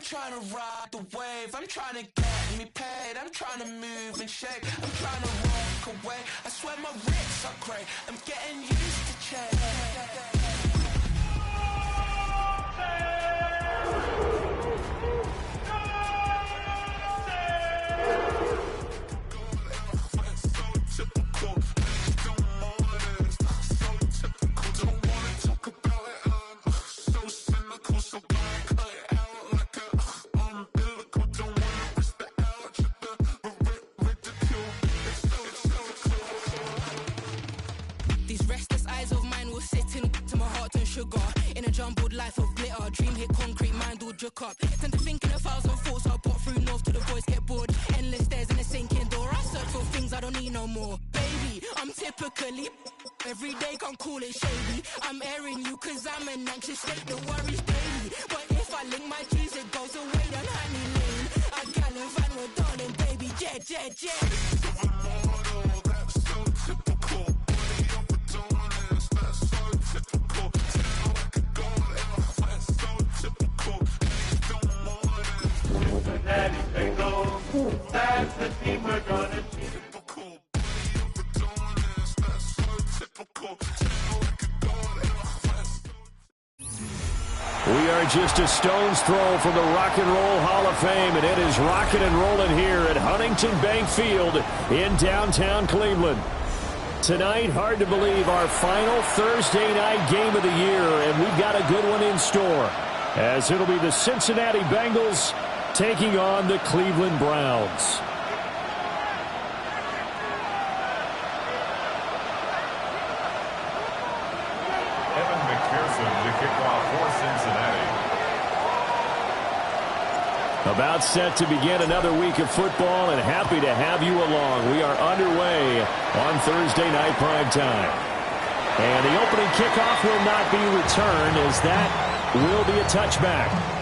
I'm trying to ride the wave, I'm trying to get me paid, I'm trying to move and shake, I'm trying to walk away. I swear my wrists are great, I'm getting used to change. These restless eyes of mine will sit into my heart and sugar. In a jumbled life of glitter, dream hit concrete, mind all juk up. Tend to think in 1,000 thoughts, I'll put through north till the voice get bored. Endless stairs in a sinking door, I search for things I don't need no more. Baby, I'm typically every day, can't call it shady. I'm airing you cause I'm an anxious state, the worries daily. But if I link my G's, it goes away down honey lane. I gallivant with darling, baby, jet, jet, jet. That's the team we're gonna see. We are just a stone's throw from the Rock and Roll Hall of Fame, and it is rocking and rolling here at Huntington Bank Field in downtown Cleveland. Tonight, hard to believe, our final Thursday night game of the year, and we've got a good one in store, as it'll be the Cincinnati Bengals taking on the Cleveland Browns. The kickoff for Cincinnati. About set to begin another week of football, and happy to have you along. We are underway on Thursday night primetime. And the opening kickoff will not be returned, as that will be a touchback.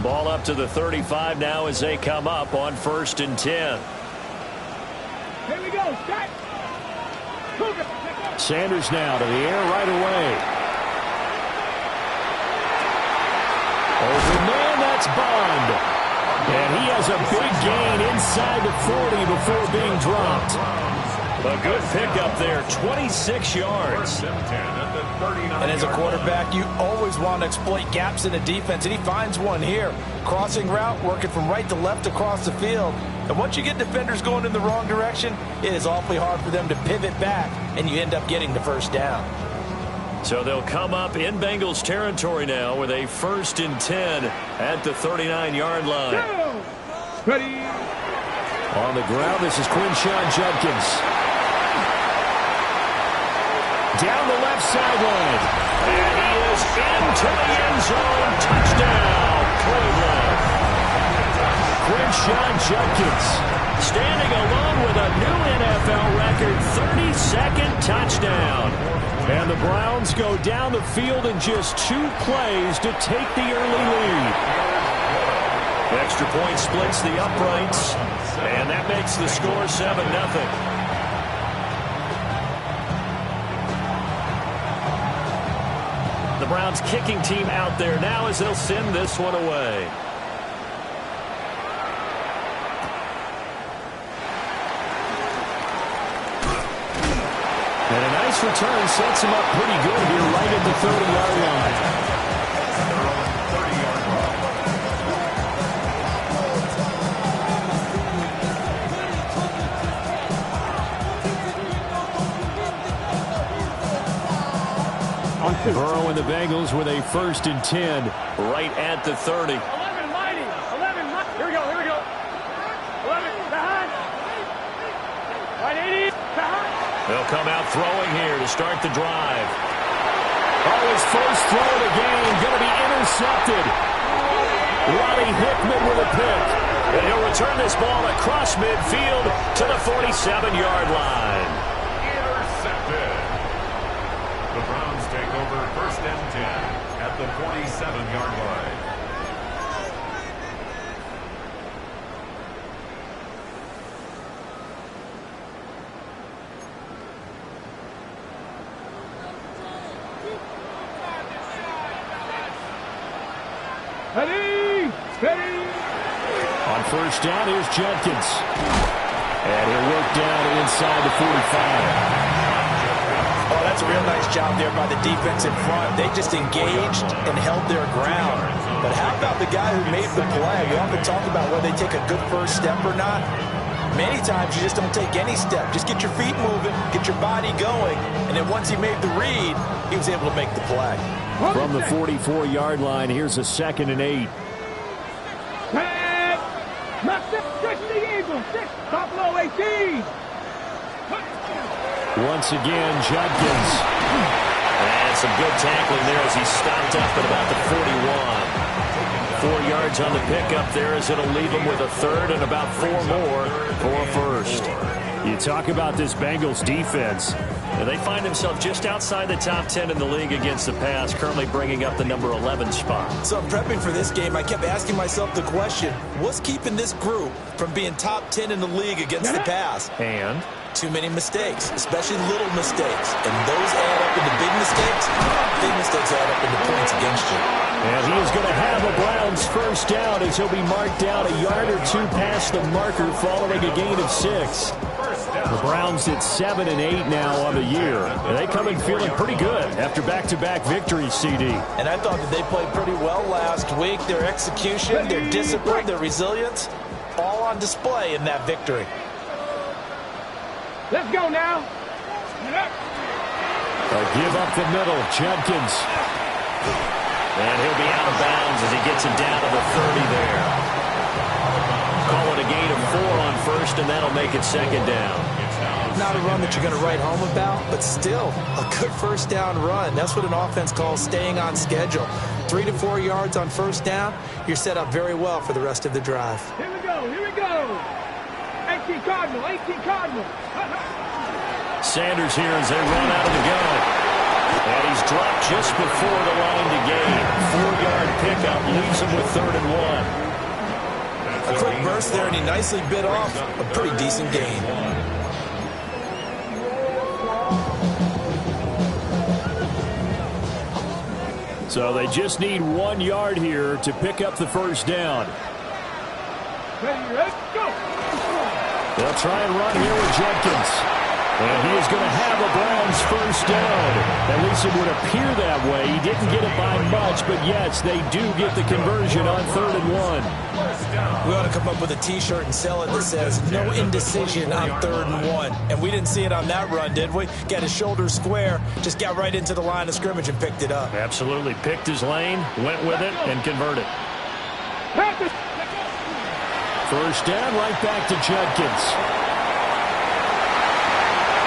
Ball up to the 35 now as they come up on 1st and 10. Here we go. Start. Sanders now to the air right away. Over man, that's Bond. And he has a big gain inside the 40 before being dropped. A good pickup there, 26 yards. And as a quarterback, you always want to exploit gaps in the defense, and he finds one here. Crossing route, working from right to left across the field. And once you get defenders going in the wrong direction, it is awfully hard for them to pivot back, and you end up getting the first down. So they'll come up in Bengals territory now with a 1st and 10 at the 39-yard line. Ready. On the ground, this is Quinshawn Judkins. Down the left sideline. And he is into the end zone. Touchdown, Cleveland. Quinshawn Judkins standing alone with a new NFL record 32nd touchdown. And the Browns go down the field in just 2 plays to take the early lead. Extra point splits the uprights, and that makes the score 7-0. The Browns kicking team out there now as they'll send this one away. And a nice return sets him up pretty good here right at the 30-yard line. Burrow and the Bengals with a 1st and 10 right at the 30. 11, mighty. 11, here we go, here we go. 11, behind. Right 80, behind. They'll come out throwing here to start the drive. Oh, his first throw of the game going to be intercepted. Hickman with a pick. And he'll return this ball across midfield to the 47-yard line. Intercepted. The Browns take over 1st and 10 at the 47-yard line. Ready! Ready! On 1st down, here's Jenkins. And he'll work down inside the 45. Oh, that's a real nice job there by the defense in front. They just engaged and held their ground. But how about the guy who made the play? We often talk about whether they take a good first step or not. Many times you just don't take any step. Just get your feet moving, get your body going, and then once he made the read, he was able to make the play. From the 44-yard line, here's a 2nd and 8. Stretch the Eagles. Top low 18. Once again, Judkins. And some good tackling there as he stopped up at about the 41. 4 yards on the pickup there as it'll leave him with a 3rd and about 4 more for a 1st. You talk about this Bengals defense. They find themselves just outside the top 10 in the league against the pass, currently bringing up the number 11 spot. So I'm prepping for this game. I kept asking myself the question, what's keeping this group from being top 10 in the league against the pass? And? Too many mistakes, especially little mistakes. And those add up into big mistakes. Big mistakes add up into points against you. And he is going to have a Browns 1st down as he'll be marked down a yard or 2 past the marker following a gain of 6. The Browns at 7 and 8 now on the year. And they come in feeling pretty good after back-to-back victories, CD. And I thought that they played pretty well last week. Their execution, their discipline, their resilience, all on display in that victory. Let's go now. A give up the middle, Judkins. And he'll be out of bounds as he gets it down to the 30 there. Call it a gain of 4 on 1st, and that'll make it 2nd down. Not a run that you're going to write home about, but still a good 1st down run. That's what an offense calls staying on schedule. 3 to 4 yards on 1st down, you're set up very well for the rest of the drive. Here we go, here we go. 18 Cardinal, 18 Cardinal. Sanders here as they run out of the gun. And he's dropped just before the line to gain. 4-yard pickup leaves him with 3rd and 1. A quick burst there, and he nicely bit off a pretty decent gain. So they just need 1 yard here to pick up the 1st down. Ready, go. They'll try and run here with Jenkins. And he is going to have a Browns 1st down. At least it would appear that way. He didn't get it by much, but yes, they do get the conversion on 3rd and 1. We ought to come up with a T-shirt and sell it that says, no indecision on 3rd and 1. And we didn't see it on that run, did we? Got his shoulders square, just got right into the line of scrimmage and picked it up. Absolutely. Picked his lane, went with it, and converted. 1st down, right back to Judkins.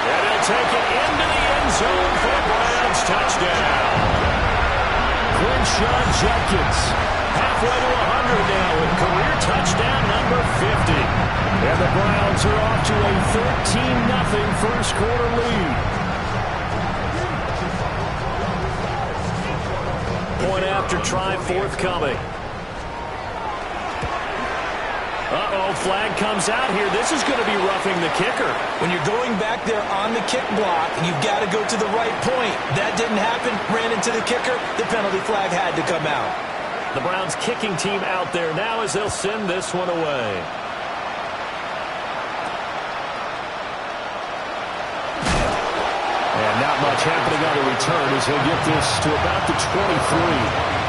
And he'll take it into the end zone for a Browns touchdown. Crenshaw Judkins, halfway to 100 now with career touchdown number 50. And the Browns are off to a 13-0 first quarter lead. Point after try forthcoming. Uh-oh, flag comes out here. This is going to be roughing the kicker. When you're going back there on the kick block, you've got to go to the right point. That didn't happen. Ran into the kicker. The penalty flag had to come out. The Browns kicking team out there now as they'll send this one away. And not much happening on the return as he'll get this to about the 23.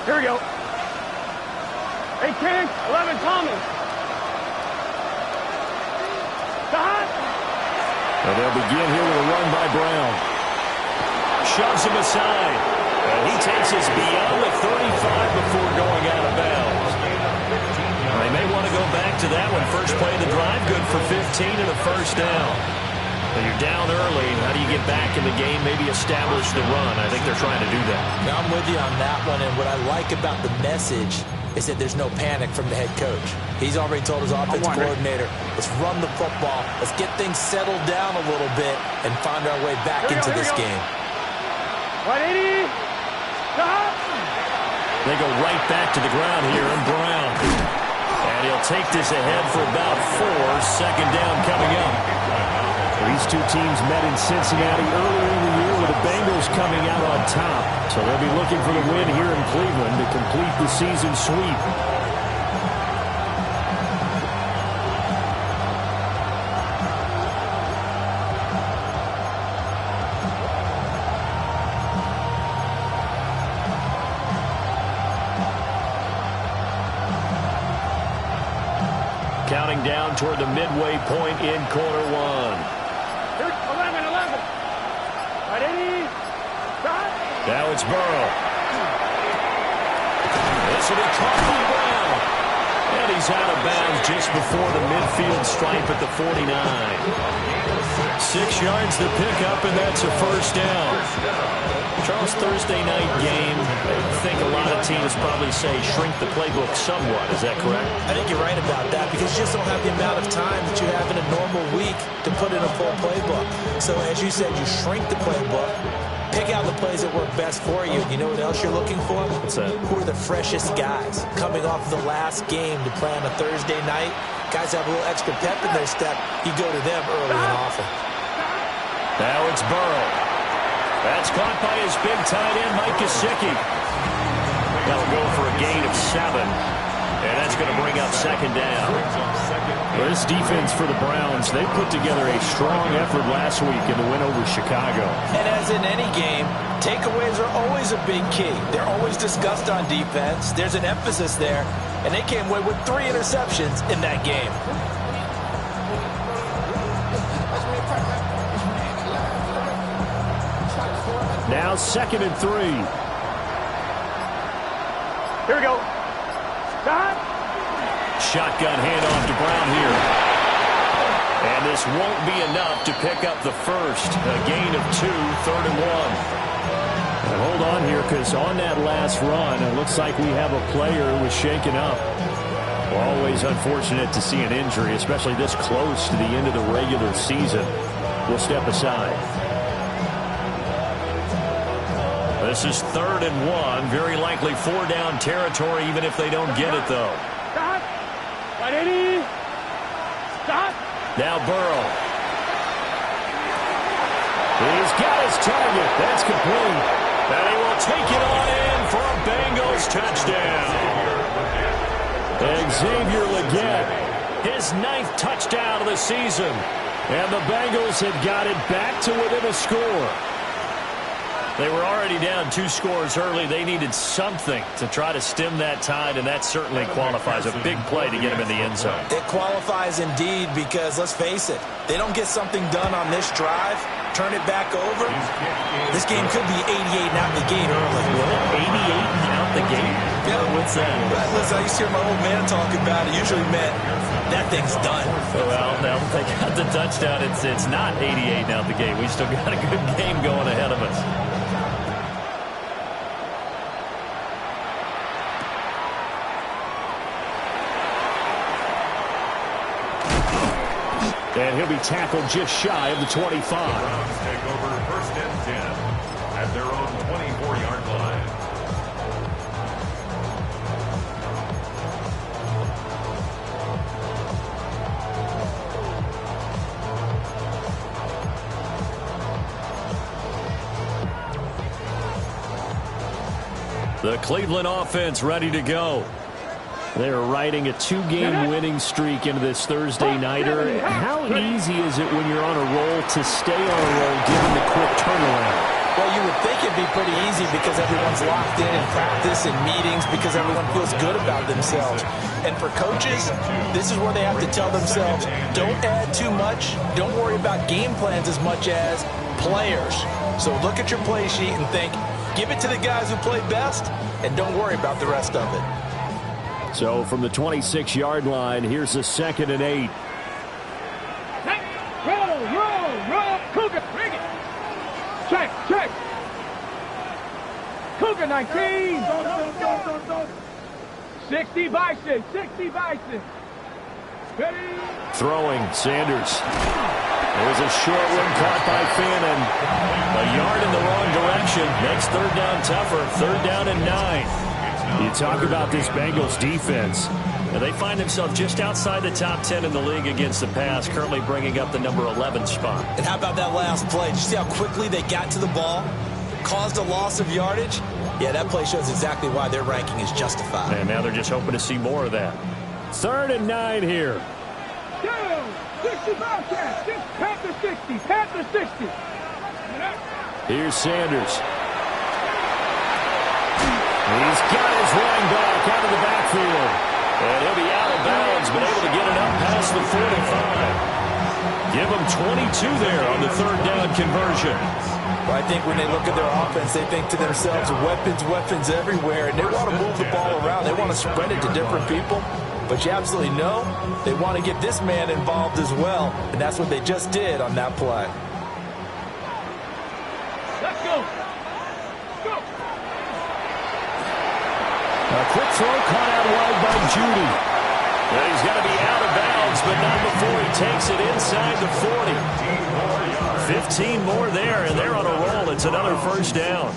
Here we go. 8, 10, 11, Thomas. And they'll begin here with a run by Brown. Shoves him aside. And he takes us beyond the 35 before going out of bounds. They may want to go back to that one. First play of the drive, good for 15 and a first down. But you're down early. How do you get back in the game, maybe establish the run? I think they're trying to do that. Now, I'm with you on that one, and what I like about the message is that there's no panic from the head coach. He's already told his offensive coordinator, let's run the football, let's get things settled down a little bit and find our way back into this game. 180. Stop. They go right back to the ground here, and Brown. And he'll take this ahead for about 4. Second down coming up. These two teams met in Cincinnati earlier in the year with the Bengals coming out on top. So they'll be looking for the win here in Cleveland to complete the season sweep. Counting down toward the midway point in quarter one. 11. 180. Stop. Now it's Burrow. This will be caught by Brown. And he's out of bounds just before the midfield stripe at the 49. 6 yards to pick up, and that's a first down. Charles, Thursday night game, I think a lot of teams probably say shrink the playbook somewhat. Is that correct? I think you're right about that because you just don't have the amount of time that you have in a normal week to put in a full playbook. So as you said, you shrink the playbook, pick out the plays that work best for you. You know what else you're looking for? What's that? Who are the freshest guys coming off the last game to play on a Thursday night? Guys have a little extra pep in their step. You go to them early and often. Now it's Burrow. That's caught by his big tight end, Mike Gesicki. That'll go for a gain of 7. And that's going to bring up second down. Well, this defense for the Browns, they put together a strong effort last week in the win over Chicago. And as in any game, takeaways are always a big key. They're always discussed on defense. There's an emphasis there. And they came away with 3 interceptions in that game. Now 2nd and 3. Here we go. Stop. Shotgun handoff to Brown here. And this won't be enough to pick up the first. A gain of 2, 3rd and 1. And hold on here, because on that last run, it looks like we have a player who was shaken up. Always unfortunate to see an injury, especially this close to the end of the regular season. We'll step aside. This is 3rd and 1. Very likely 4-down territory, even if they don't get it, though. Stop. 180. Stop. Now Burrow. He's got his target. That's complete. And he will take it on in for a Bengals touchdown. Xavier Legette, his 9th touchdown of the season. And the Bengals had got it back to within a score. They were already down 2 scores early. They needed something to try to stem that tide, and that certainly qualifies. A big play to get him in the end zone. It qualifies indeed because, let's face it, they don't get something done on this drive, turn it back over. This game could be 88 and out the gate early. What? 88 and out the gate? Yeah. What's that? Listen, I used to hear my old man talk about it. Usually meant that thing's done. Well, now they got the touchdown. It's not 88 and out the gate. We still got a good game going ahead of us. And he'll be tackled just shy of the 25. The Browns take over 1st and 10 at their own 24-yard line. The Cleveland offense ready to go. They're riding a 2-game winning streak into this Thursday nighter. How easy is it when you're on a roll to stay on a roll given the quick turnaround? Well, you would think it'd be pretty easy because everyone's locked in practice and meetings because everyone feels good about themselves. And for coaches, this is where they have to tell themselves, don't add too much. Don't worry about game plans as much as players. So look at your play sheet and think, give it to the guys who play best, and don't worry about the rest of it. So from the 26-yard line, here's a 2nd and 8. Roll, Cougar, bring it. Check. Cougar 19. 60 Bison. Ready. Throwing, Sanders. There's a short one caught by Fannin. A yard in the wrong direction. Makes 3rd down tougher. 3rd down and 9. You talk about this Bengals defense. And they find themselves just outside the top 10 in the league against the pass, currently bringing up the number 11 spot. And how about that last play? Did you see how quickly they got to the ball? Caused a loss of yardage? Yeah, that play shows exactly why their ranking is justified. And now they're just hoping to see more of that. 3rd and 9 here. Down, 60 Bobcats. Panther 60. Here's Sanders. He's got his running back out of the backfield. And he'll be out of bounds, but able to get it up past the 45. Give him 22 there on the 3rd down conversion. Well, I think when they look at their offense, they think to themselves, weapons everywhere, and they want to move the ball around. They want to spread it to different people. But you absolutely know they want to get this man involved as well, and that's what they just did on that play. Let's go. A quick throw caught out wide by Judy. Well, he's got to be out of bounds, but not before he takes it inside the 40. 15 more there, and they're on a roll. It's another 1st down.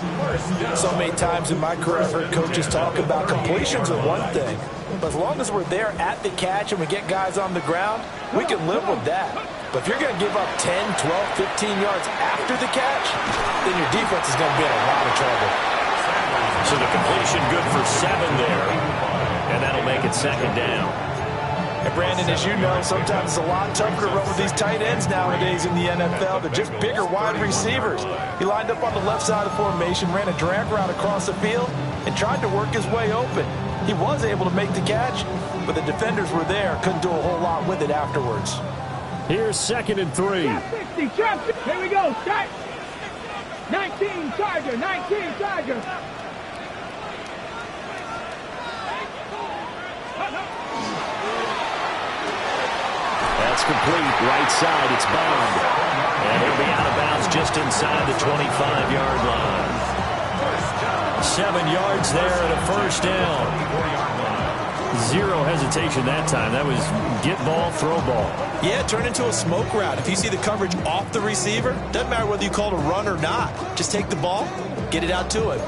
So many times in my career, I've heard coaches talk about completions are one thing. But as long as we're there at the catch and we get guys on the ground, we can live with that. But if you're going to give up 10, 12, 15 yards after the catch, then your defense is going to be in a lot of trouble. So the completion good for 7 there. And that'll make it 2nd down. And Brandon, as you know, sometimes it's a lot tougher to run with these tight ends nowadays in the NFL. They're just bigger wide receivers. He lined up on the left side of the formation, ran a drag route across the field, and tried to work his way open. He was able to make the catch, but the defenders were there, couldn't do a whole lot with it afterwards. Here's 2nd and 3. Here we go. Start. 19 Tiger. That's complete. Right side, it's Bond. And he'll be out of bounds just inside the 25-yard line. 7 yards there and a 1st down. Zero hesitation that time. That was get ball, throw ball. Yeah, turn into a smoke route. If you see the coverage off the receiver, doesn't matter whether you call it a run or not. Just take the ball, get it out to him.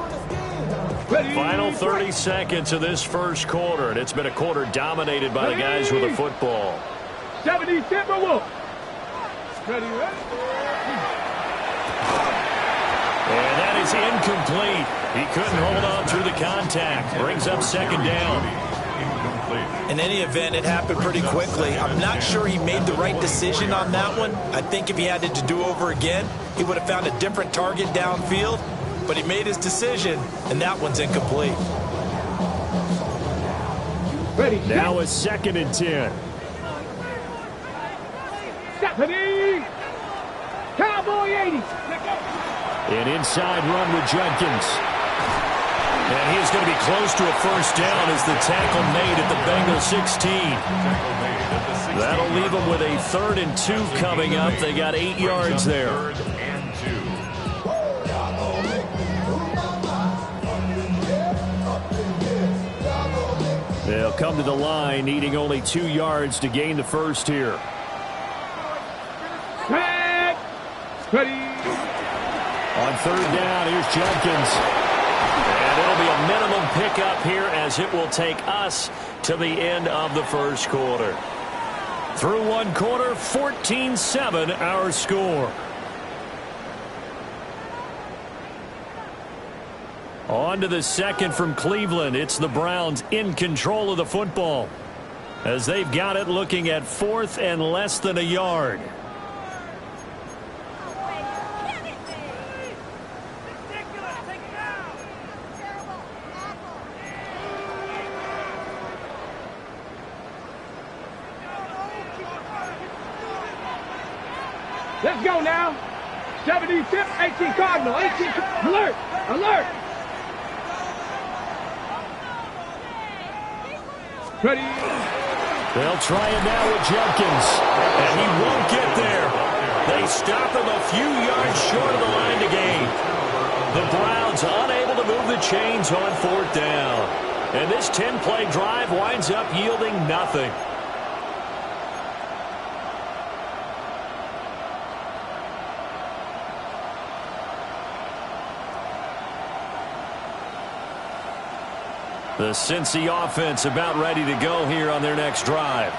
Final 30 seconds of this 1st quarter, and it's been a quarter dominated by the guys with the football. 70 Timberwolves. Ready. And that is incomplete. He couldn't hold on through the contact. Brings up 2nd down. In any event, it happened pretty quickly. I'm not sure he made the right decision on that one. I think if he had it to do over again, he would have found a different target downfield. But he made his decision, and that one's incomplete. Ready. Now a 2nd and 10. Stephanie. Cowboy 80. An inside run with Jenkins. And he is going to be close to a 1st down as the tackle made at the Bengals 16. That'll leave them with a 3rd and 2 coming up. They got 8 yards there. They'll come to the line, needing only 2 yards to gain the 1st here. Ready. On 3rd down, here's Jenkins. And it'll be a minimum pickup here as it will take us to the end of the 1st quarter. Through 1 quarter, 14-7 our score. On to the 2nd from Cleveland. It's the Browns in control of the football as they've got it looking at 4th and less than a yard. Let's go now. 70 tip, 18 Cardinal, 18 alert, alert. Ready. They'll try it now with Jenkins. And he won't get there. They stop him a few yards short of the line to gain. The Browns unable to move the chains on 4th down. And this 10-play drive winds up yielding nothing. The Cincy offense about ready to go here on their next drive.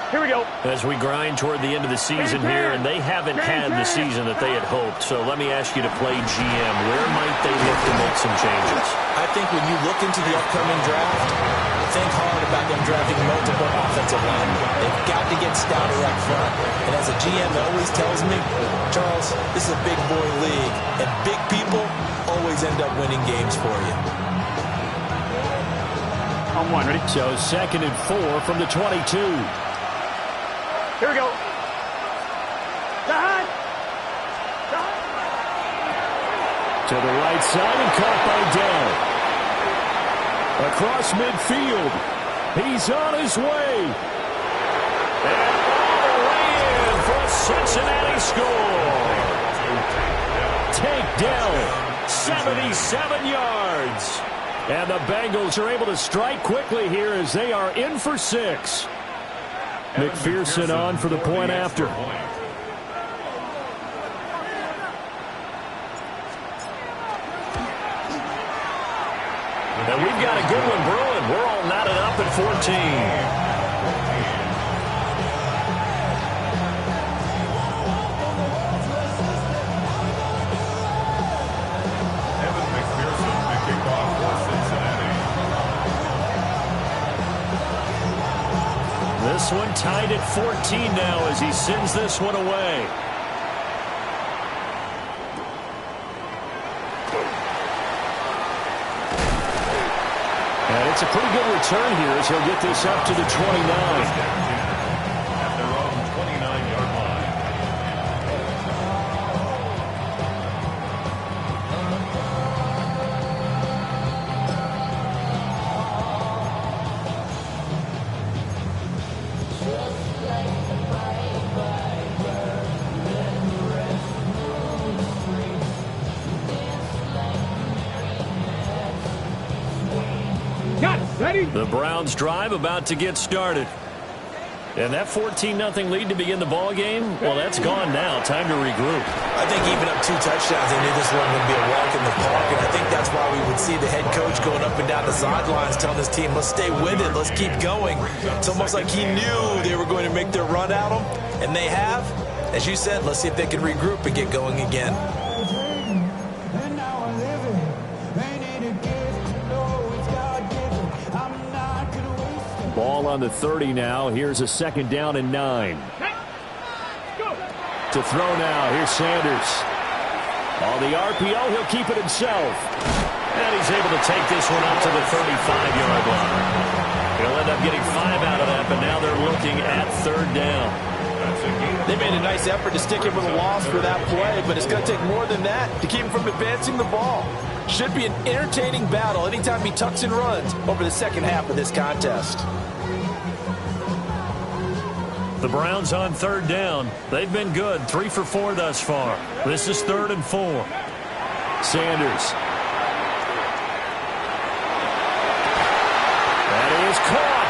Here we go. As we grind toward the end of the season here, and they haven't had the season that they had hoped. So let me ask you to play GM. Where might they look to make some changes? I think when you look into the upcoming draft, think hard about them drafting multiple offensive linemen. They've got to get stouter up front. And as a GM always tells me, Charles, this is a big boy league, and big people always end up winning games for you. On one, ready? So 2nd and 4 from the 22. Here we go. To the right side and caught by Dell. Across midfield. He's on his way. And all the way in for a Cincinnati score. Take Dell. 77 yards. And the Bengals are able to strike quickly here as they are in for 6. McPherson on for the point after. And we've got a good one brewing. We're all knotted up at 14. This one tied at 14 now as he sends this one away. And it's a pretty good return here as he'll get this up to the 29. At their own 29-yard line. Ready? The Browns drive about to get started. And that 14-0 lead to begin the ball game, well, that's gone now. Time to regroup. I think even up 2 touchdowns, they knew this wasn't going to be a walk in the park. And I think that's why we would see the head coach going up and down the sidelines telling his team, let's stay with it, let's keep going. It's almost like he knew they were going to make their run at him. And they have. As you said, let's see if they can regroup and get going again. Ball on the 30 now. Here's a 2nd down and 9. To throw now. Here's Sanders. On the RPO, he'll keep it himself. And he's able to take this one up to the 35-yard line. He'll end up getting 5 out of that, but now they're looking at 3rd down. They made a nice effort to stick him with a loss for that play, but it's going to take more than that to keep him from advancing the ball. Should be an entertaining battle anytime he tucks and runs over the second half of this contest. The Browns on 3rd down. They've been good. 3 for 4 thus far. This is 3rd and 4. Sanders. That is caught.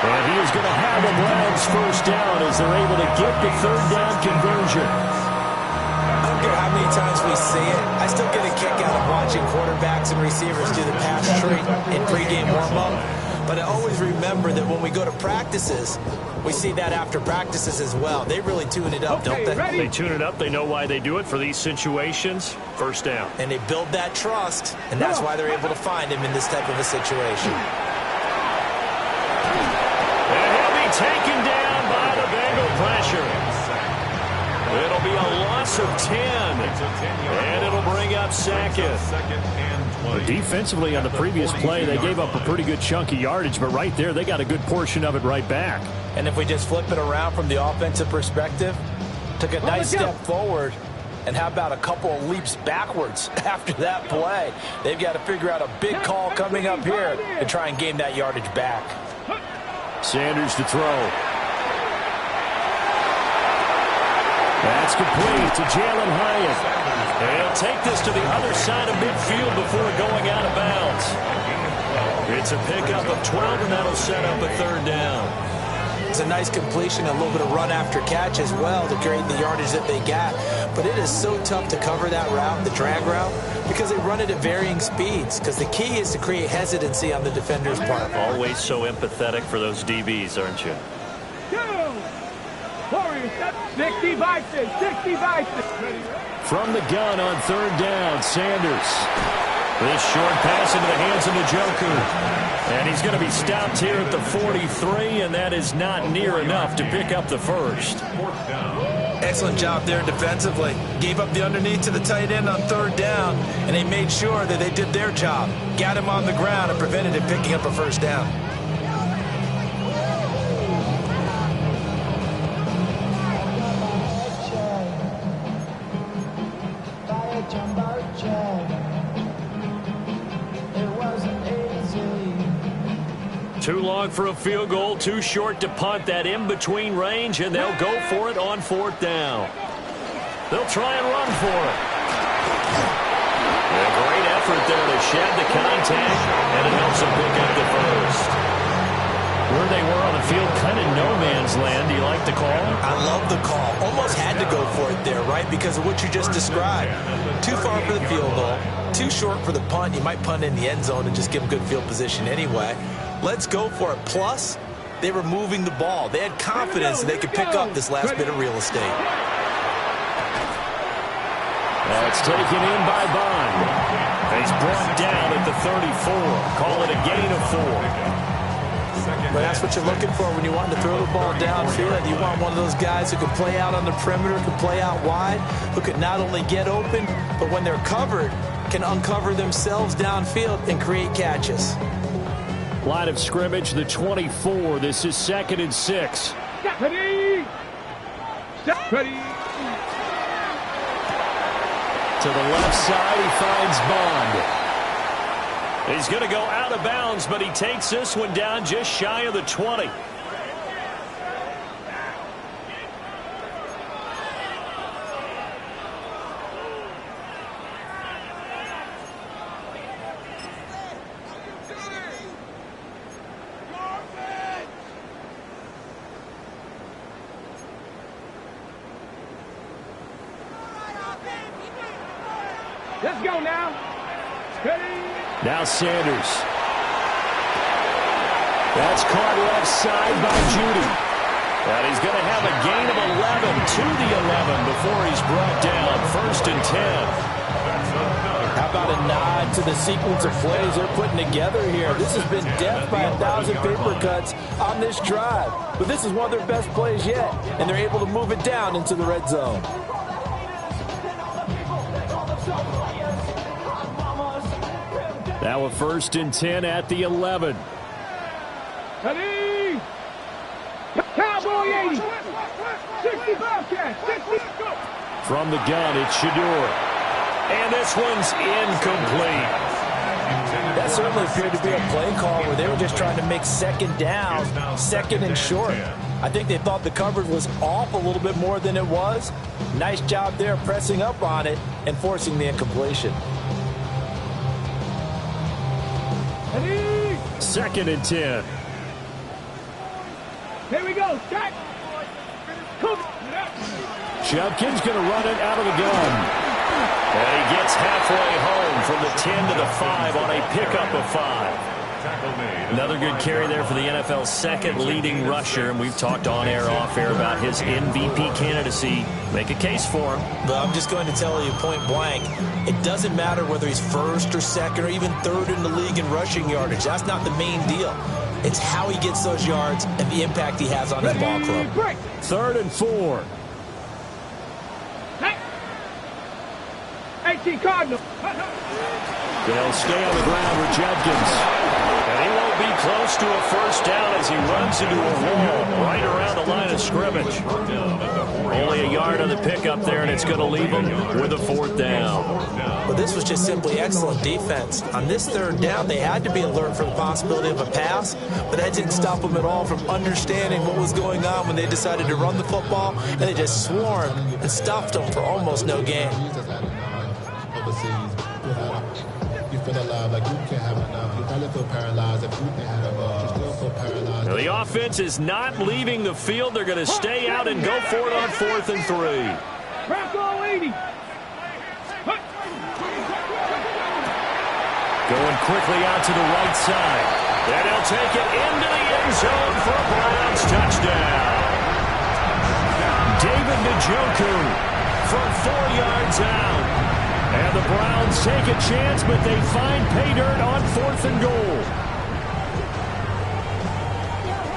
And he is going to have the Browns 1st down as they're able to get the 3rd down conversion. I don't care how many times we see it. I still get a kick out of watching quarterbacks and receivers do the pass treat in pregame warm-up. But I always remember that when we go to practices, we see that after practices as well. They really tune it up, don't they? They tune it up. They know why they do it for these situations. 1st down. And they build that trust, and that's why they're able to find him in this type of a situation. And he'll be taken down by the Bengal pressure. It'll be a loss of 10. And it'll bring up 2nd. Defensively on the previous play, they gave up a pretty good chunk of yardage, but right there, they got a good portion of it right back. And if we just flip it around from the offensive perspective, Took a nice step forward. And how about a couple of leaps backwards after that play? They've got to figure out a big call coming up here to try and gain that yardage back. Sanders to throw. That's complete to Jalen Hyatt. And he'll take this to the other side of midfield before going out of bounds. It's a pickup of 12, and that'll set up a third down. It's a nice completion, a little bit of run after catch as well to create the yardage that they got. But it is so tough to cover that route, the drag route, because they run it at varying speeds. Because the key is to create hesitancy on the defender's part. Always so empathetic for those DBs, aren't you? 60 Vikings, 60 Vikings. From the gun on third down, Sanders. This short pass into the hands of Njoku. And he's going to be stopped here at the 43, and that is not near enough to pick up the first. Excellent job there defensively. Gave up the underneath to the tight end on third down, and they made sure that they did their job. Got him on the ground and prevented him picking up a first down. Too long for a field goal, too short to punt. That in-between range, and they'll go for it on fourth down. They'll try and run for it. A great effort there to shed the contact, and it helps them pick up the first. Where they were on the field, kind of no man's land. Do you like the call? I love the call. Almost had to go for it there, right? Because of what you just described. Too far for the field goal, too short for the punt. You might punt in the end zone and just give them good field position anyway. Let's go for it. Plus, they were moving the ball. They had confidence that they could pick up this last bit of real estate. That's taken in by Bond. He's brought down at the 34. Call it a gain of 4. But that's what you're looking for when you want to throw the ball downfield. You want one of those guys who can play out on the perimeter, can play out wide, who can not only get open, but when they're covered, can uncover themselves downfield and create catches. Line of scrimmage, the 24. This is 2nd and 6. Ready. Ready. To the left side, he finds Bond. He's going to go out of bounds, but he takes this one down just shy of the 20. Let's go now. Ready. Now Sanders. That's caught left side by Judy. And he's going to have a gain of 11 to the 11 before he's brought down. 1st and 10. How about a nod to the sequence of plays they're putting together here? This has been death by 1,000 paper cuts on this drive. But this is one of their best plays yet, and they're able to move it down into the red zone. Now a 1st and 10 at the 11. Ready. Cowboy 80. 65 catch. 60. From the gun, it's Shador. And this one's incomplete. That certainly appeared to be a play call where they were just trying to make second down, 2nd and short. I think they thought the coverage was off a little bit more than it was. Nice job there pressing up on it and forcing the incompletion. 2nd and 10. Here we go. Jack. Judkins going to run it out of the gun. And he gets halfway home from the 10 to the 5 on a pickup of 5. Another good carry there for the NFL's 2nd leading rusher, and we've talked on air, off air about his MVP candidacy. Make a case for him. But I'm just going to tell you point blank, it doesn't matter whether he's 1st or 2nd or even 3rd in the league in rushing yardage. That's not the main deal. It's how he gets those yards and the impact he has on his ball club. 3rd and 4. 18 Cardinal. They'll stay on the ground with Judkins. And he won't be close to a first down as he runs into a wall right around the line of scrimmage. Only a yard on the pickup there, and it's going to leave him with a fourth down. Well, this was just simply excellent defense. On this third down, they had to be alert for the possibility of a pass, but that didn't stop them at all from understanding what was going on when they decided to run the football, and they just swarmed and stuffed them for almost no gain. Now, the offense is not leaving the field. They're going to stay out and go for it on 4th and 3. Bronco 80. Going quickly out to the right side. And he'll take it into the end zone for a Browns touchdown. David Njoku from 4 yards out. And the Browns take a chance, but they find pay dirt on 4th and goal.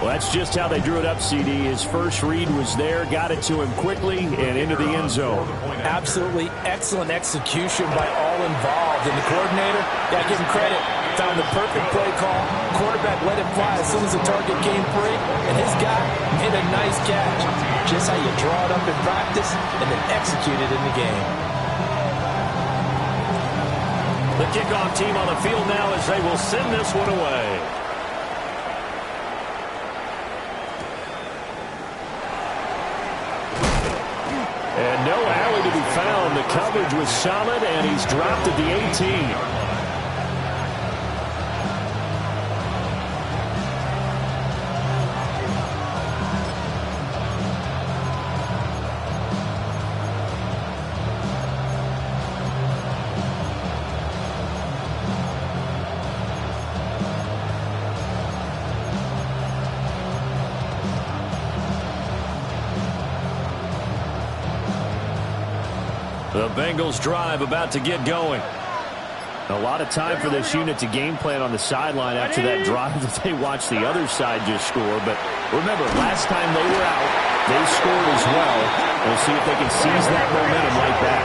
Well, that's just how they drew it up, CD. His first read was there, got it to him quickly, and into the end zone. Absolutely excellent execution by all involved. And the coordinator, yeah, give him credit, found the perfect play call. Quarterback let it fly as soon as the target came free, and his guy made a nice catch. Just how you draw it up in practice and then execute it in the game. The kickoff team on the field now as they will send this one away. And no alley to be found. The coverage was solid, and he's dropped at the 18. The Bengals drive about to get going. A lot of time for this unit to game plan on the sideline after that drive that they watched the other side just score. But remember, last time they were out, they scored as well. We'll see if they can seize that momentum right back.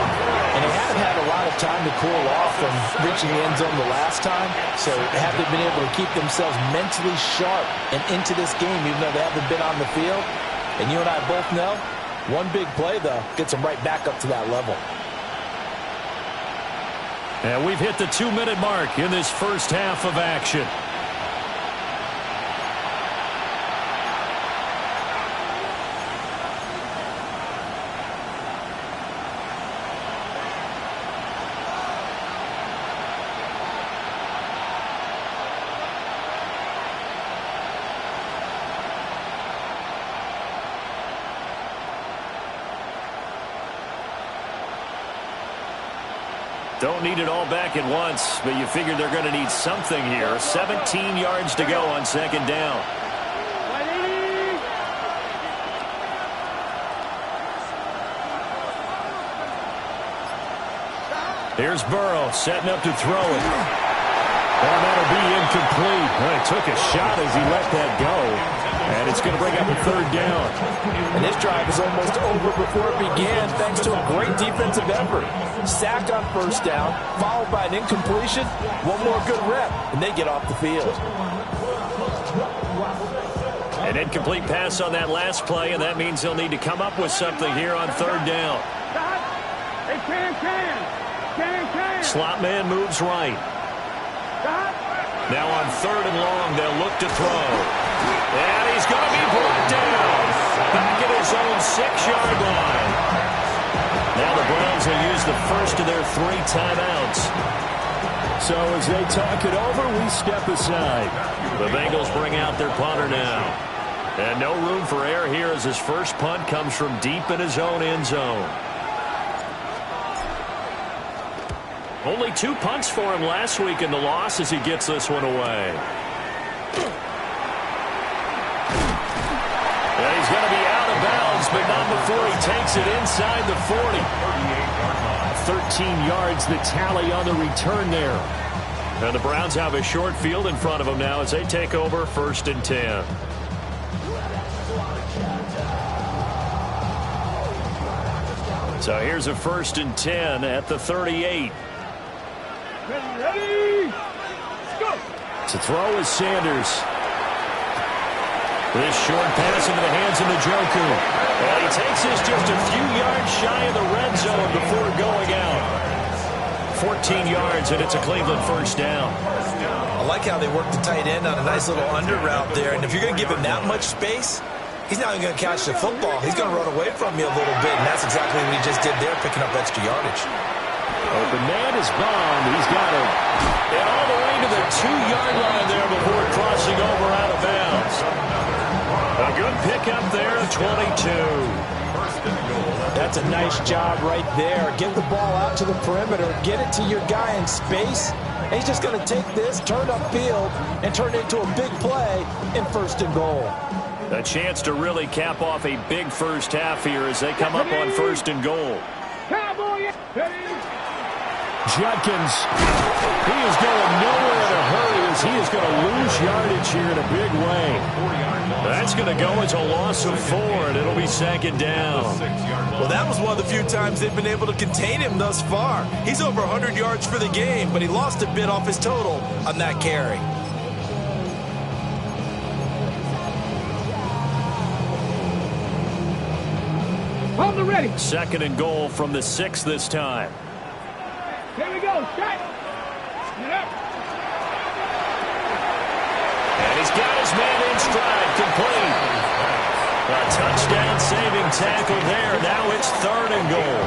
And they haven't had a lot of time to cool off from reaching the end zone the last time. So haven't been able to keep themselves mentally sharp and into this game, even though they haven't been on the field. And you and I both know, one big play, though, gets them right back up to that level. And we've hit the 2-minute mark in this first half of action. Don't need it all back at once, but you figure they're going to need something here. 17 yards to go on second down. Here's Burrow setting up to throw it. And that'll be incomplete. Well, he took a shot as he let that go. And it's going to bring up a third down. And this drive is almost over before it began thanks to a great defensive effort. Sack on first down, followed by an incompletion. One more good rep, and they get off the field. An incomplete pass on that last play, and that means they'll need to come up with something here on third down. Slot man moves right. Now on third and long, they'll look to throw. And he's going to be brought down. Back at his own 6-yard line. Now the Browns will use the first of their 3 timeouts. So as they talk it over, we step aside. The Bengals bring out their punter now. And no room for error here as his first punt comes from deep in his own end zone. Only 2 punts for him last week in the loss as he gets this one away. And he's going to be out of bounds, but not before he takes it inside the 40. 13 yards the tally on the return there. And the Browns have a short field in front of them now as they take over 1st and 10. So here's a 1st and 10 at the 38. Ready? Let's go. To throw is Sanders. This short pass into the hands of Njoku. And he takes this just a few yards shy of the red zone before going out. 14 yards, and it's a Cleveland first down. I like how they work the tight end on a nice little under route there. And if you're going to give him that much space, he's not even going to catch the football. He's going to run away from you a little bit, and that's exactly what he just did there, picking up extra yardage. Open man is Bond. He's got him. And all the way to the 2-yard line there before crossing over out of bounds. A good pickup there, 22. That's a nice job right there. Get the ball out to the perimeter. Get it to your guy in space. And he's just going to take this, turn upfield, and turn it into a big play in 1st and goal. A chance to really cap off a big first half here as they come up on 1st and goal. Judkins, he is going nowhere in a hurry as he is going to lose yardage here in a big way. That's going to go as a loss of 4, and it'll be 2nd down. Well, that was one of the few times they've been able to contain him thus far. He's over 100 yards for the game, but he lost a bit off his total on that carry. Hold the ready. 2nd and goal from the 6 this time. Here we go. Shot. Get up. And he's got his man in stride, complete. A touchdown saving tackle there. Now it's 3rd and goal.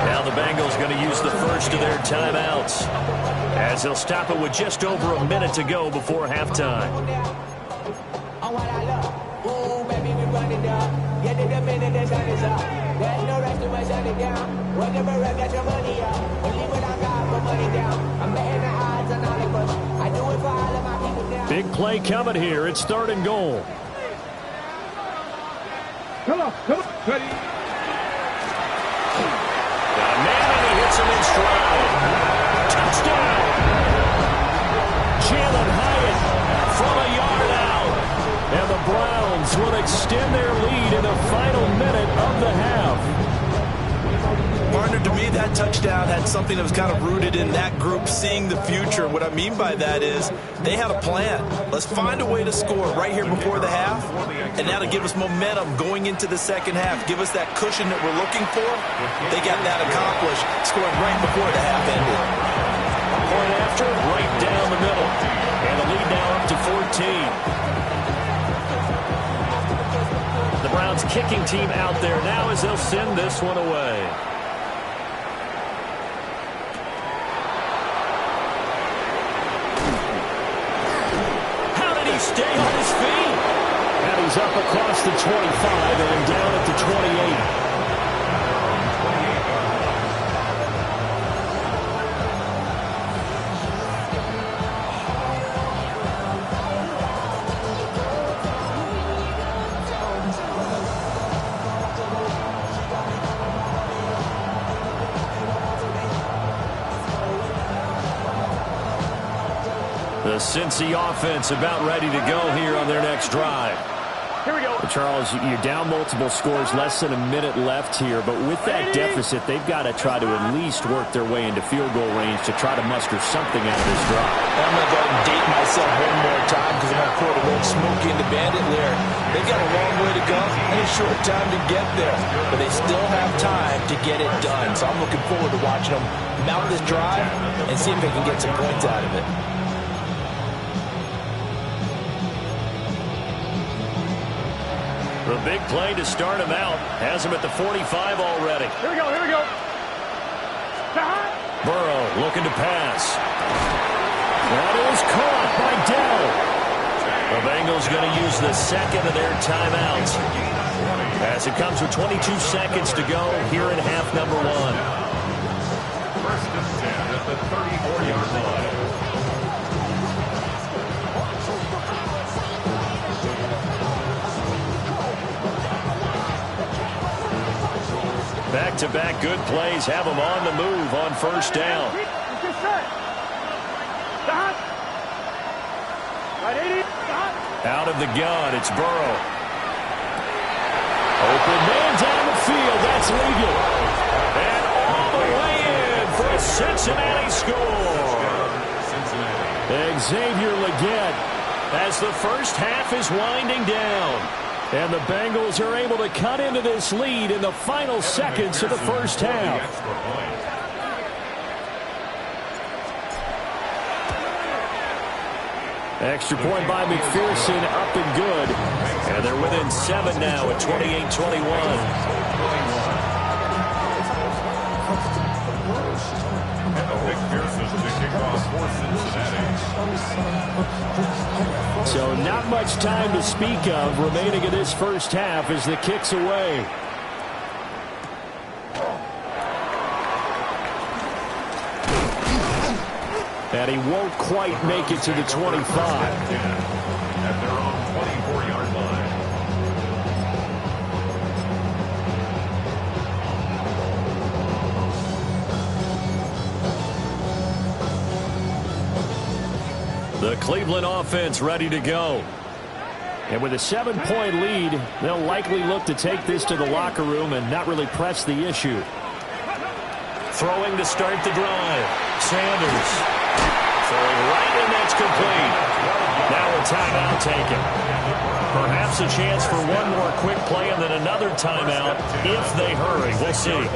Now the Bengals going to use the first of their timeouts as they'll stop it with just over a minute to go before halftime. There's no rest to my shut it down. Whatever I got your money up. Only when I got my money down. I'm betting the odds on all the push. I do it for all of my people now. Big play coming here. It's 3rd and goal. Come on. Ready. Got a man and he hits him in stride. Touchdown. Jalen Hyatt from a yard out. And the Browns will extend their lead in the final minute of the half. Partner, to me, that touchdown had something that was kind of rooted in that group seeing the future. What I mean by that is they had a plan. Let's find a way to score right here before the half, and that'll give us momentum going into the 2nd half. Give us that cushion that we're looking for. They got that accomplished, scoring right before the half ended. Point after, right down the middle. And the lead now up to 14. The Browns kicking team out there now as they'll send this one away. How did he stay on his feet? And he's up across the 25 and down at the 28. The Cincy offense about ready to go here on their next drive. Here we go. Charles, you're down multiple scores, less than a minute left here, but with that deficit, they've got to try to at least work their way into field goal range to try to muster something out of this drive. I'm going to go and date myself one more time because I'm going to quote a little Smokey and the Bandit lyric. They've got a long way to go and a short time to get there, but they still have time to get it done. So I'm looking forward to watching them mount this drive and see if they can get some points out of it. The big play to start him out. Has him at the 45 already. Here we go. Burrow looking to pass. That is caught by Dell. The Bengals going to use the 2nd of their timeouts as it comes with 22 seconds to go here in half number 1. 1st and 10 at the 34-yard line. Back-to-back good plays have them on the move on 1st down. Out of the gun, it's Burrow. Open man down the field, that's legal. And all the way in for a Cincinnati score. Xavier Legette as the first half is winding down. And the Bengals are able to cut into this lead in the final seconds of the first half. Extra point by McPherson, up and good. And they're within 7 now at 28-21. So not much time to speak of remaining in this first half as the kick's away. And he won't quite make it to the 25. At their own 24-yard line. The Cleveland offense ready to go. And with a 7-point lead, they'll likely look to take this to the locker room and not really press the issue. Throwing to start the drive. Sanders. Throwing right, and that's complete. Now a timeout taken. Perhaps a chance for one more quick play and then another timeout if they hurry. We'll see.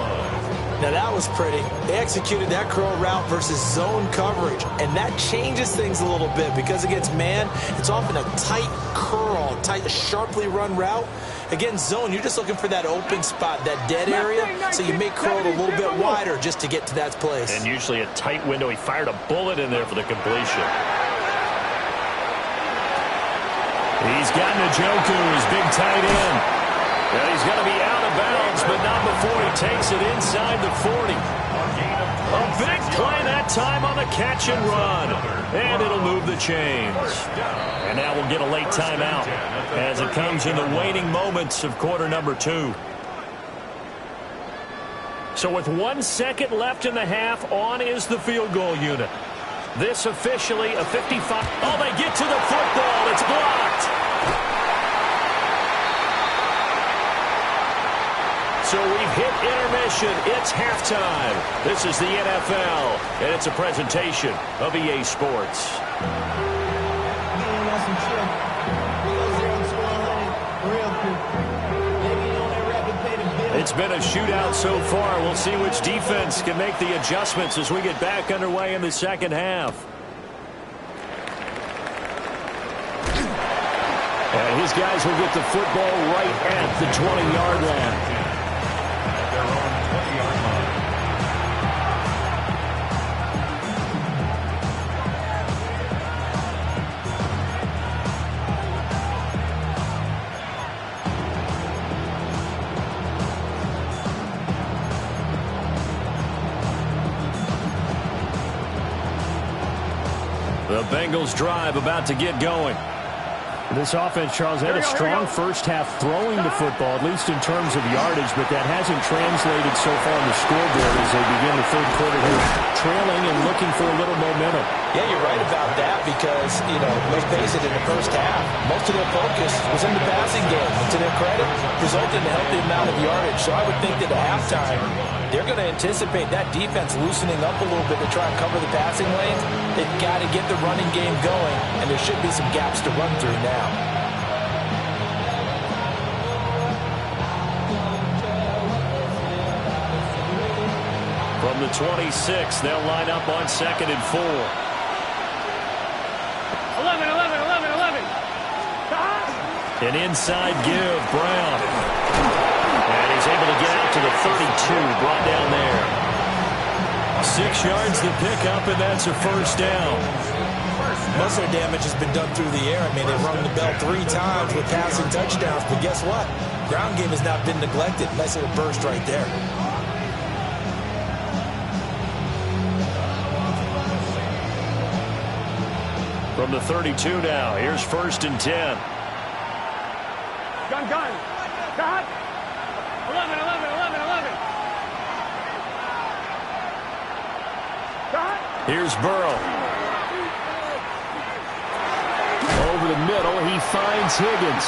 Now that was pretty. They executed that curl route versus zone coverage, and that changes things a little bit because against man, it's often a tight curl, tight, sharply run route. Against zone, you're just looking for that open spot, that dead area, so you may curl it a little bit wider just to get to that place. And usually a tight window. He fired a bullet in there for the completion. He's got Njoku, his big tight end. And he's going to be out of bounds, but not before he takes it inside the 40. A big play that time on the catch and run. And it'll move the chains. And now we'll get a late timeout as it comes in the waning moments of quarter number 2. So with 1 second left in the half, on is the field goal unit. This officially a 55. Oh, they get to the football. It's blocked. So we've hit intermission. It's halftime. This is the NFL, and it's a presentation of EA Sports. It's been a shootout so far. We'll see which defense can make the adjustments as we get back underway in the second half. And his guys will get the football right at the 20-yard line. The Bengals drive about to get going. This offense, Charles, had a strong first half throwing the football, at least in terms of yardage, but that hasn't translated so far on the scoreboard as they begin the third quarter here, trailing and looking for a little momentum. Yeah, you're right about that because, let's face it, in the first half, most of their focus was in the passing game. And to their credit, resulted in a healthy amount of yardage. So I would think that at halftime, they're going to anticipate that defense loosening up a little bit to try and cover the passing lanes. They've got to get the running game going, and there should be some gaps to run through now. From the 26, they'll line up on 2nd and 4. 11. An inside give, Brown. And he's able to get out to the 32, brought down there. 6 yards to pick up, and that's a first down. Most of their damage has been done through the air. I mean, they've rung the bell 3 times with passing touchdowns, but guess what? Ground game has not been neglected. Nice little burst right there. From the 32 now, here's 1st and 10. Gun. Cut. 11. Cut. Here's Burrow. Over the middle, he finds Higgins.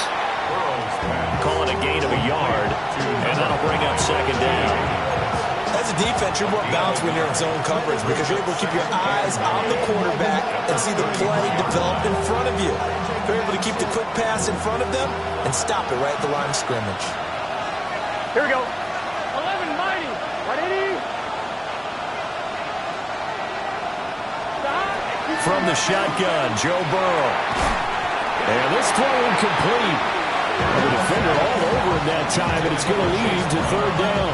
Calling a gain of a yard, and that'll bring up 2nd down. As a defense, you're more balanced when you're in zone coverage because you're able to keep your eyes on the quarterback and see the play develop in front of you. You're able to keep the quick pass in front of them and stop it right at the line of scrimmage. Here we go. 11 mighty. 180. From the shotgun, Joe Burrow. And this throw incomplete. The defender all over him that time, and it's going to lead to third down.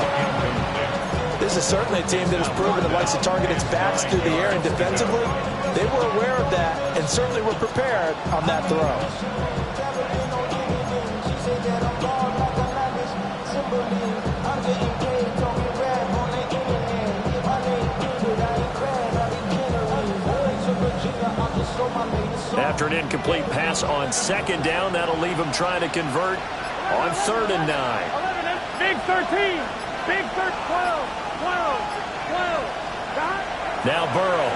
This is certainly a team that has proven it likes to target its backs through the air, and defensively, they were aware of that and certainly were prepared on that throw. After an incomplete pass on second down, that'll leave him trying to convert on 3rd and 9. 11, big 13. Big 12. 12. Now Burrow.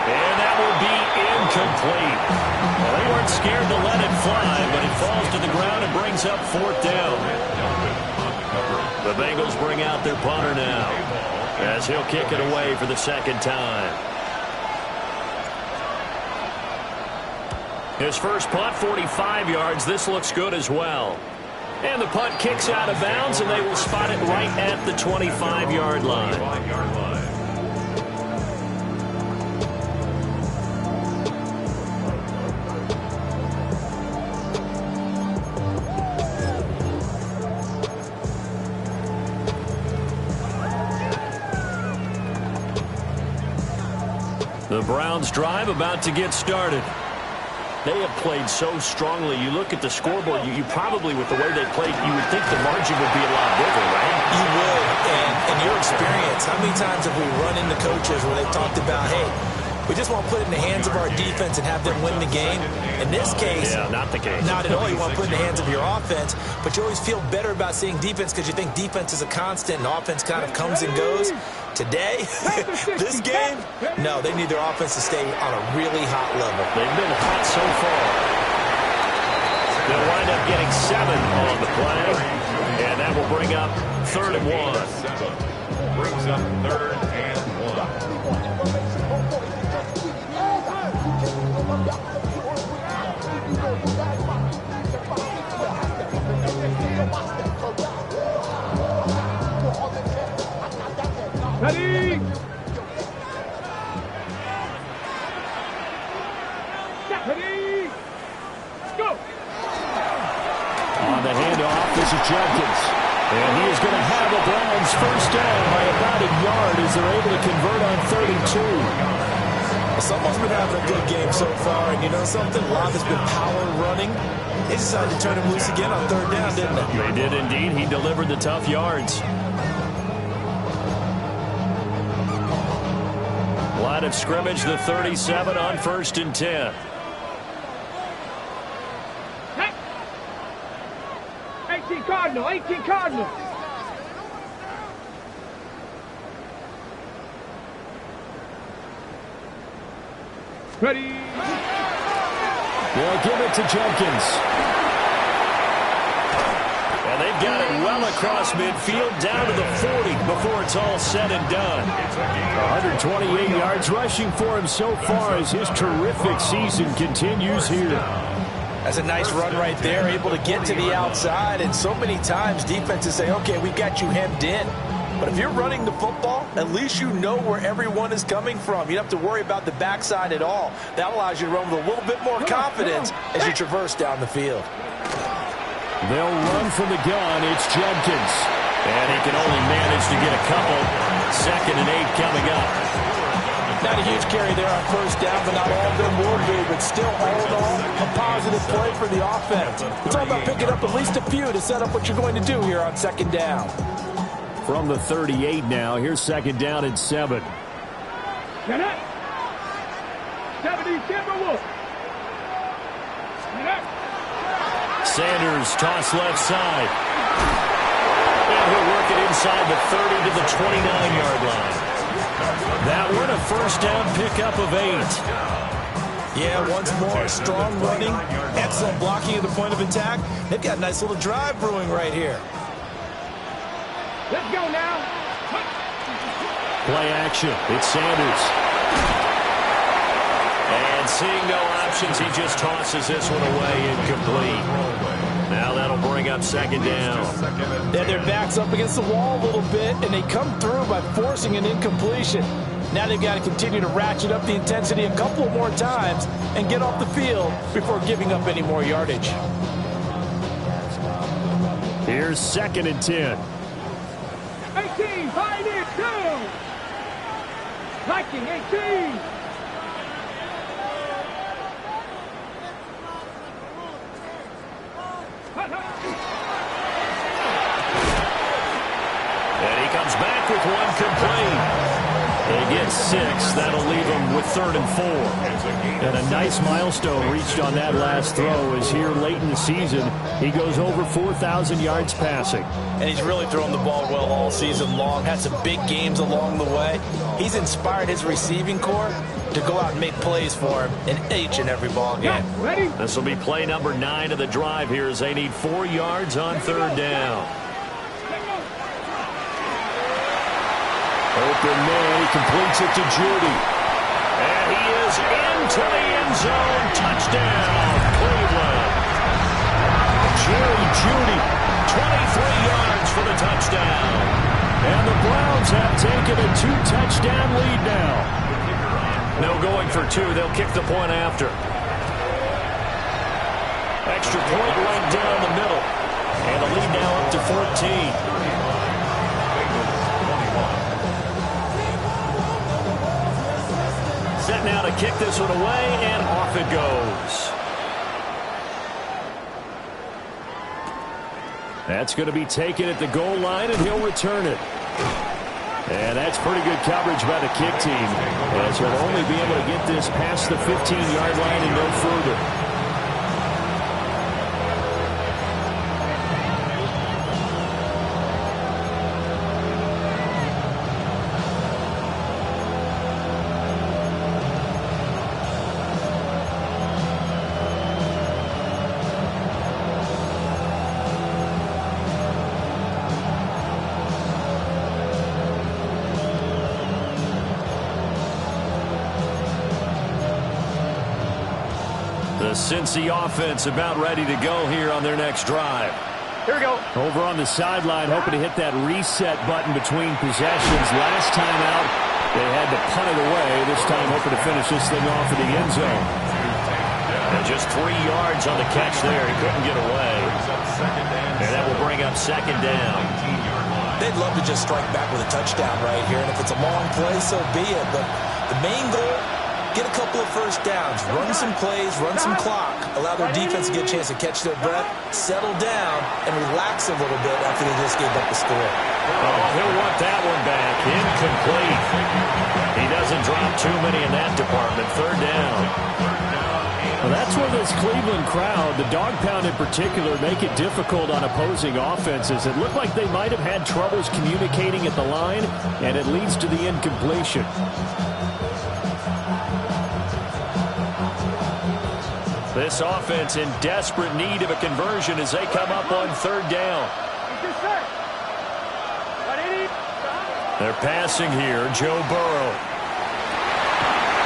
And that will be incomplete. Well, they weren't scared to let it fly, but it falls to the ground and brings up 4th down. The Bengals bring out their punter now, as he'll kick it away for the second time. His first punt, 45 yards. This looks good as well. And the punt kicks out of bounds, and they will spot it right at the 25-yard line. The Browns drive about to get started. They have played so strongly. You look at the scoreboard, you probably, with the way they played, you would think the margin would be a lot bigger, right? You would. And in your experience, how many times have we run into coaches where they've talked about, hey, we just want to put it in the hands of our defense and have them win the game? In this case, yeah, not the case. Not at all. You want to put it in the hands of your offense, but you always feel better about seeing defense because you think defense is a constant and offense kind of comes and goes. Today, this game, no, they need their offense to stay on a really hot level. They've been hot so far. They'll wind up getting 7 on the play, and that will bring up 3rd and 1. Brings up 3rd and 1. Ready? Ready? Go! On the handoff, this is Jenkins. And he is going to have the Browns first down by about a yard as they're able to convert on 3rd and 2. Someone's been having a good game so far, and you know something? Love has been power running. They decided to turn him loose again on 3rd down, didn't they? They did indeed. He delivered the tough yards. Line of scrimmage, the 37 on 1st and 10. Hey. 18 Cardinal, 18 Cardinal. Ready? They'll give it to Jenkins. And they've got it well across midfield down to the 40 before it's all said and done. 128 yards rushing for him so far as his terrific season continues here. That's a nice run right there, able to get to the outside. And so many times defenses say, okay, we've got you hemmed in. But if you're running the football, at least you know where everyone is coming from. You don't have to worry about the backside at all. That allows you to run with a little bit more confidence as you traverse down the field. They'll run from the gun. It's Jenkins. And he can only manage to get a couple. 2nd and 8 coming up. Not a huge carry there on 1st down, but not all of them will be. But still, all in all, a positive play for the offense. It's all about picking up at least a few to set up what you're going to do here on 2nd down. From the 38 now, here's 2nd down and 7. Get it. 70 Timberwolves. Get it. Sanders toss left side. And he'll work it inside the 30 to the 29-yard line. That one a 1st down pickup of 8. Yeah, once more, strong running, excellent blocking at the point of attack. They've got a nice little drive brewing right here. Let's go now. Play action. It's Sanders. And seeing no options, he just tosses this one away, incomplete. Now that'll bring up second down. Yeah, their back's up against the wall a little bit, and they come through by forcing an incompletion. Now they've got to continue to ratchet up the intensity a couple more times and get off the field before giving up any more yardage. Here's 2nd and 10. 18, pioneer, 2. Viking, 18. And he comes back with one complete. They get 6. That'll leave him with 3rd and 4. And a nice milestone reached on that last throw as here late in the season, he goes over 4,000 yards passing. And he's really thrown the ball well all season long. Had some big games along the way. He's inspired his receiving corps to go out and make plays for him in each and every ball game. Ready? This will be play number 9 of the drive here as they need 4 yards on 3rd down. Open man, he completes it to Judy. And he is into the end zone. Touchdown, Cleveland. Jerry Judy. 23 yards for the touchdown. And the Browns have taken a 2-touchdown lead now. No going for 2. They'll kick the point after. Extra point right down the middle. And the lead now up to 14. Set now to kick this one away, and off it goes. That's going to be taken at the goal line, and he'll return it. And that's pretty good coverage by the kick team, as he'll only be able to get this past the 15-yard line and no further. The Cincy offense about ready to go here on their next drive. Here we go. Over on the sideline, hoping to hit that reset button between possessions. Last time out, they had to punt it away. This time, hoping to finish this thing off in the end zone. And just 3 yards on the catch there. He couldn't get away. And that will bring up second down. They'd love to just strike back with a touchdown right here, and if it's a long play, so be it. But the main goal, get a couple of first downs, run some plays, run some clock, allow their defense to get a chance to catch their breath, settle down, and relax a little bit after they just gave up the score. Oh, he'll want that one back. Incomplete. He doesn't drop too many in that department. 3rd down. Well, that's where this Cleveland crowd, the dog pound in particular, make it difficult on opposing offenses. It looked like they might have had troubles communicating at the line, and it leads to the incompletion. This offense in desperate need of a conversion as they come up on 3rd down. They're passing here. Joe Burrow.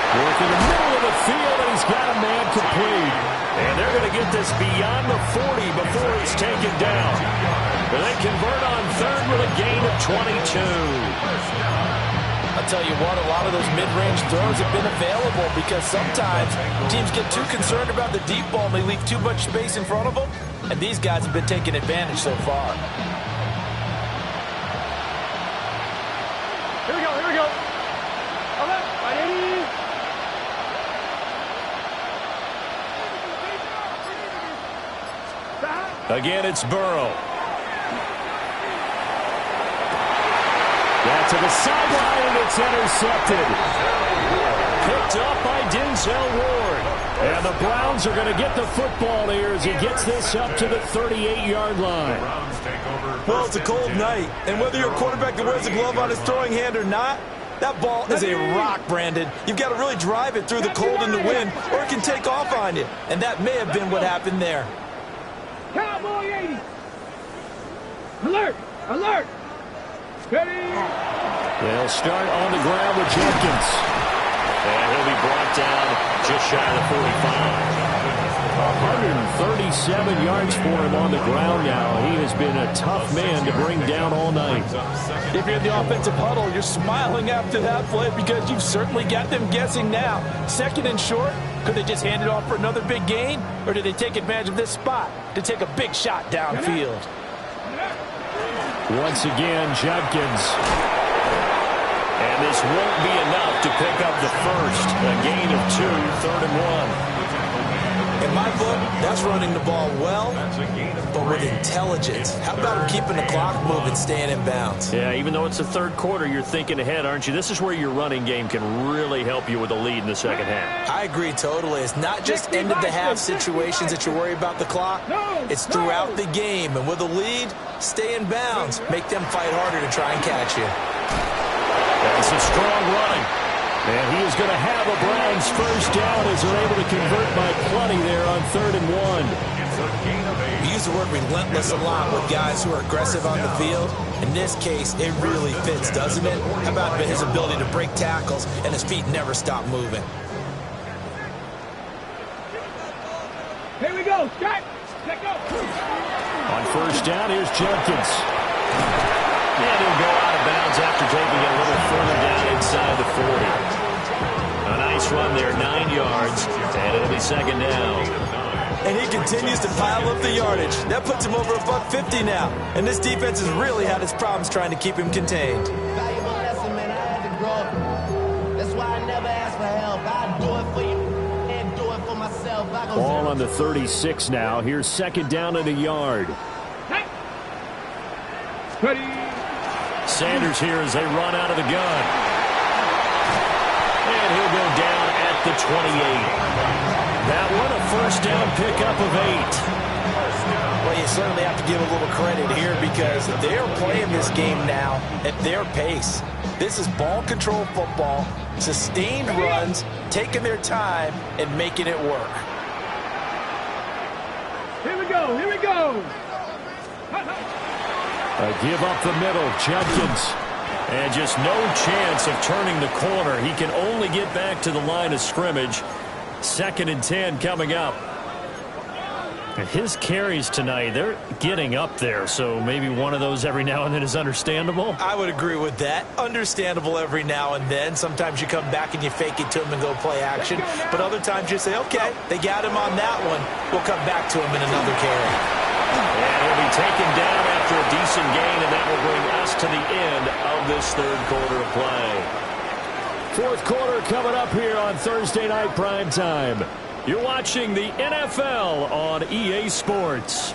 Working the middle of the field, and he's got a man complete. And they're going to get this beyond the 40 before he's taken down. But they convert on 3rd with a gain of 22. I'll tell you what, a lot of those mid-range throws have been available because sometimes teams get too concerned about the deep ball and they leave too much space in front of them, and these guys have been taking advantage so far. Here we go, here we go. Right 80. Again, it's Burrow. Back to the sideline, and it's intercepted. Picked up by Denzel Ward. And the Browns are going to get the football here as he gets this up to the 38-yard line. Well, it's a cold night, and whether you're a quarterback that wears a glove on his throwing hand or not, that ball is a rock, Brandon. You've got to really drive it through the cold and the wind, or it can take off on you. And that may have been what happened there. Cowboy 80. Alert! Alert! They'll start on the ground with Jenkins. And he'll be brought down just shy of the 45. 137 yards for him on the ground now. He has been a tough man to bring down all night. If you're in the offensive huddle, you're smiling after that play because you've certainly got them guessing now. Second and short, could they just hand it off for another big gain? Or did they take advantage of this spot to take a big shot downfield? Once again, Jenkins. And this won't be enough to pick up the first. A gain of 2, 3rd and 1. In my book, that's running the ball well, but with intelligence. How about him keeping the clock moving, staying in bounds? Yeah, even though it's the third quarter, you're thinking ahead, aren't you? This is where your running game can really help you with a lead in the second half. I agree totally. It's not just end-of-the-half situations that you worry about the clock. It's throughout the game. And with a lead, stay in bounds. Make them fight harder to try and catch you. That's some strong running. And he is going to have a Browns first down as they're able to convert by plenty there on 3rd and 1. We use the word relentless a lot with guys who are aggressive on the field. In this case, it really fits, doesn't it? How about his ability to break tackles and his feet never stop moving? Here we go. Strike. Let go. On first down, here's Jenkins. And he'll go out of bounds after taking it a little further down inside the 40. A nice run there, 9 yards, and it'll be second down. And he continues to pile up the yardage. That puts him over $150 now. And this defense has really had its problems trying to keep him contained. Valuable lesson, man. I had to grow. That's why I never ask for help. I do it for you and do it for myself. Ball on the 36 now. Here's second down and a yard. Ready. Sanders here as they run out of the gun. And he'll go down at the 28. That one a first down pickup of 8. Well, you certainly have to give a little credit here because they're playing this game now at their pace. This is ball control football, sustained runs, taking their time, and making it work. Here we go. Here we go. A give up the middle, Jenkins. And just no chance of turning the corner. He can only get back to the line of scrimmage. 2nd and 10 coming up. And his carries tonight, they're getting up there. So maybe one of those every now and then is understandable. I would agree with that. Understandable every now and then. Sometimes you come back and you fake it to him and go play action. But other times you say, okay, they got him on that one. We'll come back to him in another carry. And he'll be taken down after a decent gain, and that will bring us to the end of this third quarter of play. Fourth quarter coming up here on Thursday Night Prime Time. You're watching the NFL on EA Sports.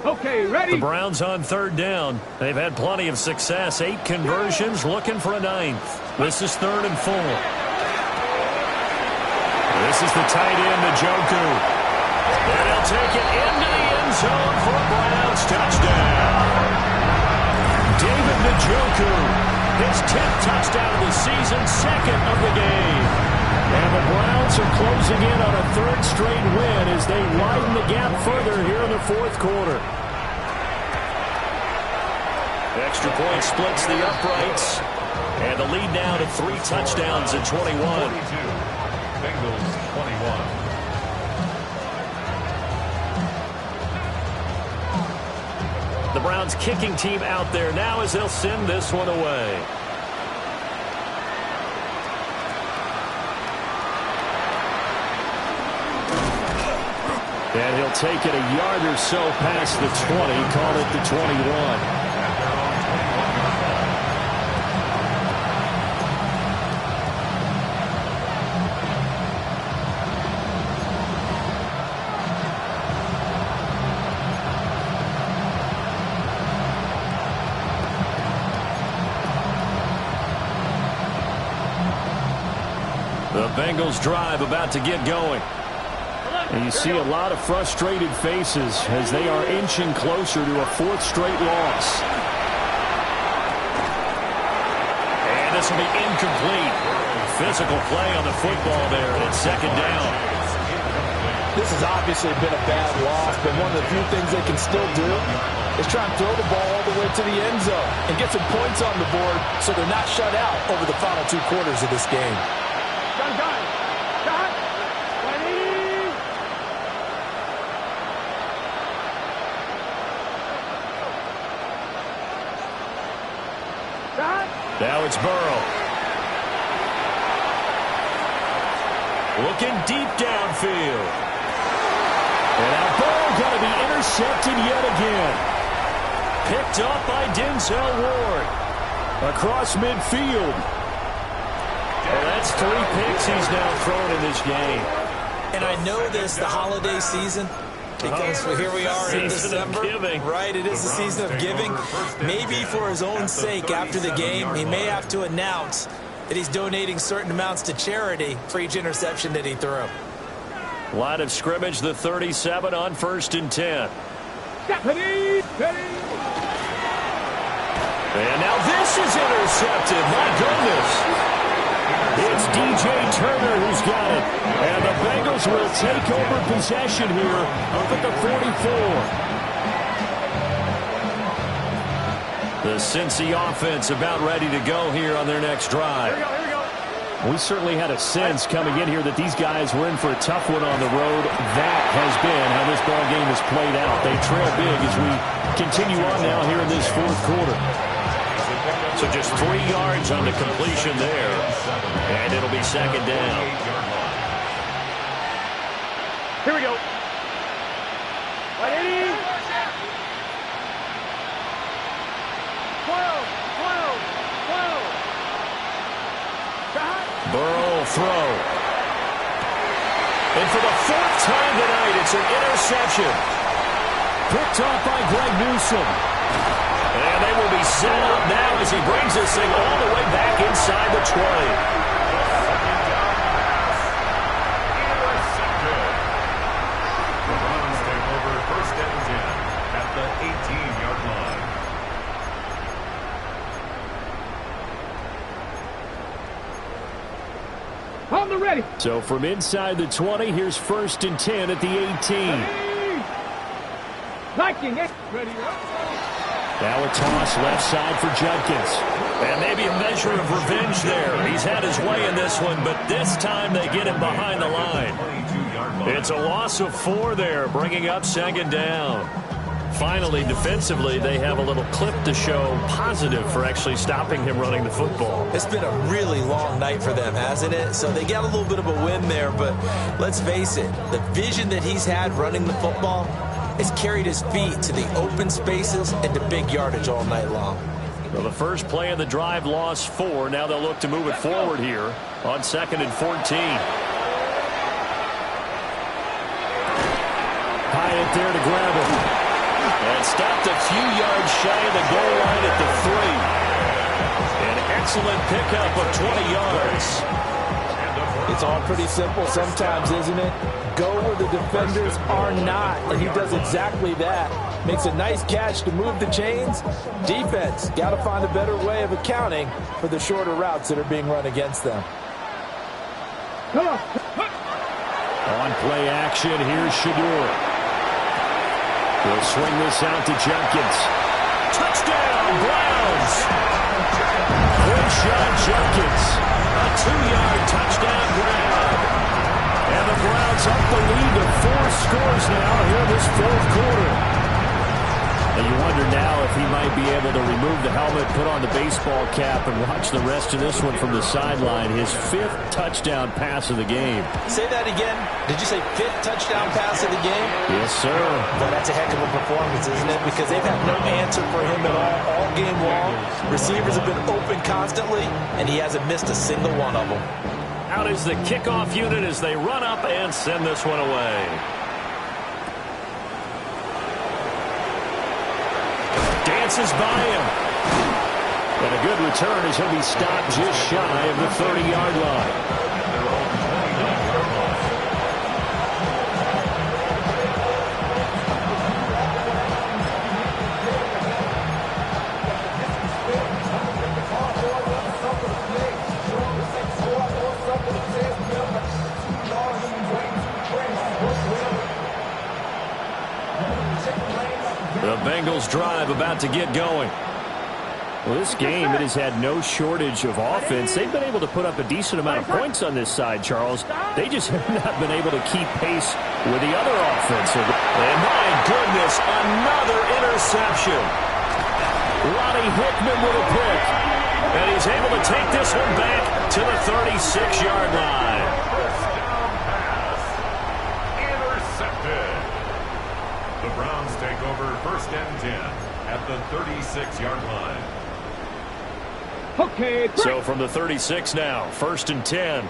Okay, ready. The Browns on third down. They've had plenty of success. 8 conversions, looking for a 9th. This is 3rd and 4. This is the tight end, Njoku. And he'll take it into the end zone for a Browns touchdown. David Njoku, his 10th touchdown of the season, 2nd of the game. And the Browns are closing in on a 3rd straight win as they widen the gap further here in the 4th quarter. Extra point splits the uprights. And the lead now to 3 touchdowns at 21. 42. Bengals 21. The Browns kicking team out there now as they'll send this one away. And he'll take it a yard or so past the 20, call it the 21. The Bengals drive about to get going. And you see a lot of frustrated faces as they are inching closer to a 4th straight loss. And this will be incomplete. Physical play on the football there, and it's second down. This has obviously been a bad loss, but one of the few things they can still do is try and throw the ball all the way to the end zone and get some points on the board so they're not shut out over the final 2 quarters of this game. Now it's Burrow. Looking deep downfield. And now Burrow going to be intercepted yet again. Picked up by Denzel Ward. Across midfield. Well, that's 3 picks he's now thrown in this game. And I know this, the holiday season, because here we are in December. Right, it is the season of giving. Maybe for his own sake after the game, he may have to announce that he's donating certain amounts to charity for each interception that he threw. Line of scrimmage, the 37 on 1st and 10. And now this is intercepted. My goodness. It's DJ Turner who's got it. And the Bengals will take over possession here up at the 44. The Cincy offense about ready to go here on their next drive. Here we go. We certainly had a sense coming in here that these guys were in for a tough one on the road. That has been how this ball game has played out. They trail big as we continue on now here in this 4th quarter. So just 3 yards on the completion there. And it'll be second down. Here we go. 180. 12. Burrow throw. And for the 4th time tonight, it's an interception. Picked off by Greg Newsome. And they will be set up now as he brings this thing all the way back inside the 20. The Browns take over 1st and 10 at the 18-yard line. On the ready. So from inside the 20, here's 1st and 10 at the 18. Viking, ready. Now a toss left side for Judkins. And maybe a measure of revenge there. He's had his way in this one, but this time they get him behind the line. It's a loss of 4 there, bringing up second down. Finally, defensively, they have a little clip to show positive for actually stopping him running the football. It's been a really long night for them, hasn't it? So they got a little bit of a win there, but let's face it, the vision that he's had running the football has carried his feet to the open spaces and to big yardage all night long. Well, the first play of the drive lost 4. Now they'll look to move it forward here on 2nd and 14. Hyatt there to grab him. And stopped a few yards shy of the goal line at the 3. An excellent pickup of 20 yards. It's all pretty simple sometimes, isn't it? Go where the defenders are not, and he does exactly that. Makes a nice catch to move the chains. Defense, got to find a better way of accounting for the shorter routes that are being run against them. Come on. On play action, here's Shador. He'll swing this out to Judkins. Touchdown, Browns! Quinshon Judkins. A 2-yard touchdown grab. And the Browns up the lead to 4 scores now here in this 4th quarter. And you wonder now if he might be able to remove the helmet, put on the baseball cap, and watch the rest of this one from the sideline. His 5th touchdown pass of the game. Say that again. Did you say 5th touchdown pass of the game? Yes, sir. Well, that's a heck of a performance, isn't it? Because they've had no answer for him at all game long. Receivers have been open constantly, and he hasn't missed a single one of them. Out is the kickoff unit as they run up and send this one away. Dances by him. And a good return as he'll be stopped just shy of the 30-yard line. Bengals drive about to get going. Well, this game, it has had no shortage of offense. They've been able to put up a decent amount of points on this side, Charles. They just have not been able to keep pace with the other offense. And my goodness, another interception. Ronnie Hickman with a pick. And he's able to take this one back to the 36-yard line. First down pass. Intercepted. The Browns take over first and 10 at the 36-yard line. Okay, great. So from the 36 now, first and 10.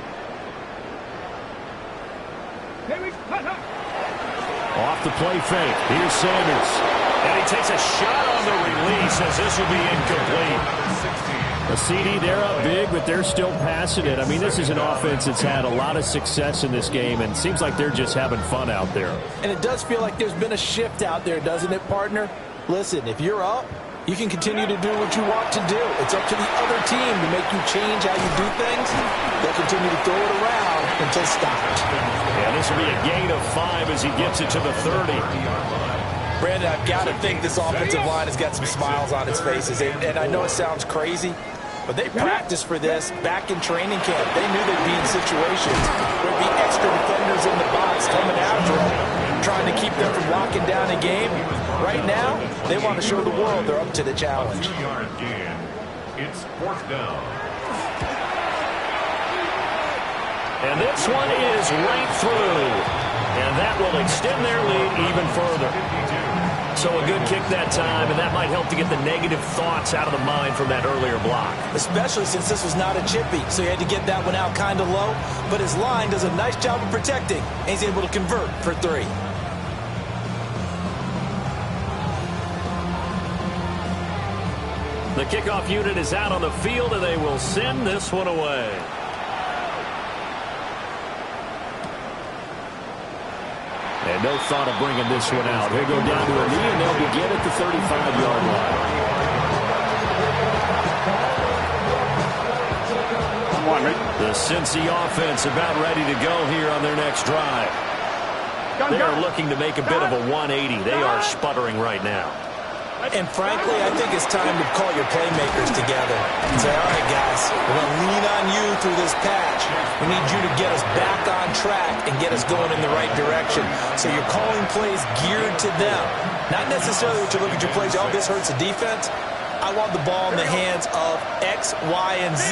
Off the play fake. Here's Sanders. And he takes a shot on the release as this will be incomplete. A CD, they're up big, but they're still passing it. I mean, this is an offense that's had a lot of success in this game, and it seems like they're just having fun out there. And it does feel like there's been a shift out there, doesn't it, partner? Listen, if you're up, you can continue to do what you want to do. It's up to the other team to make you change how you do things. They'll continue to throw it around until stopped. And this will be a gain of 5 as he gets it to the 30. Brandon, I've got to think this offensive line has got some smiles on its faces. And I know it sounds crazy, but they practiced for this back in training camp. They knew they'd be in situations where there'd be extra defenders in the box coming after them, trying to keep them from locking down a game. Right now, they want to show the world they're up to the challenge. 2-yard gain. It's fourth down. And this one is right through. And that will extend their lead even further. So a good kick that time, and that might help to get the negative thoughts out of the mind from that earlier block. Especially since this was not a chippy, so he had to get that one out kind of low. But his line does a nice job of protecting, and he's able to convert for 3. The kickoff unit is out on the field, and they will send this one away. And no thought of bringing this one out. He'll go down to a knee, and they'll begin at the 35-yard line. The Cincy offense about ready to go here on their next drive. They are looking to make a bit of a 180. They are sputtering right now. And frankly, I think it's time to call your playmakers together and say, all right, guys, we're going to lean on you through this patch. We need you to get us back on track and get us going in the right direction. So you're calling plays geared to them. Not necessarily that you look at your plays, oh, this hurts the defense. I want the ball in the hands of X, Y, and Z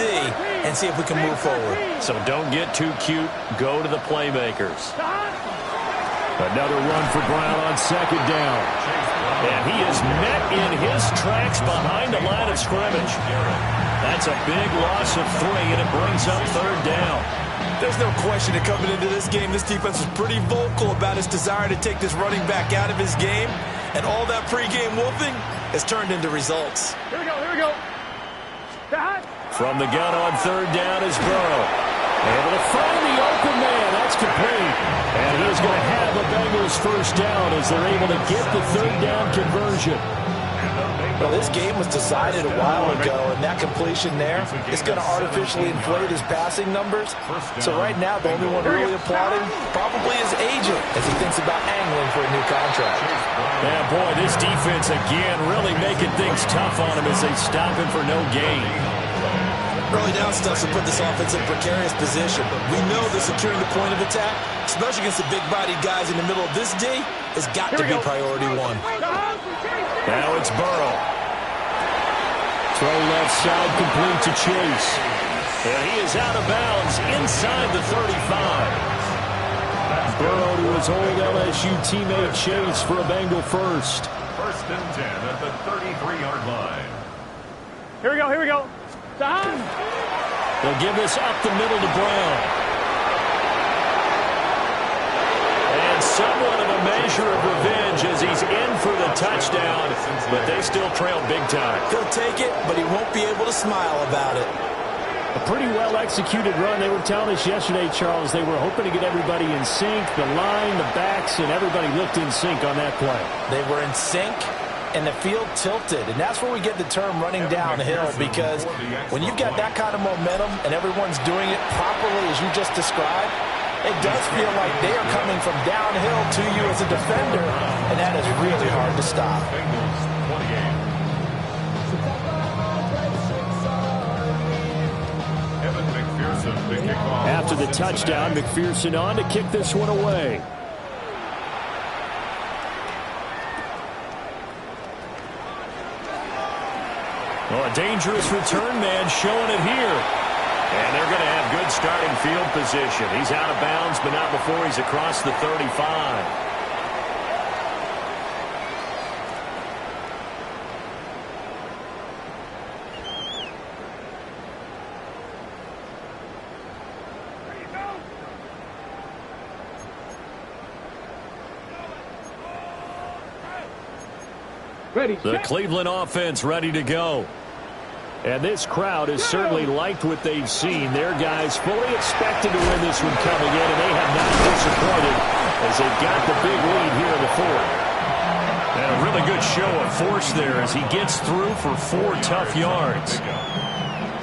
and see if we can move forward. So don't get too cute. Go to the playmakers. Another run for Brown on second down. And he is met in his tracks behind the line of scrimmage. That's a big loss of 3, and it brings up third down. There's no question that coming into this game, this defense was pretty vocal about its desire to take this running back out of his game. And all that pregame wolfing has turned into results. Here we go, here we go. From the gun on third down is Burrow. Able to find the open man. That's complete. And he's going to have a Bengals first down as they're able to get the third down conversion. Well, this game was decided a while ago, and that completion there is going to artificially inflate his passing numbers. So right now, the only one really applauding probably his agent as he thinks about angling for a new contract. Yeah, boy, this defense again really making things tough on him as they stop him for no gain. Early down stuff to put this offense in a precarious position. We know that securing the point of attack, especially against the big-bodied guys in the middle of this D, has got to be priority 1. Now it's Burrow. Throw left side complete to Chase. And he is out of bounds inside the 35. Burrow to his old LSU teammate Chase for a Bengal first. First and 10 at the 33-yard line. Here we go, here we go. They'll give this up the middle to Brown. And somewhat of a measure of revenge as he's in for the touchdown, but they still trail big time. He'll take it, but he won't be able to smile about it. A pretty well-executed run. They were telling us yesterday, Charles, they were hoping to get everybody in sync, the line, the backs, and everybody looked in sync on that play. They were in sync, and the field tilted, and that's where we get the term running downhill, because when you've got that kind of momentum and everyone's doing it properly as you just described, it does feel like they are coming from downhill to you as a defender, and that is really hard to stop. 28. Evan McPherson, the kickoff. After the touchdown, McPherson on to kick this one away. Oh, a dangerous return man showing it here. And they're going to have good starting field position. He's out of bounds, but not before he's across the 35. The Cleveland offense ready to go. And this crowd has certainly liked what they've seen. Their guys fully expected to win this one coming in, and they have not disappointed as they've got the big lead here in the fourth. And a really good show of force there as he gets through for 4 tough yards.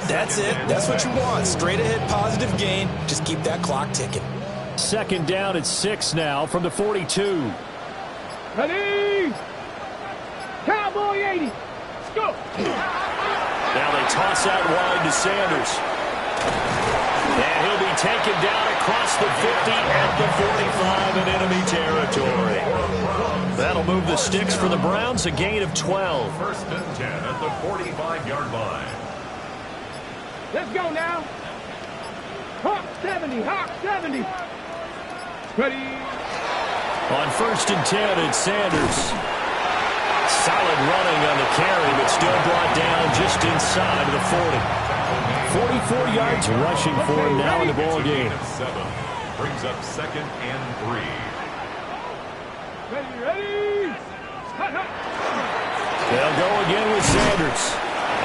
That's it. That's what you want. Straight ahead positive gain. Just keep that clock ticking. Second down at 6 now from the 42. Ready? Cowboy 80. Let's go. Now they toss out wide to Sanders. And he'll be taken down across the 50 at the 45 in enemy territory. That'll move the sticks for the Browns, a gain of 12. First and 10 at the 45-yard line. Let's go now. Hawk 70, Hawk 70. Ready? On first and 10, it's Sanders. Solid running on the carry, but still brought down just inside the 40. 44 yards rushing for him now in the ball game. Brings up second and 3. Ready? They'll go again with Sanders.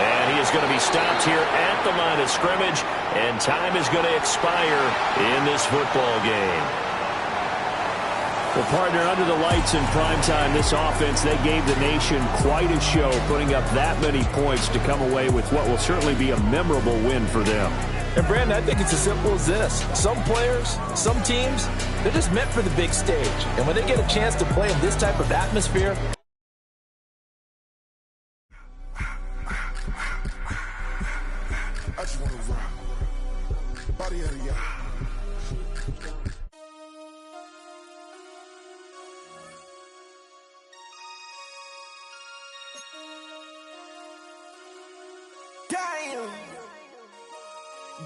And he is going to be stopped here at the line of scrimmage, and time is going to expire in this football game. Well, partner, under the lights in primetime, this offense, they gave the nation quite a show, putting up that many points to come away with what will certainly be a memorable win for them. And, Brandon, I think it's as simple as this. Some players, some teams, they're just meant for the big stage. And when they get a chance to play in this type of atmosphere, I just want to rock. Body out of y'all.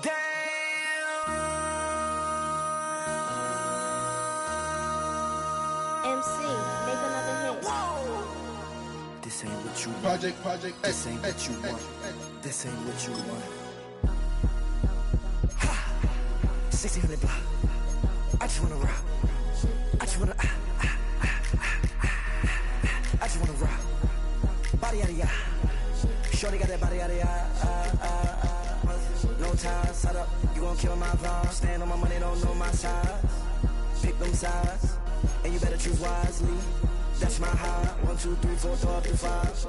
Damn. MC, make another hit. This ain't what you want. Project. This ain't what you want. This ain't what you want. 1600 block. I just wanna rock. I just wanna. I just wanna rock. Body out of ya. Shorty got that body out of ya. No time, set up. You gon' kill my vibe. Stand on my money, don't know my size. Pick them sides, and you better choose wisely. That's my high. 1, 2, 3, 4, throw up to 5.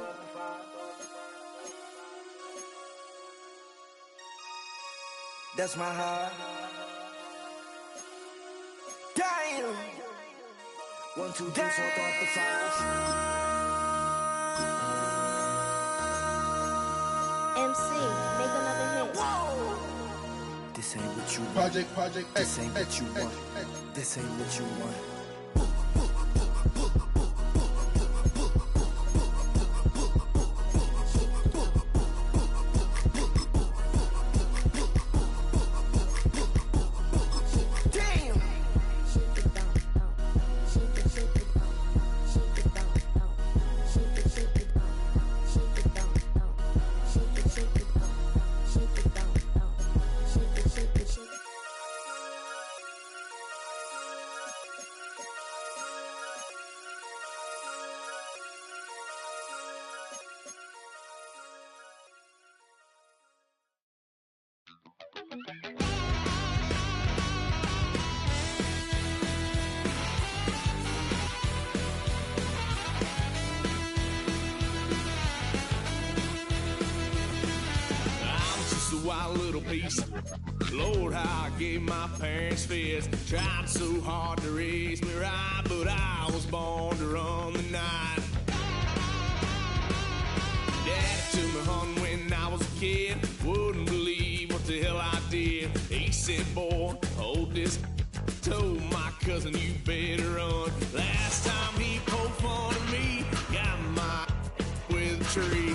That's my high. Damn. 1, 2, 3, 4, throw up to 5. MC, make another hit. This ain't what you want. Project. This ain't what you want. This ain't what you want. Wild little piece. Lord, how I gave my parents fist. Tried so hard to raise me right, but I was born to run the night. to me, hon, when I was a kid. Wouldn't believe what the hell I did. He said, boy, hold this. Told my cousin, you better run. Last time he poked fun at me, got my with a tree.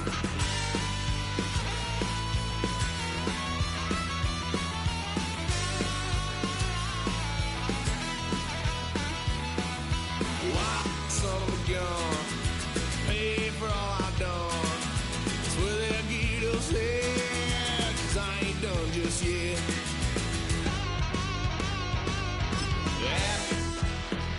Wow, son of a gun, pay for all I done. Swear they'll get us here, 'cause I ain't done just yet.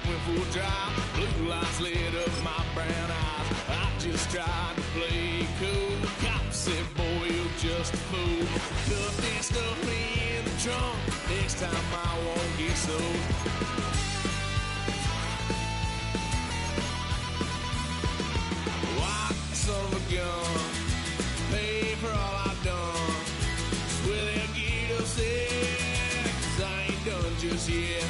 Went full drive, blue lights lit up my brown eyes. I just tried to play cool. Cop said, boy, you're just a fool. Duck that stuff me in the trunk. Next time I won't get so. Why, son of a gun, pay for all I've done. Swear they'll get upset, 'cause I ain't done just yet.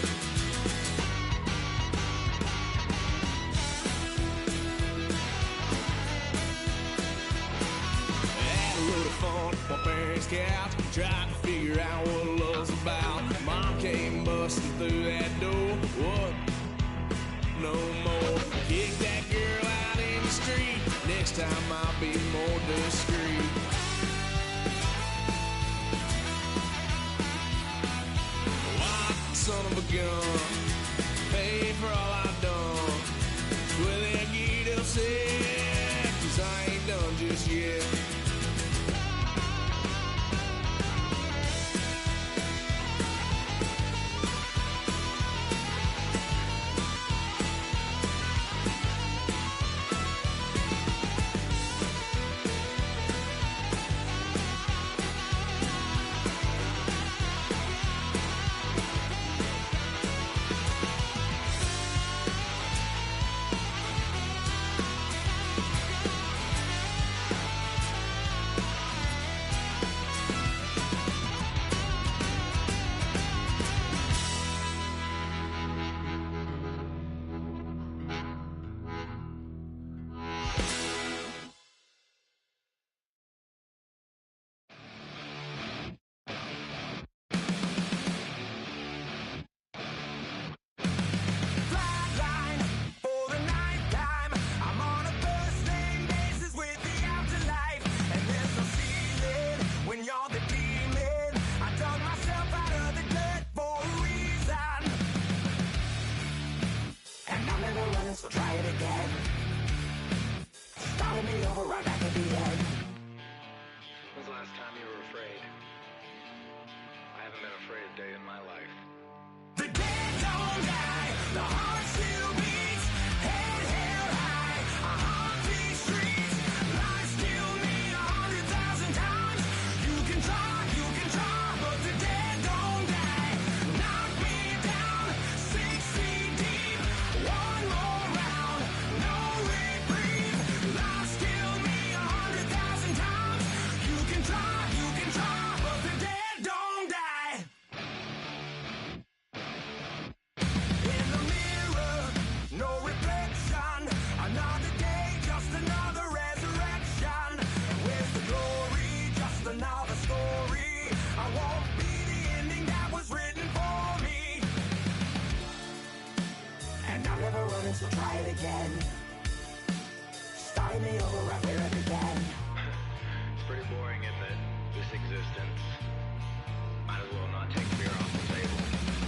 Fun, my parents' couch, tried to figure out what love's about. Mom came busting through that door. What? No more. Kick that girl out in the street. Next time I'll be more discreet. Why, son of a gun, pay for all I've done. Swear they'll get upset, 'cause I ain't done just yet. So try it again. Starting me over right back at the end. When was the last time you were afraid? I haven't been afraid a day in my life. The dead don't die, the heart still beats, head held high, I haunt these streets, lies kill me 100,000 times. You can try, but the dead don't die. Knock me down 6 feet deep, one more round, no reprieve. Lies kill me 100,000 times. You can try, but the dead don't die. In the mirror, no reflection. Another day, just another resurrection. Where's the glory? Just another story. I won't be the ending that was written for me. And I'm never running, so try it again. Starting me over right where it began. It's pretty boring, isn't it? This existence. Might as well not take fear off the table.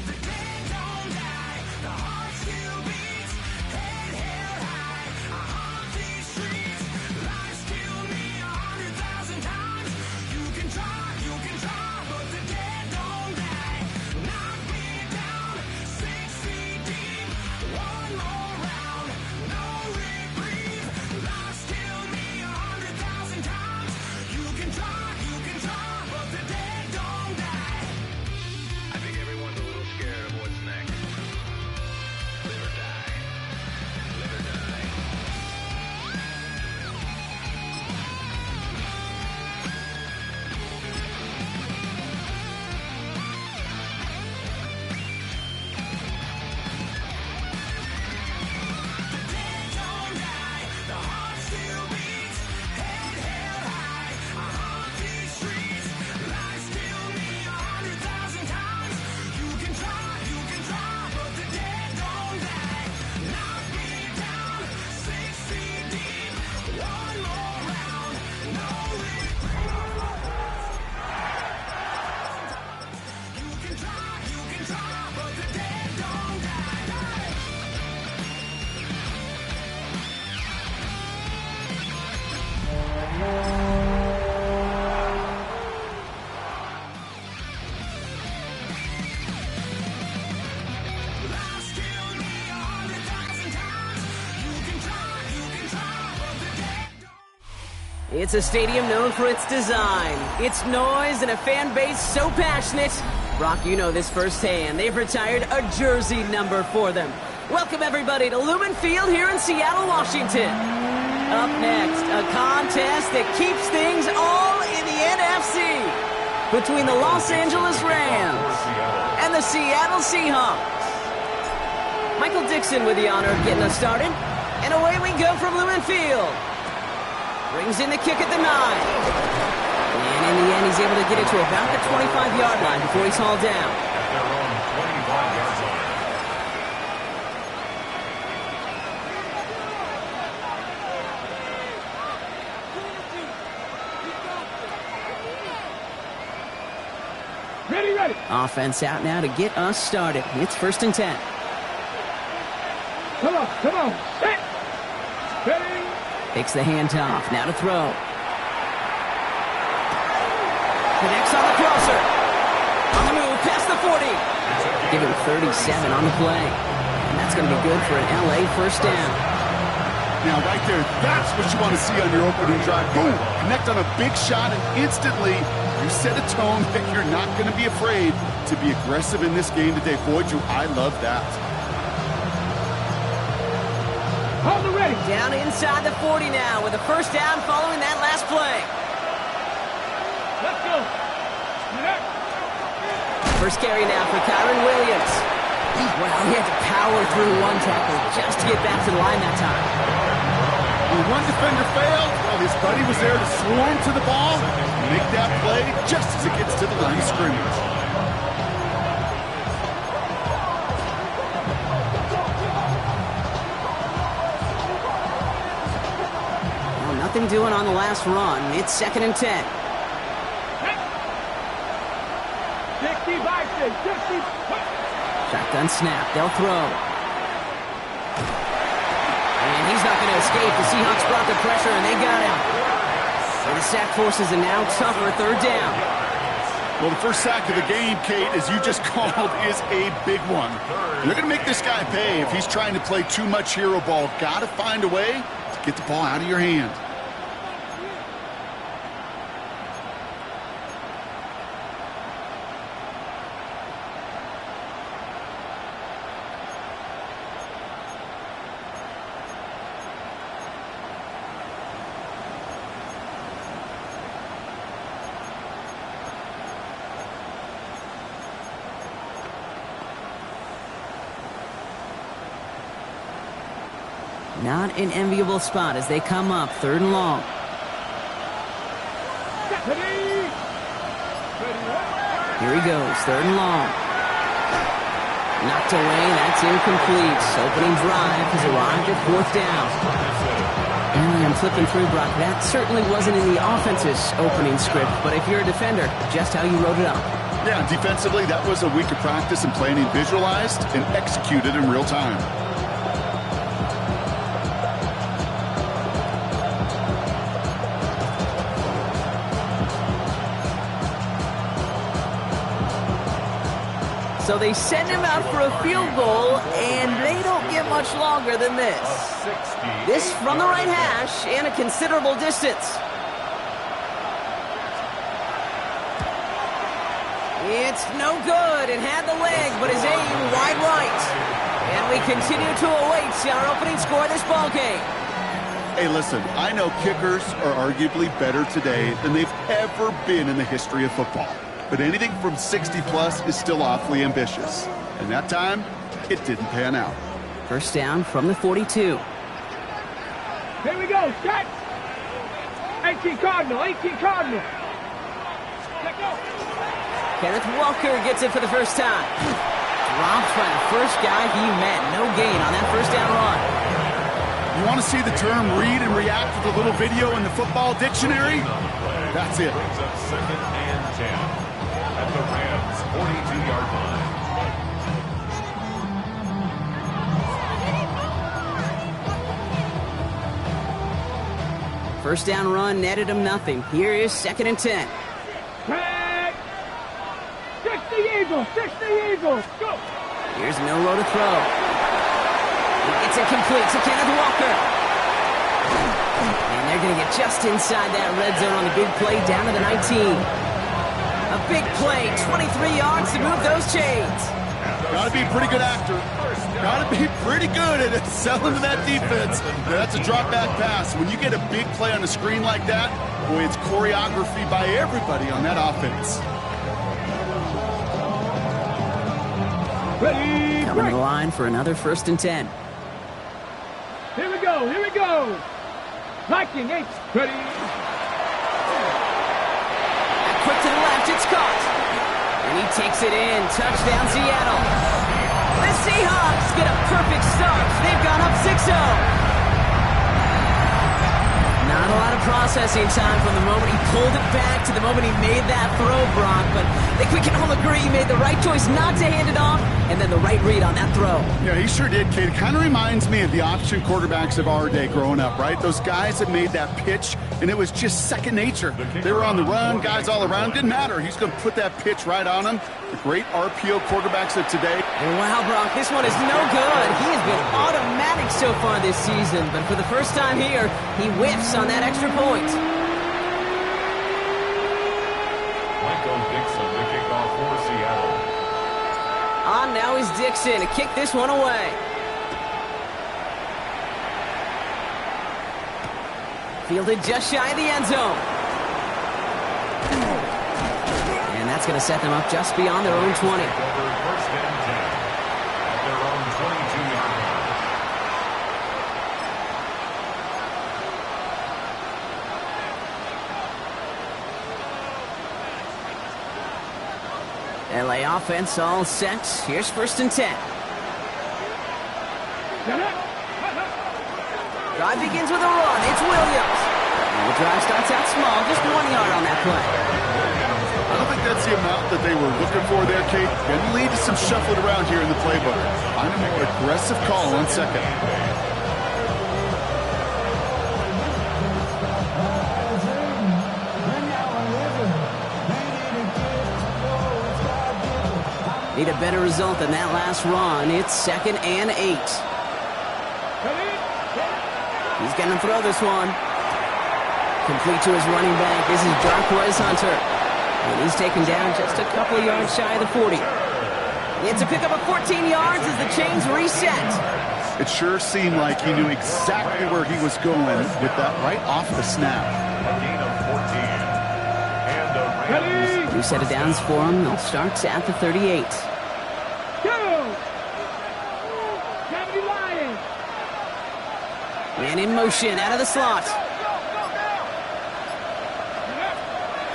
The dead don't die, the heart still beats, head held high, I haunt these streets, lies kill me 100,000 times. You can try, but the dead don't die. Knock me down 6 feet deep, one more round, no reprieve. Lies kill me It's a stadium known for its design, its noise, and a fan base so passionate. Brock, you know this firsthand. They've retired a jersey number for them. Welcome, everybody, to Lumen Field here in Seattle, Washington. Up next, a contest that keeps things all in the NFC between the Los Angeles Rams and the Seattle Seahawks. Michael Dixon with the honor of getting us started. And away we go from Lumen Field. Brings in the kick at the 9. And in the end, he's able to get it to about the 25-yard line before he's hauled down. At their own 25-yard line. Ready. Offense out now to get us started. It's 1st and 10. Come on. Set. Ready. Takes the handoff. Now to throw. Connects on the crosser. On the move, past the 40. Give him 37 on the play. And that's going to be good for an LA 1st down. Now, right there, that's what you want to see on your opening drive. Boom! Connect on a big shot, and instantly you set a tone that you're not going to be afraid to be aggressive in this game today. Boy, I love that. Hold it ready. Down inside the 40 now with a 1st down following that last play. Let's go. First carry now for Kyron Williams. Wow, he had to power through one tackle just to get back to the line that time. When one defender failed, well, his buddy was there to swarm to the ball and make that play just as it gets to the line of scrimmage. Well, nothing doing on the last run. It's 2nd and 10. 60. Shotgun snap. They'll throw. And he's not going to escape. The Seahawks brought the pressure, and they got him. And the sack forces a now tougher 3rd down. Well, the first sack of the game, Kate, as you just called, is a big one. And they're going to make this guy pay if he's trying to play too much hero ball. Got to find a way to get the ball out of your hand. Not an enviable spot as they come up 3rd and long. Here he goes, 3rd and long. Knocked away, that's incomplete. Opening drive has arrived at 4th down. And I'm flipping through, Brock. That certainly wasn't in the offense's opening script, but if you're a defender, just how you wrote it up. Yeah, defensively, that was a week of practice and planning visualized and executed in real time. So they send him out for a field goal, and they don't get much longer than this. This from the right hash and a considerable distance. It's no good. It had the leg, but his aim wide right. And we continue to await our opening score of this ball game. Hey, listen, I know kickers are arguably better today than they've ever been in the history of football. But anything from 60-plus is still awfully ambitious. And that time, it didn't pan out. 1st down from the 42. Here we go, set. 18 Cardinal. Let go. Kenneth Walker gets it for the 1st time. Dropped by the first guy he met. No gain on that 1st down run. You want to see the term read and react with a little video in the football dictionary? That's it. Brings up 2nd and 10 at the Rams' 42-yard line. First down run netted him nothing. Here is 2nd and 10. Tag. 60 Eagles. Go. Here's nowhere to throw. It's incomplete to Kenneth Walker. And They're going to get just inside that red zone on the big play down to the 19. A big play, 23 yards to move those chains. Got to be a pretty good actor. Got to be pretty good at selling to that defense. That's a drop back pass. When you get a big play on the screen like that, boy, it's choreography by everybody on that offense. Ready, coming to the line for another 1st and 10. Here we go, here we go. Liking H. Ready. Quick to the left, it's caught. And he takes it in. Touchdown, Seattle. The Seahawks get a perfect start. They've gone up 6-0. Not a lot of processing time from the moment he pulled it back to the moment he made that throw, Brock. But I think we can all agree he made the right choice not to hand it off, and then the right read on that throw. Yeah, he sure did, Kate. It kind of reminds me of the option quarterbacks of our day growing up, right? Those guys that made that pitch, and it was just second nature. They were on the run, guys all around. Didn't matter. He's going to put that pitch right on them. The great RPO quarterbacks of today. Wow, Brock, this one is no good. He has been automatic so far this season, but for the first time here, he whiffs on that extra point. Michael Dixon to kick off for Seattle. Now is Dixon to kick this one away. Fielded just shy of the end zone. And that's going to set them up just beyond their own 20. Over 1st and 10 at their own 22-yard line. LA offense all set. Here's 1st and 10. Drive begins with a run. It's Williams. And the drive starts out small, just 1 yard on that play. I don't think that's the amount that they were looking for there, Kate. Going to lead to some shuffling around here in the playbook. Find a more aggressive call on 2nd. Need a better result than that last run. It's 2nd and 8. He's going to throw this one. Complete to his running back. This is Jarquez Hunter. And he's taken down just a couple of yards shy of the 40. It's a pickup of 14 yards as the chains reset. It sure seemed like he knew exactly where he was going with that right off the snap. A gain of 14. And the Rams. New set of downs for him. They'll start at the 38. Man in motion, out of the slot.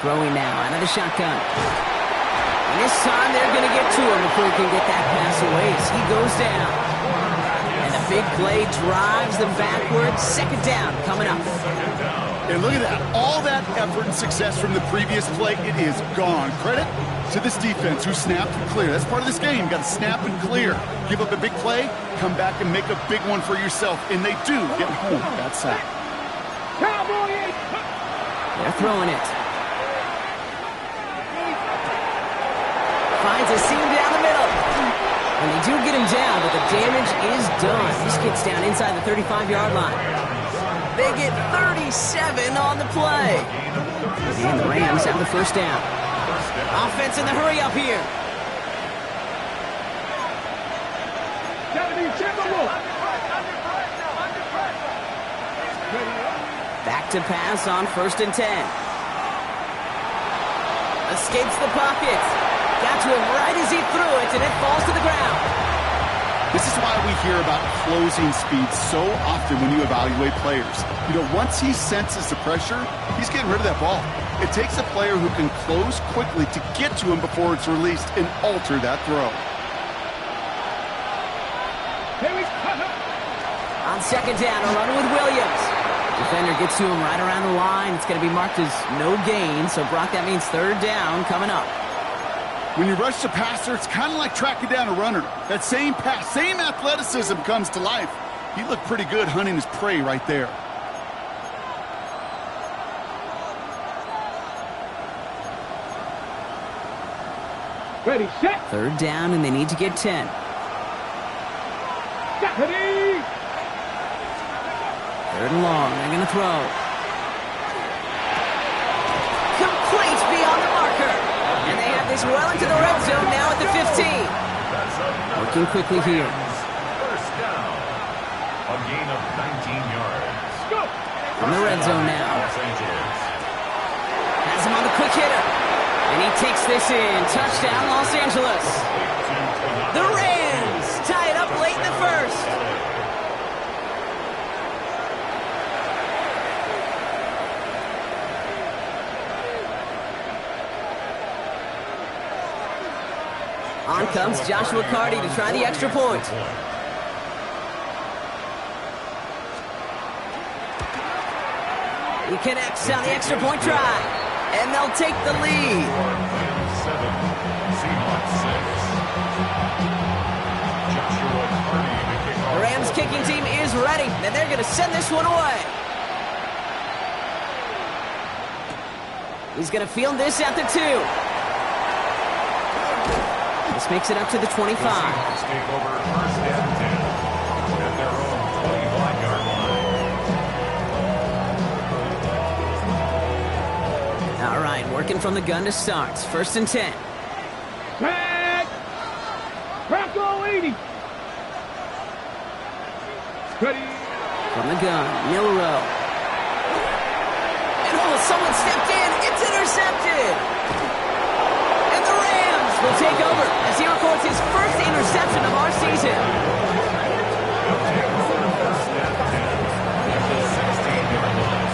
Throwing now, out of the shotgun. And this time they're going to get to him before he can get that pass away as he goes down. And the big play drives them backwards. 2nd down coming up. And look at that. All that effort and success from the previous play, it is gone. Credit to this defense who snapped and cleared. That's part of this game. You got to snap and clear. Give up a big play, come back and make a big one for yourself. And they do get home with that sack. They're throwing it. Finds a seam down the middle. And they do get him down, but the damage is done. This kid's down inside the 35-yard line. They get 37 on the play. And the Rams have the 1st down. Offense in the hurry up here. Back to pass on 1st and 10. Escapes the pocket. Got to him right as he threw it, and it falls to the ground. This is why we hear about closing speed so often when you evaluate players. You know, once he senses the pressure, he's getting rid of that ball. It takes a player who can close quickly to get to him before it's released and alter that throw. On 2nd down, a run with Williams. Defender gets to him right around the line. It's going to be marked as no gain, so Brock, that means 3rd down coming up. When you rush the passer, it's kind of like tracking down a runner. That same pass, same athleticism comes to life. He looked pretty good hunting his prey right there. Ready, set. 3rd down, and they need to get 10. Ready. 3rd and long. They're going to throw. plays well into the red zone now at the 15. Working quickly here. First down. A gain of 19 yards. In the red zone now. Los Angeles. Has him on the quick hitter. And he takes this in. Touchdown, Los Angeles. The Rams tie it up late in the first. On comes Joshua Carty to try the extra point. He connects on the extra point try. And they'll take the lead. 7, Seahawks 6. Joshua Carty to kick off. The Rams kicking team is ready, and they're going to send this one away. He's going to field this at the 2. This makes it up to the 25. The Seahawks take over first and 10 at their own 25-yard line. All right, working from the gun to start. First and 10. Back. Bronco 80. Ready. From the gun, Milrow. And oh, someone stepped in. It's intercepted. And the Rams will take over as he records his first interception of our season. They'll take over first and 10 at the 16-yard line.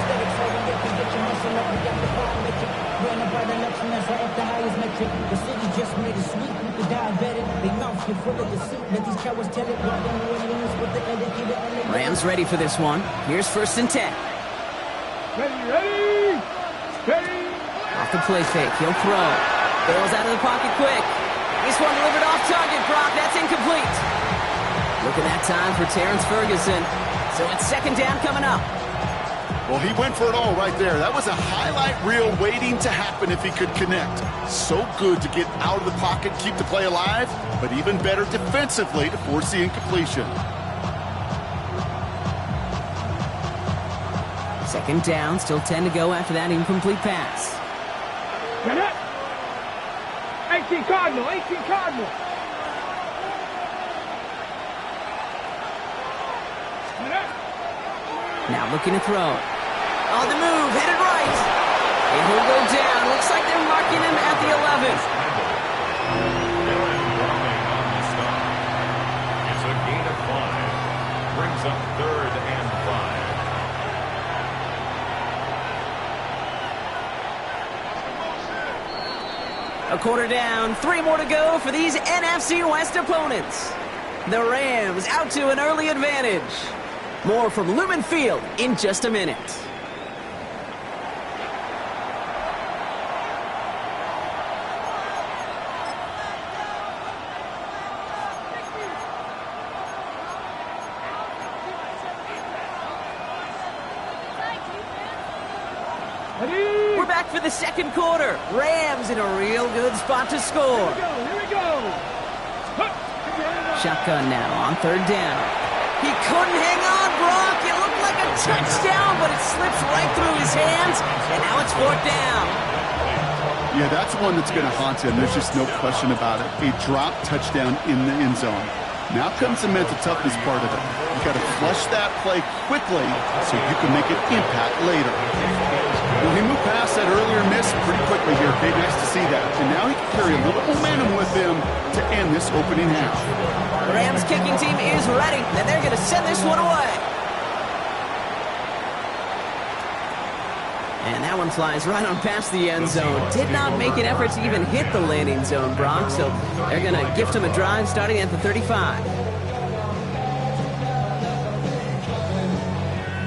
The city just made it sweet. You could diabetic. They mouth you full of deceit. Let these cowards tell it. Rams ready for this one. Here's first and 10. Ready. Off the play fake, he'll throw. Bails out of the pocket quick. This one delivered off target, Brock. That's incomplete. Look at that time for Terrence Ferguson. So it's second down coming up. Well, he went for it all right there. That was a highlight reel waiting to happen if he could connect. So good to get out of the pocket, keep the play alive, but even better defensively to force the incompletion. Second down, still 10 to go after that incomplete pass. 18 Cardinal. Now looking to throw. On the move, headed right. And he'll go down. Looks like they're marking him at the 11. Aaron Browning on the stop. It's a gain of 5. Brings up third and 5. A quarter down, 3 more to go for these NFC West opponents. The Rams out to an early advantage. More from Lumen Field in just a minute. We're back for the second quarter. Rams in a real good spot to score. Here we go. Shotgun now on third down. He couldn't hang on, Brock. It looked like a touchdown, but it slips right through his hands, and now it's fourth down. Yeah, that's one that's going to haunt him. There's just no question about it. A drop touchdown in the end zone. Now comes the mental toughness part of it. You got to flush that play quickly so you can make an impact later. Well, he moved past that earlier miss pretty quickly here. Okay, nice to see that. And now he can carry a little momentum with him to end this opening half. The Rams kicking team is ready, and they're going to send this one away. And that one flies right on past the end zone. Did not make an effort to even hit the landing zone, Brock, so they're going to gift him a drive starting at the 35.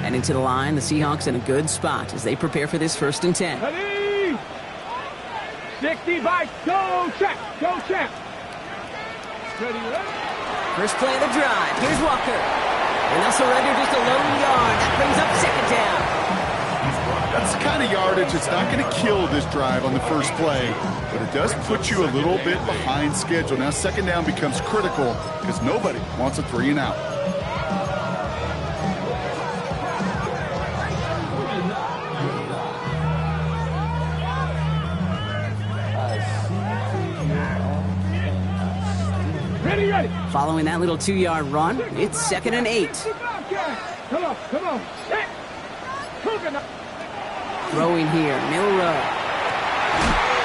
And into the line, the Seahawks in a good spot as they prepare for this first and 10. Ready. 60 by go check. Ready. First play of the drive. Here's Walker. And they'll surrender just a lone yard. That brings up second down. That's the kind of yardage that's not going to kill this drive on the first play, but it does put you a little bit behind schedule. Now second down becomes critical because nobody wants a 3 and out. Ready. Following that little 2-yard run, it's 2nd and 8. Come on. Throwing here, Milrow.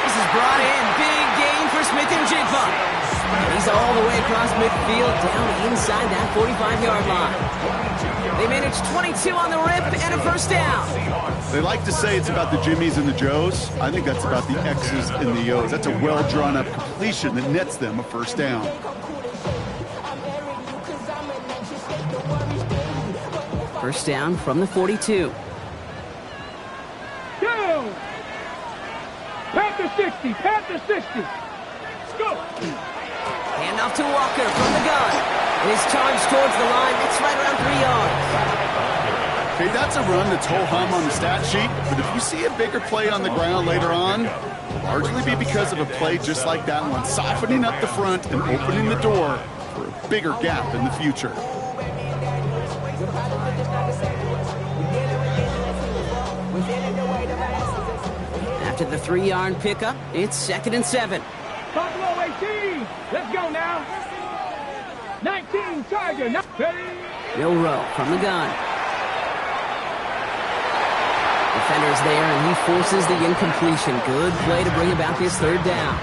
This is brought in. Big gain for Smith and Jigba. And he's all the way across midfield, down inside that 45-yard line. They managed 22 on the rip and a first down. They like to say it's about the Jimmies and the Joes. I think that's about the X's and the O's. That's a well-drawn-up completion that nets them a first down. First down from the 42. Go! Panther 60. Let's go! Handoff to Walker from the gun. And his charge towards the line. It's right around 3 yards. Okay, that's a run that's ho-hum on the stat sheet, but if you see a bigger play on the ground later on, it'll largely be because of a play just like that one, softening up the front and opening the door for a bigger gap in the future. After the 3-yard pickup, it's 2nd and 7. Buffalo 18. Let's go now. 19 Tiger. Milrow from the gun. Defender's there, and he forces the incompletion. Good play to bring about this third down.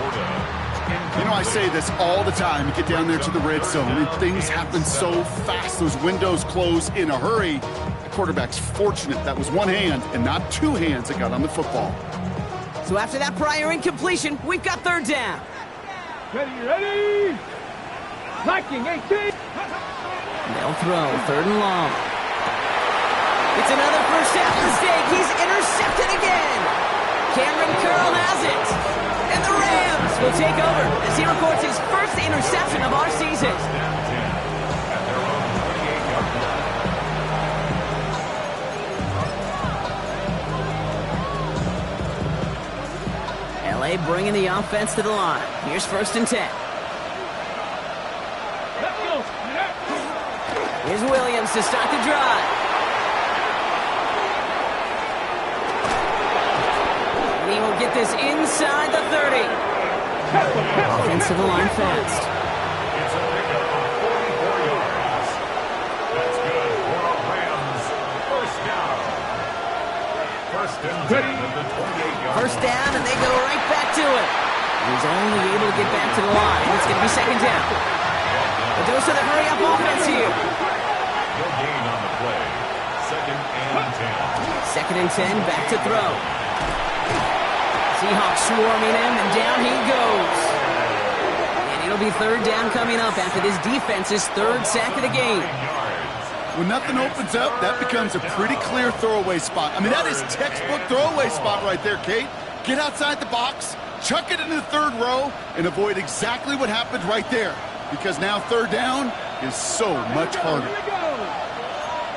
You know, I say this all the time. You get down there to the red zone, and things happen so fast. Those windows close in a hurry. The quarterback's fortunate that was one hand and not two hands that got on the football. So after that prior incompletion, we've got third down. Ready. Viking 18. They'll throw, 3rd and long. It's another first half mistake. He's intercepted again. Cameron Curl has it. And the Rams will take over as he records his first interception of our season. LA bringing the offense to the line. Here's 1st and 10. Here's Williams to start the drive. And he will get this inside the 30. Offense to the line fast. It's a pickup of 44 yards. That's good for a Rams first down. 1st and 10 at the 28-yard First down, and they go right back to it. He's only able to get back to the line. It's going to be 2nd down. A dose of the hurry-up offense here. No gain on the play. 2nd and 10. 2nd and 10, back to throw. Seahawks swarming him, and down he goes. And it'll be 3rd down coming up after this defense's 3rd sack of the game. When nothing opens up, that becomes a pretty clear throwaway spot. I mean, that is textbook throwaway spot right there, Kate. Get outside the box, chuck it into the 3rd row, and avoid exactly what happened right there. Because now 3rd down is so much harder.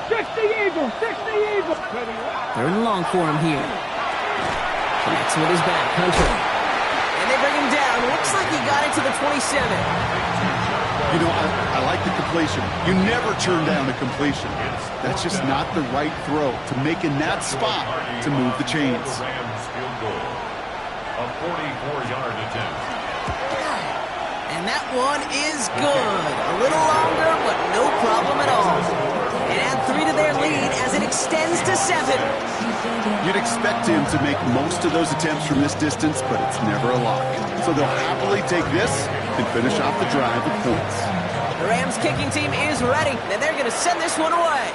60 Eagles. 3rd and long for him here. Connects with his back, Hunter. And they bring him down. Looks like he got it to the 27. You know, I like the completion. You never turn down a completion. That's just not the right throw to make in that spot to move the chains. Rams field goal. A 44-yard attempt. And that one is good. A little longer, but no problem at all. And add 3 to their lead as it extends to 7. You'd expect him to make most of those attempts from this distance, but it's never a lock. So they'll happily take this and finish off the drive with points. The Rams kicking team is ready, and they're going to send this one away.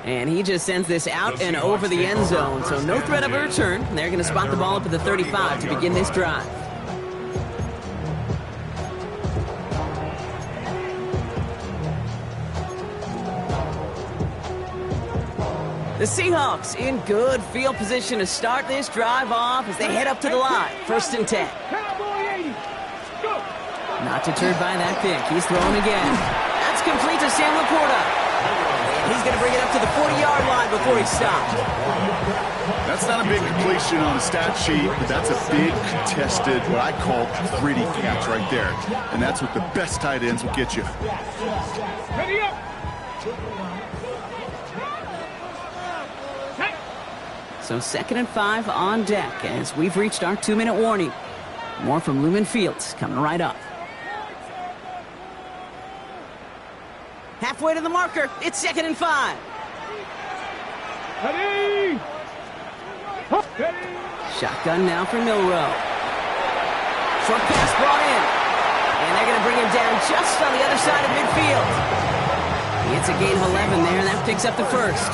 And he just sends this out and over the end zone, so no threat of a return. They're going to spot the ball up at the 35 to begin this drive. The Seahawks in good field position to start this drive off as they head up to the line. 1st and 10. Not deterred by that pick. He's throwing again. That's complete to Sam Laporta. And he's going to bring it up to the 40-yard line before he stops. That's not a big completion on the stat sheet, but that's a big contested, what I call gritty catch right there. And that's what the best tight ends will get you. Ready up. So 2nd and 5 on deck as we've reached our 2-minute warning. More from Lumen Fields coming right up. Halfway to the marker. It's 2nd and 5. Ready! Shotgun now for Milrow. Short pass brought in. And they're going to bring him down just on the other side of midfield. It's a gain of 11 there, and that picks up the first.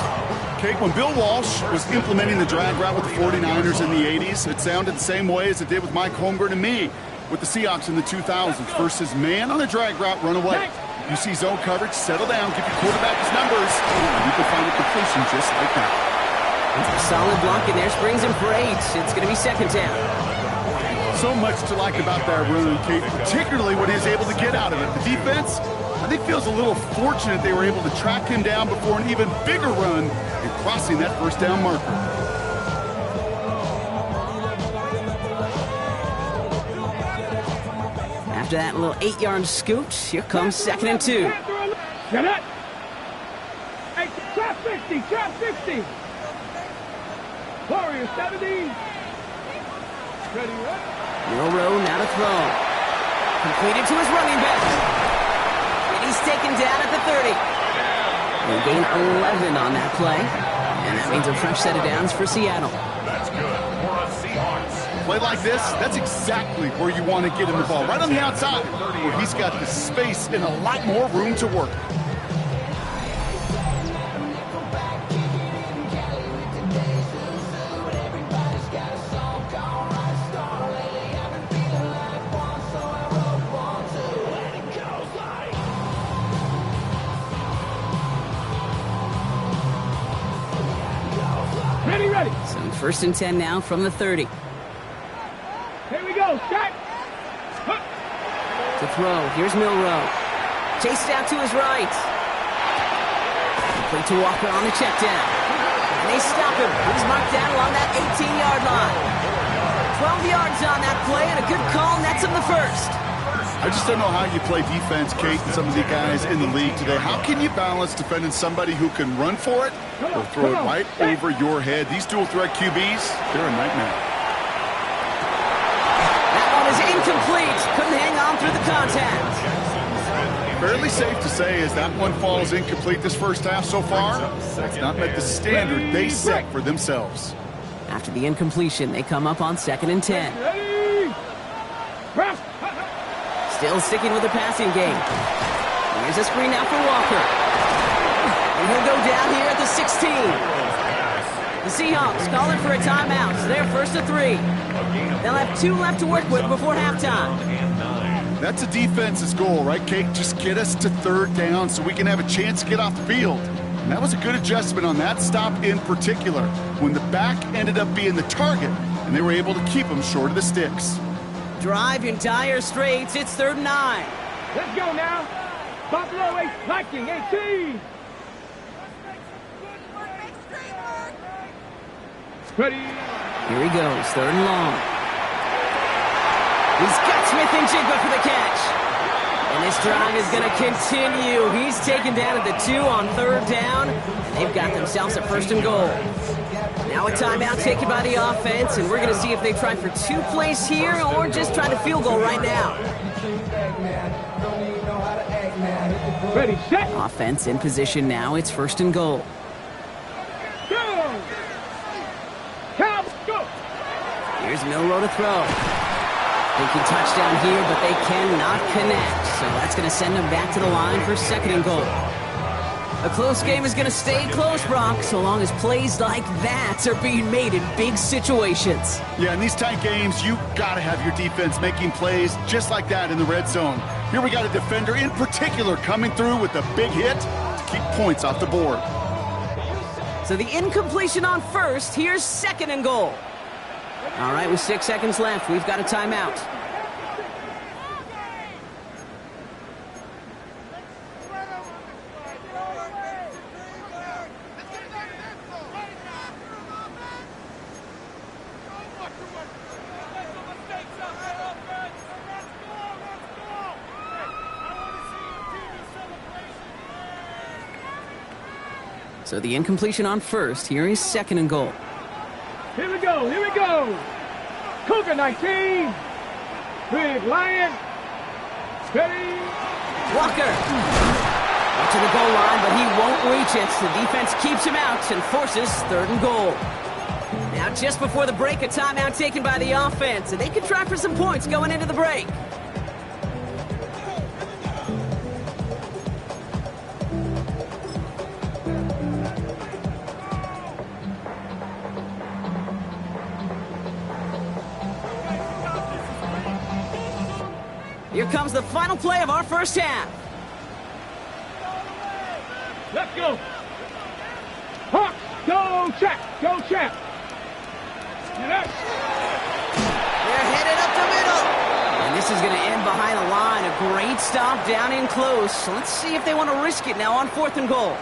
Kate, when Bill Walsh was implementing the drag route with the 49ers in the 80s, it sounded the same way as it did with Mike Holmgren and me with the Seahawks in the 2000s versus man on the drag route, run away. You see zone coverage, settle down, give your quarterback his numbers, and you can find a completion just like that. It's a solid block in there, springs him for 8. It's going to be 2nd down. So much to like about that run, Kate, particularly when he was able to get out of it. The defense, I think, feels a little fortunate they were able to track him down before an even bigger run and crossing that first down marker. After that little 8-yard scoot, here comes 2nd and 2. Get it! Hey, trap 60, trap 60! Warriors 70! Ready, right? Milrow now to throw. Completed to his running back. And he's taken down at the 30. They gain 11 on that play. And that means a fresh set of downs for Seattle. That's good for the Seahawks. Play like this, that's exactly where you want to get him the ball. Right on the outside, where he's got the space and a lot more room to work. Ready. So 1st and 10 now from the 30. Here we go, shot! To throw, here's Milrow. Chased out to his right. Complete to Walker on the check down. And they stop him. He's marked down along that 18-yard line. 12 yards on that play, and a good call nets him the first. I just don't know how you play defense, Kate, and some of the guys in the league today. How can you balance defending somebody who can run for it or throw it right over your head? These dual threat QBs, they're a nightmare. That one is incomplete. Couldn't hang on through the contact. Fairly safe to say as that one falls incomplete this first half so far, it's not met the standard they set for themselves. After the incompletion, they come up on 2nd and 10. Still sticking with the passing game. Here's a screen now for Walker. And he'll go down here at the 16. The Seahawks calling for a timeout. So they're 1st and 3. They'll have 2 left to work with before halftime. That's a defense's goal, right, Kate? Just get us to 3rd down so we can have a chance to get off the field. And that was a good adjustment on that stop in particular, when the back ended up being the target, and they were able to keep him short of the sticks. Drive in dire straits. It's 3rd and 9. Let's go now. Buffalo 8, Viking 18. Ready. Here he goes, 3rd and long. He's got Smith and Jigba for the catch. And this drive is going to continue. He's taken down at the 2 on 3rd down. And they've got themselves a 1st and goal. Now a timeout taken by the offense, and we're going to see if they try for 2 plays here or just try to field goal right now. Ready, set. Offense in position now. It's 1st and goal. Go! Cowboys, go! Here's Milrow to throw. Thinking touchdown here, but they cannot connect. So that's going to send them back to the line for 2nd and goal. A close game is going to stay close, Brock, so long as plays like that are being made in big situations. Yeah, in these tight games, you got to have your defense making plays just like that in the red zone. Here we got a defender in particular coming through with a big hit to keep points off the board. So the incompletion on 1st, here's 2nd and goal. All right, with 6 seconds left, we've got a timeout. So the incompletion on 1st, here is 2nd and goal. Here we go, here we go. Cougar 19. Big Lion. Steady. Walker. Up to the goal line, but he won't reach it. The defense keeps him out and forces 3rd and goal. Now, just before the break, a timeout taken by the offense, and they can try for some points going into the break. Here comes the final play of our first half. Let's go. Hawks, go check. Go check. They're headed up the middle. And this is going to end behind the line. A great stop down in close. So let's see if they want to risk it now on 4th and goal.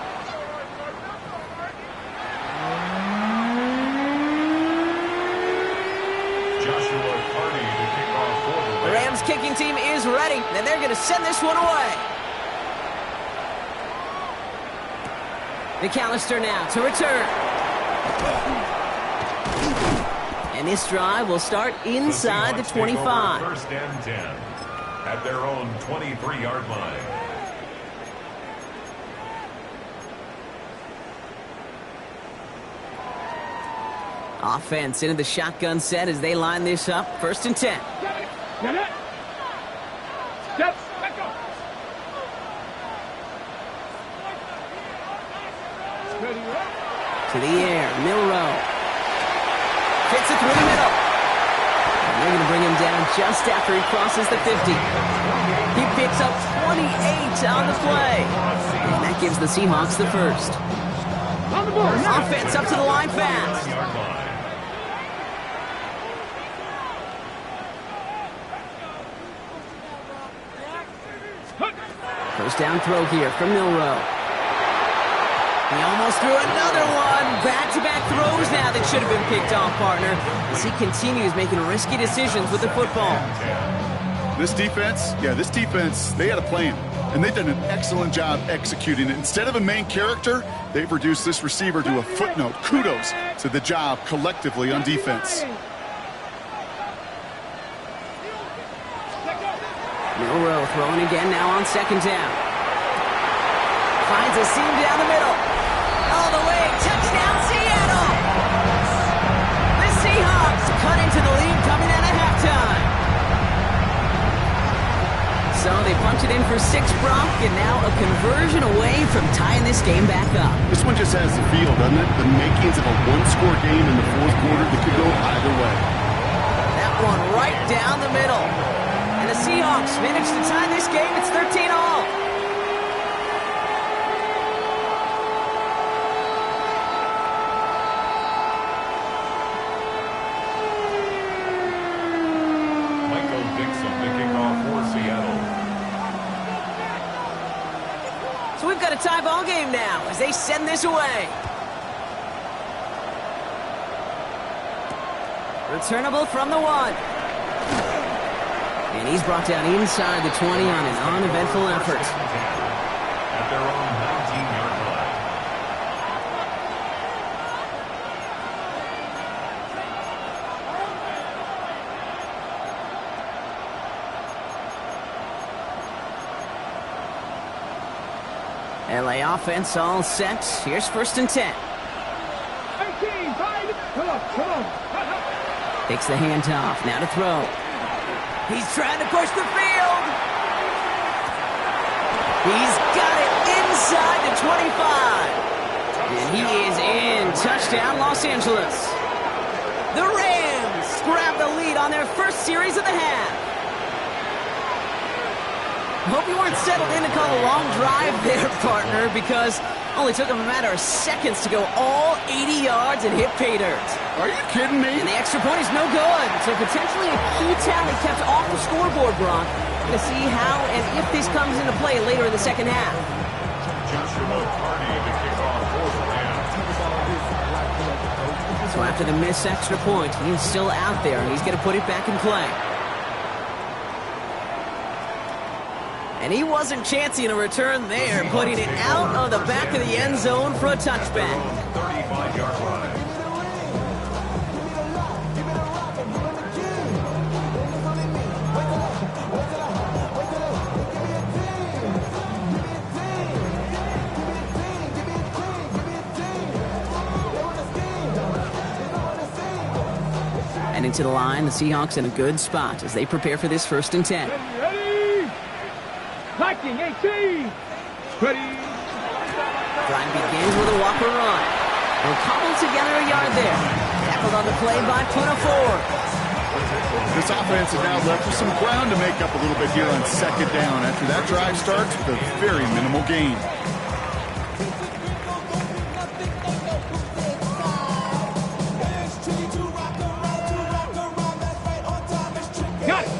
The Rams kicking team is ready, and they're going to send this one away. McAllister now to return. And this drive will start inside the 25. First and 10 at their own 23-yard line. Offense into the shotgun set as they line this up. 1st and 10. Step. Let go. To the air. Milrow. Fits it through the middle. And they're going to bring him down just after he crosses the 50. He picks up 28 on the play. And that gives the Seahawks the first. Offense up to the line fast. First down throw here from Milrow. He almost threw another one. Back-to-back throws now that should have been picked off, partner, as he continues making risky decisions with the football. This defense, they had a plan, and they've done an excellent job executing it. Instead of a main character, they've reduced this receiver to a footnote. Kudos to the job collectively on defense. Milrow throwing again now on 2nd down. Finds a seam down the middle. All the way. Touchdown, Seattle! The Seahawks cut into the lead coming out of halftime. So they punch it in for 6, Brock, and now a conversion away from tying this game back up. This one just has the feel, doesn't it? The makings of a one-score game in the 4th quarter that could go either way. That one right down the middle. And the Seahawks managed to tie this game. It's 13-all. So we've got a tie ball game now as they send this away. Returnable from the 1. And he's brought down inside the 20 on an uneventful effort. At their own 19-yard line. LA offense all set. Here's 1st and 10. Come on. Takes the handoff. Now to throw. He's trying to push the field. He's got it inside the 25. And he is in. Touchdown, Los Angeles. The Rams grab the lead on their first series of the half. Hope you weren't settled in to call a long drive there, partner, because only took him a matter of seconds to go all 80 yards and hit pay dirt. Are you kidding me? And the extra point is no good. So potentially a key tally kept off the scoreboard, Brock. We're going to see how and if this comes into play later in the second half. So after the missed extra point, he's still out there, and he's going to put it back in play. And he wasn't chancing a return there, putting it out of the back of the end zone for a touchback. 35-yard line. to the line. The Seahawks in a good spot as they prepare for this 1st and 10. Ready? Viking 18. Ready? Drive begins with a Walker run. They'll cobble together a yard there. Tackled on the play by Ford. This offense is now left with some ground to make up a little bit here on 2nd down after that drive starts with a very minimal gain.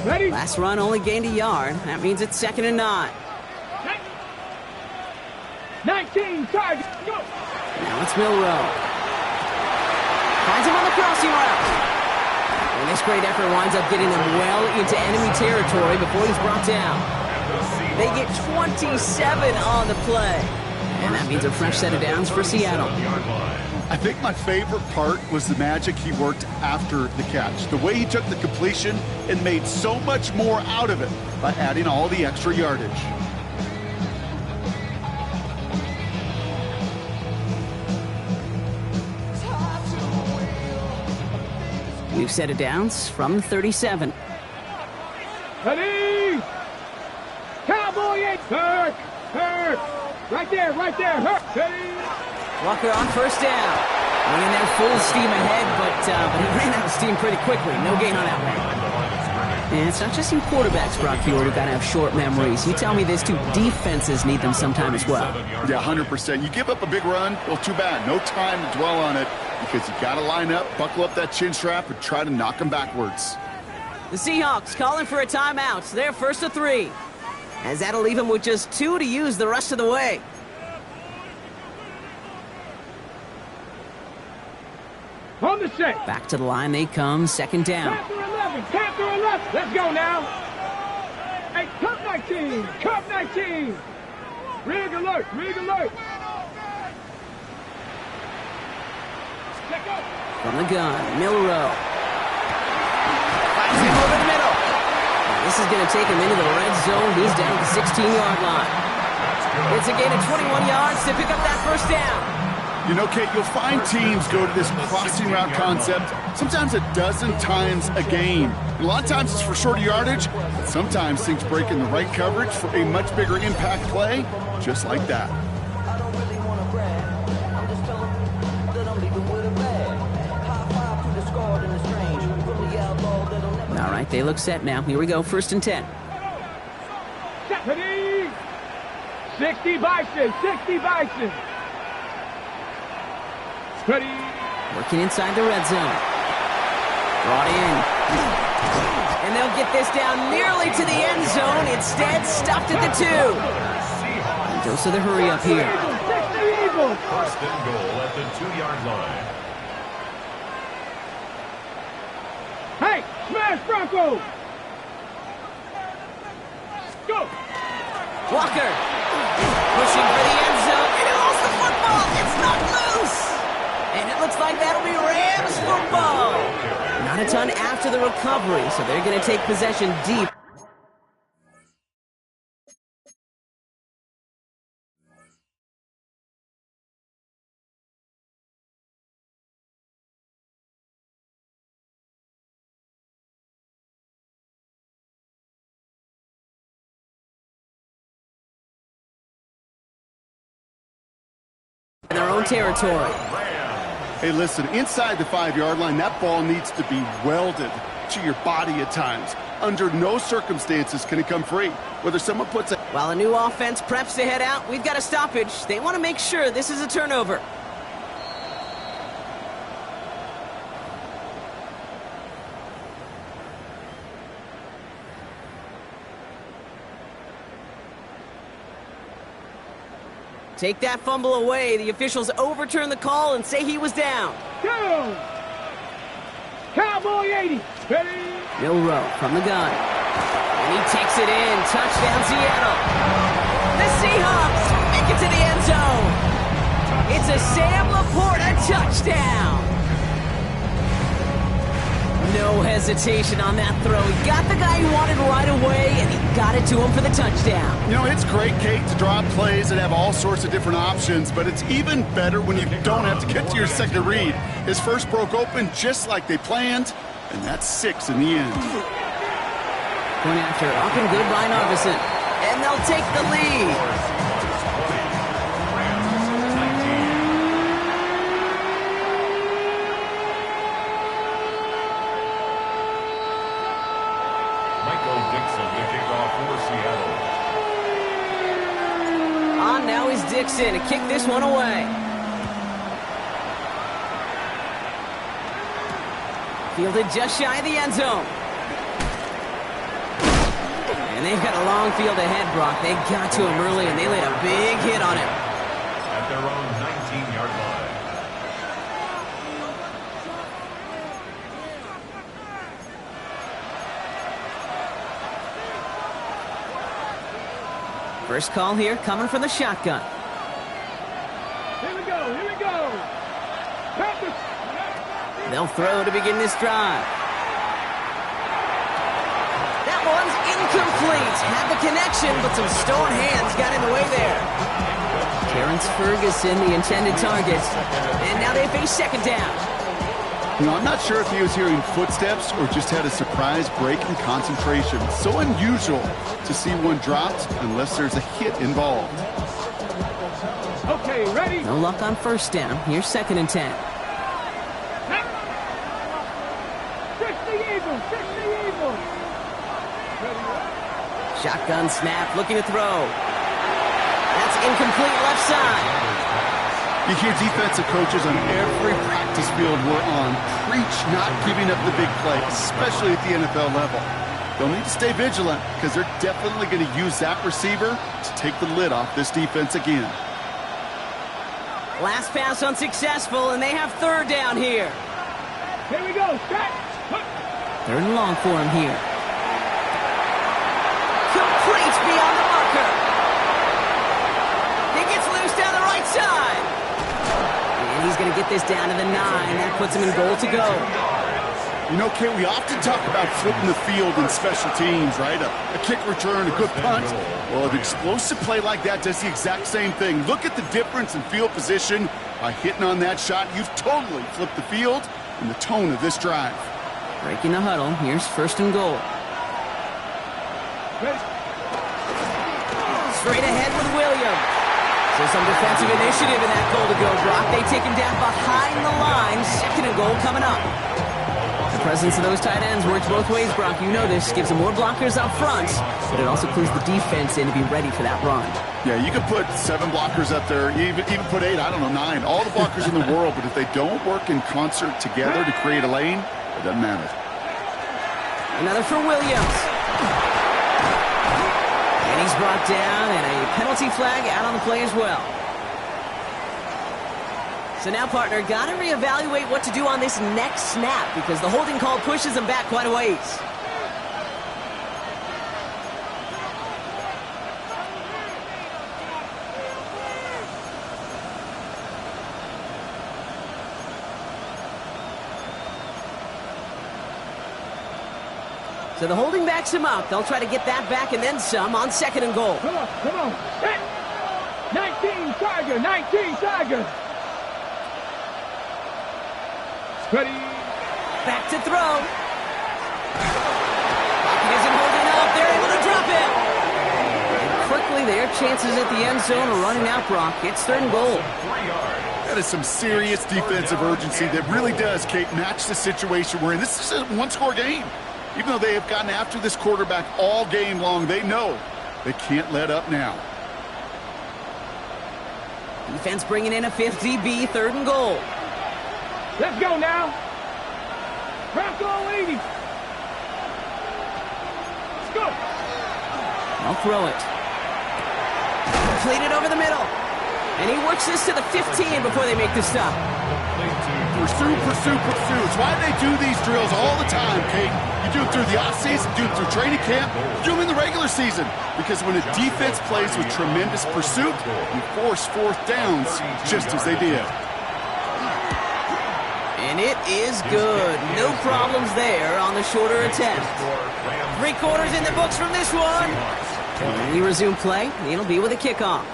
Ready? Last run only gained a yard. That means it's 2nd and 9. 19, target, go! Now it's Milrow. Finds him on the crossing route. And this great effort winds up getting them well into enemy territory before he's brought down. They get 27 on the play. And that means a fresh set of downs for Seattle. I think my favorite part was the magic he worked after the catch. The way he took the completion and made so much more out of it by adding all the extra yardage. We've set it downs from 37. Ready? Cowboy 8. Hurt. Right there. Hurt. Ready? Walker on 1st down. Running there full steam ahead, but he ran out of steam pretty quickly. No gain on that one. And it's not just you quarterbacks, Brock Huard, who got to have short memories. You tell me this too, defenses need them sometime as well. Yeah, 100%. You give up a big run, well, too bad. No time to dwell on it because you got to line up, buckle up that chin strap, and try to knock them backwards. The Seahawks calling for a timeout. They're 1st and 3. As that'll leave them with just 2 to use the rest of the way. On the set. Back to the line they come, 2nd down. Panther 11. Let's go now. Hey, Cup 19. Rig alert. Check up. From the gun, Milrow. Finds him over the middle. This is going to take him into the red zone. He's down at the 16-yard line. It's a gain of 21 yards to pick up that 1st down. You know, Kate, you'll find teams go to this crossing route concept sometimes a dozen times a game. A lot of times it's for shorter yardage, but sometimes things break in the right coverage for a much bigger impact play, just like that. I don't really want to brag. I'm just telling that I'm leaving with a bag. High five to the scarred and the strange. From the outlaw that'll never... All right, they look set now. Here we go, 1st and 10. Ready? 60 Bison. Ready? Working inside the red zone. Brought in. And they'll get this down nearly to the end zone. Instead, stopped at the 2. And goes to the hurry up here. 1st and goal at the 2-yard line. Hey, smash Bronco! Go! Walker pushing for the end zone. And he lost the football. It's not loose. And it looks like that'll be Rams football. Not a ton after the recovery, so they're going to take possession deep. In their own territory. Hey, listen, inside the 5-yard line, that ball needs to be welded to your body at times. Under no circumstances can it come free. Whether someone puts a... While a new offense preps to head out, we've got a stoppage. They want to make sure this is a turnover. Take that fumble away. The officials overturn the call and say he was down. Go! Cowboy 80. Ready? Milrow from the gun. And he takes it in. Touchdown, Seattle. The Seahawks make it to the end zone. It's a Sam Laporta touchdown. No hesitation on that throw. He got the guy he wanted right away, and he got it to him for the touchdown. You know, it's great, Kate, to draw up plays that have all sorts of different options, but it's even better when you don't have to get to your second read. His first broke open just like they planned, And that's 6 in the end. Point after up and good by Narvison. And they'll take the lead. Now is Dixon to kick this one away. Fielded just shy of the end zone. And they've got a long field ahead, Brock. They got to him early, and they laid a big hit on him. At their own 19-yard line. First call here coming from the shotgun. Here we go, here we go. They'll throw to begin this drive. That one's incomplete. Had the connection, but some stone hands got in the way there. Terrence Ferguson, the intended target. And now they face second down. You know, I'm not sure if he was hearing footsteps or just had a surprise break in concentration. So unusual to see one dropped unless there's a hit involved. Okay, ready? No luck on first down. Here's 2nd and 10. Shotgun snap, looking to throw. That's incomplete left side. You hear defensive coaches on every practice field we're on preach not giving up the big play, especially at the NFL level. They'll need to stay vigilant because they're definitely going to use that receiver to take the lid off this defense again. Last pass unsuccessful, and they have third down here. Here we go, set. Third and long for him here. Complete beyond the marker. He gets loose down the right side. And he's going to get this down to the 9. That puts him in goal to go. You know, Kate, we often talk about flipping the field in special teams, right? A kick return, a good punt. Well, an explosive play like that does the exact same thing. Look at the difference in field position. By hitting on that shot, you've totally flipped the field and the tone of this drive. Breaking the huddle. Here's 1st and goal. Straight ahead with Williams. So some defensive initiative in that goal to go, Brock. They take him down behind the line. 2nd and goal coming up. The presence of those tight ends works both ways, Brock. You know this. Gives them more blockers up front, but it also clues the defense in to be ready for that run. Yeah, you could put 7 blockers up there, even put 8, I don't know, 9. All the blockers in the world, but if they don't work in concert together to create a lane, it doesn't matter. Another for Williams. And he's brought down, and a penalty flag out on the play as well. So now, partner, got to reevaluate what to do on this next snap because the holding call pushes him back quite a ways. So the holding backs him up. They'll try to get that back and then some on 2nd and goal. Come on, come on. 19 Tiger, 19 Tiger. Ready. Back to throw. Pocket isn't holding up. They're able to drop it. And quickly, their chances at the end zone are running out, Brock. It's 3rd and goal. That is some serious defensive urgency that really does, Kate, match the situation we're in. This is a one-score game. Even though they have gotten after this quarterback all game long, they know they can't let up now. Defense bringing in a 5th DB, 3rd and goal. Let's go now. Bronco 80. Let's go. I'll throw it. Completed over the middle. And he works this to the 15 before they make the stop. Pursue, pursue, pursue. It's why they do these drills all the time, Kate. You do it through the offseason, do it through training camp, do them in the regular season. Because when a defense plays with tremendous pursuit, you force 4th downs just as they did. And it is good. No problems there on the shorter attempt. 3 quarters in the books from this one. When we resume play, it'll be with a kickoff.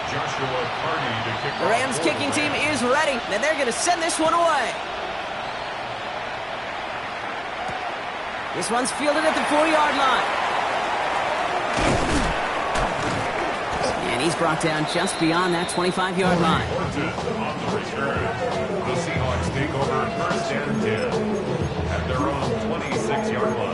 The Rams kicking team is ready, and they're going to send this one away. This one's fielded at the 4-yard line. And he's brought down just beyond that 25-yard line. On the return, the Seahawks take over first and 10 at their own 26-yard line.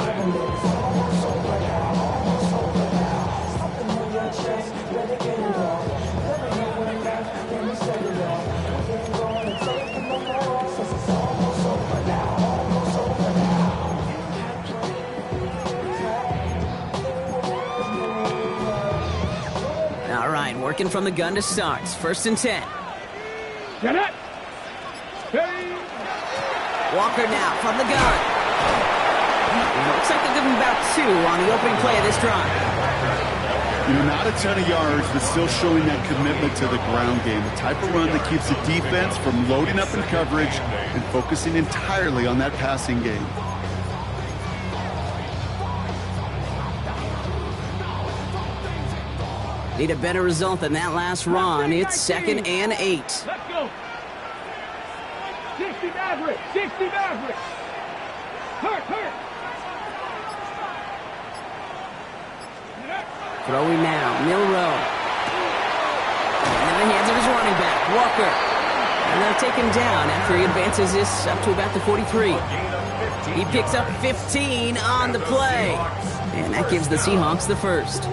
All right, working from the gun to start. It's 1st and 10. Get it! Walker now from the gun. Looks like they'll give him about 2 on the opening play of this drive. You know, not a ton of yards, but still showing that commitment to the ground game. The type of run that keeps the defense from loading up in coverage and focusing entirely on that passing game. Need a better result than that last run. It's 2nd and 8. Let's go. 60 Maverick. 60 Maverick. Hurt. Throwing now, Milrow. And in the hands of his running back, Walker. And they'll take him down after he advances this up to about the 43. He picks up 15 on the play. And that gives the Seahawks the first.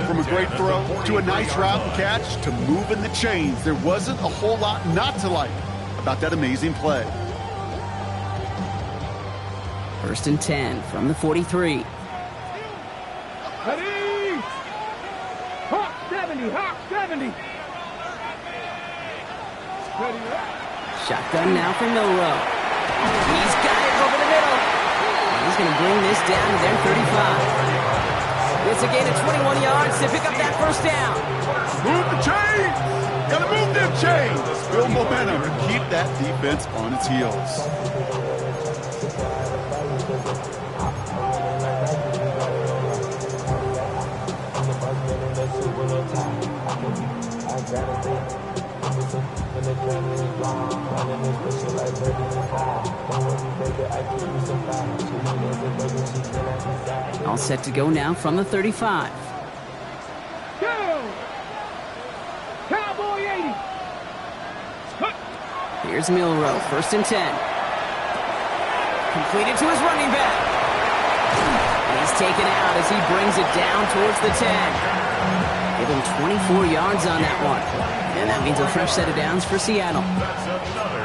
From a great throw to a nice route and catch to moving the chains, there wasn't a whole lot not to like about that amazing play. 1st and 10 from the 43. Ready! Hawk 70, Hawk 70. Ready, Shotgun now for Milrow. He's got it over the middle. He's going to bring this down to their 35. It's a gain of 21 yards to pick up that first down. Move the chains! Gotta move them chains! Build momentum and keep that defense on its heels. All set to go now from the 35. Go! Cowboy 80. Here's Milrow, 1st and 10. Completed to his running back. And he's taken out as he brings it down towards the 10. Give him 24 yards on that one. And that means a fresh set of downs for Seattle.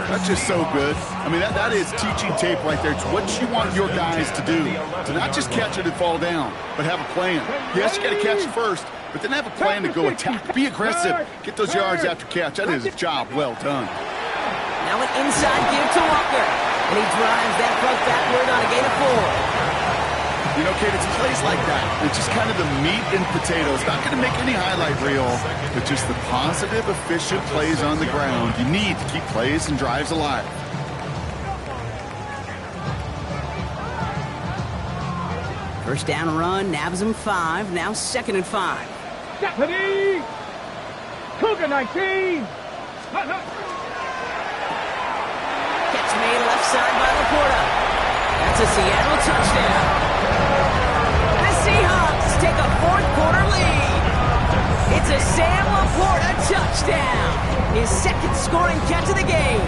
That's just so good. I mean, that is teaching tape right there. It's what you want your guys to do. To not just catch it and fall down, but have a plan. Yes, you got to catch it first, but then have a plan to go attack. Be aggressive. Get those yards after catch. That is a job well done. Now an inside give to Walker. And he drives that front backward on a gain of 4. You know, Kate, it's plays like that. It's just kind of the meat and potatoes. Not going to make any highlight reel, but just the positive, efficient plays on the ground. You need to keep plays and drives alive. First down run, nabs him 5. Now 2nd and 5. Deputy! Cougar 19! Catch made left side by Laporta. That's a Seattle touchdown. The Seahawks take a 4th quarter lead. It's a Sam Laporta touchdown. His 2nd scoring catch of the game.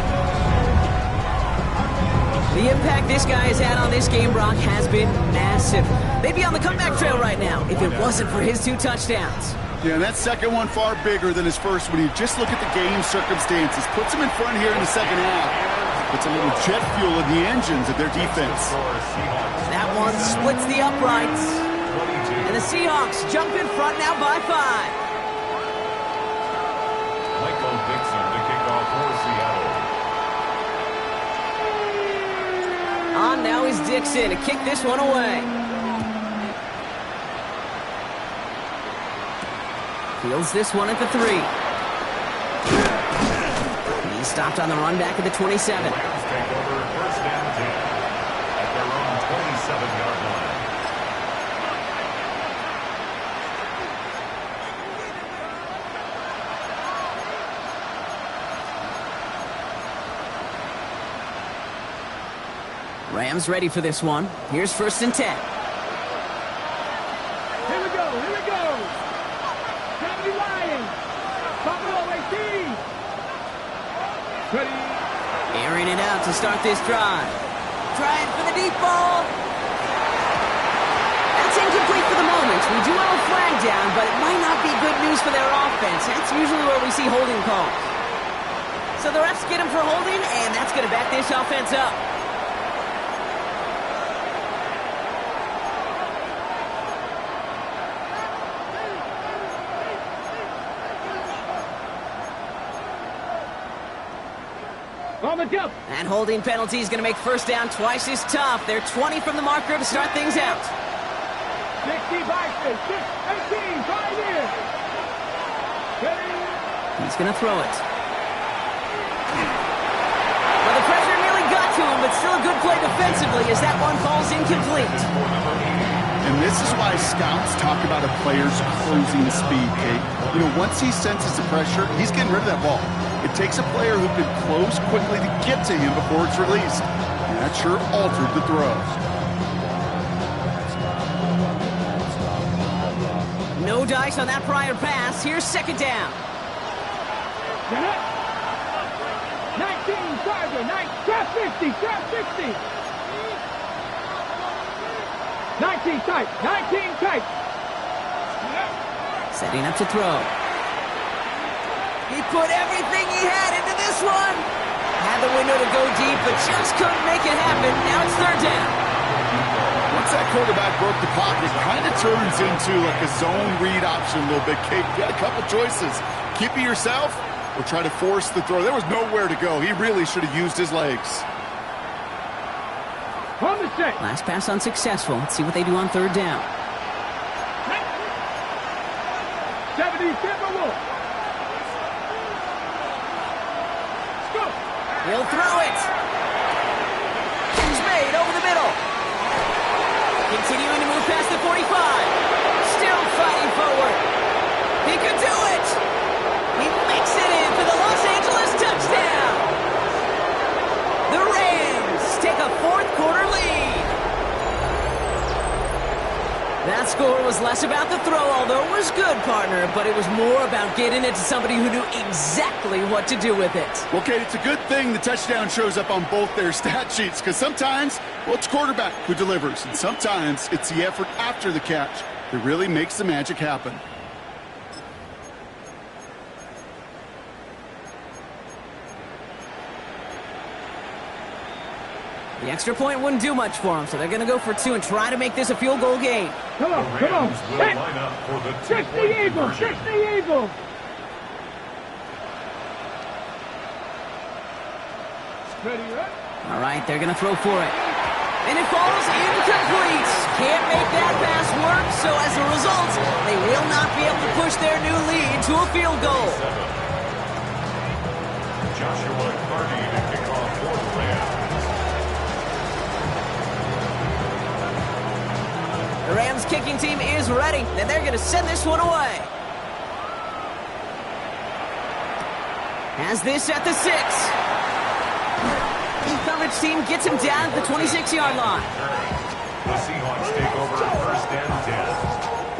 The impact this guy has had on this game, Brock, has been massive. They'd be on the comeback trail right now if it wasn't for his 2 touchdowns. Yeah, and that second one far bigger than his first when you just look at the game circumstances. Puts him in front here in the second half. Puts a little jet fuel in the engines of their defense. That one splits the uprights. And the Seahawks jump in front now by 5. Michael Dixon to kick off for Seattle. On now is Dixon to kick this one away. Fields this one at the 3. He's stopped on the run back at the 27. Rams take over first and 10 at their own 27-yard line. Rams ready for this one. Here's 1st and 10. Here we go. Here we go. 70 Lions. Pop it over, 18. Ready. Airing it out to start this drive. Trying for the deep ball. That's incomplete for the moment. We do have a flag down, but it might not be good news for their offense. That's usually where we see holding calls. So the refs get him for holding, and that's going to back this offense up. On the jump. That holding penalty is going to make 1st down twice as tough. They're 20 from the marker to start things out. 60 Bison. 18. Right in. He's going to throw it. Well, the pressure nearly got to him, but still a good play defensively as that one falls incomplete. And this is why scouts talk about a player's closing speed, Kate. You know, once he senses the pressure, he's getting rid of that ball. It takes a player who can close quickly to get to him before it's released. And that sure altered the throw. No dice on that prior pass. Here's 2nd down. 19 Charger. 50. Trap 60. 19 tight. 19 tight. Setting up to throw. He put everything he had into this one. Had the window to go deep, but just couldn't make it happen. Now it's 3rd down. Once that quarterback broke the pocket, it kind of turns into like a zone read option a little bit, Kate. You got a couple choices. Keep it yourself or try to force the throw. There was nowhere to go. He really should have used his legs. Last pass unsuccessful. Let's see what they do on 3rd down. 70 Timberwolves. He'll throw it. He's made over the middle. Continuing to move past the 45. Still fighting forward. He could do it. He makes it in for the Los Angeles touchdown. The Rams take a 4th quarter lead. That score was less about the throw, although it was good, partner, but it was more about getting it to somebody who knew exactly what to do with it. Well, Kate, it's a good thing the touchdown shows up on both their stat sheets, because sometimes, well, it's quarterback who delivers, and sometimes it's the effort after the catch that really makes the magic happen. The extra point wouldn't do much for them, so they're going to go for 2 and try to make this a field goal game. Come on, come on. Will line up for the 60 Eagles, 60 Eagles. Ready, right? All right, they're going to throw for it. And it falls incomplete. Can't make that pass work, so as a result, they will not be able to push their new lead to a field goal. Joshua Carney to kick off for the Rams. The Rams kicking team is ready, and they're going to send this one away. Has this at the 6. Coverage team gets him down at the 26-yard line. The Seahawks take over 1st and 10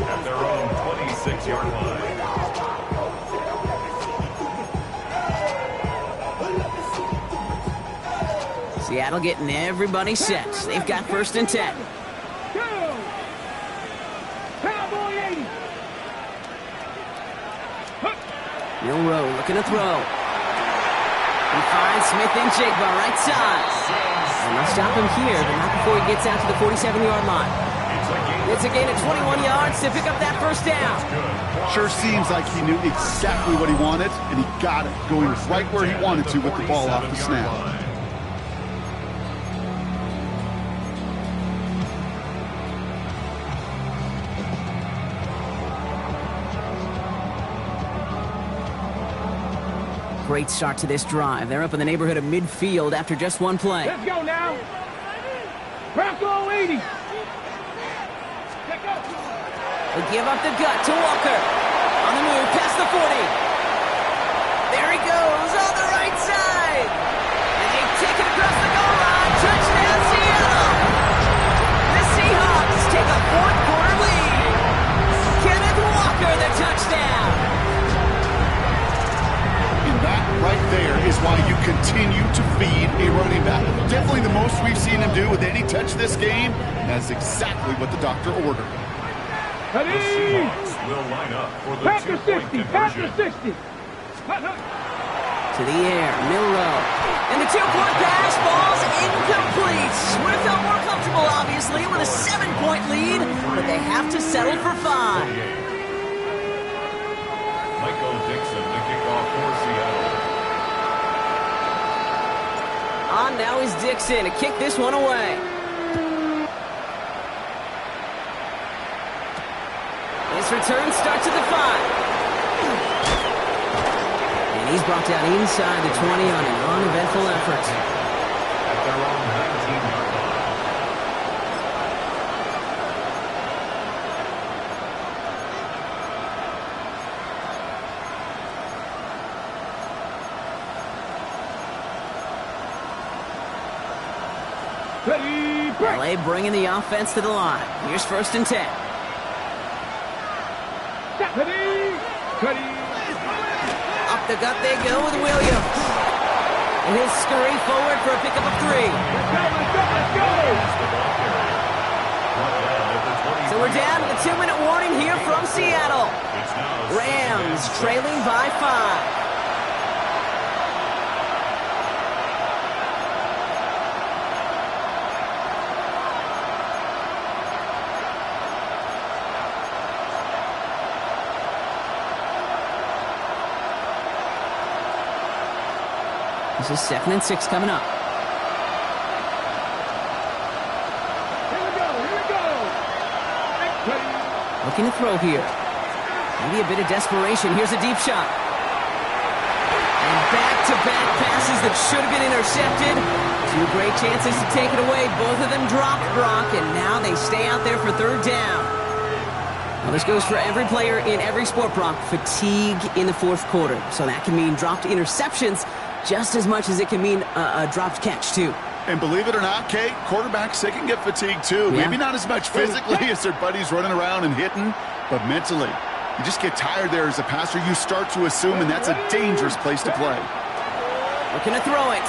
at their own 26-yard line. Seattle getting everybody set. They've got 1st and 10. Milrow looking to throw. He finds Smith and Jigba right side. And they'll stop him here, but not before he gets out to the 47-yard line. It's a gain of 21 yards to pick up that 1st down. Sure seems like he knew exactly what he wanted, and he got it, going right where he wanted to with the ball off the snap. Great start to this drive. They're up in the neighborhood of midfield after just one play. Let's go now. Bronco 80. They give up the gut to Walker. On the move, past the 40. There he goes on the right side. And they take it across the goal line. Touchdown, Seattle. watch this game, that's exactly what the doctor ordered. The Seahawks will line up for the two-point conversion. 60. To the air, Milrow. And the two-point pass, ball's incomplete. Would have felt more comfortable, obviously, with a 7-point lead, but they have to settle for 5. Michael Dixon to kick off for Seattle. On now is Dixon to kick this one away. His return starts at the 5. And he's brought down inside the 20 on an uneventful effort. At their own 19-yard line. LA bringing the offense to the line. Here's 1st and 10. Up the gut they go with Williams. And he'll scurry forward for a pickup of 3. Let's go. So we're down to the 2-minute warning here from Seattle. Rams trailing by 5. This is 2nd and 6 coming up. Here we go. Looking to throw here. Maybe a bit of desperation. Here's a deep shot. And back-to-back passes that should have been intercepted. 2 great chances to take it away. Both of them dropped, Brock, and now they stay out there for 3rd down. Well, this goes for every player in every sport, Brock. Fatigue in the 4th quarter. So that can mean dropped interceptions just as much as it can mean a dropped catch, too. And believe it or not, Kate, quarterbacks, they can get fatigued, too. Yeah. Maybe not as much physically as their buddies running around and hitting, but mentally. You just get tired there as a passer. You start to assume, and that's a dangerous place to play. Looking to throw it.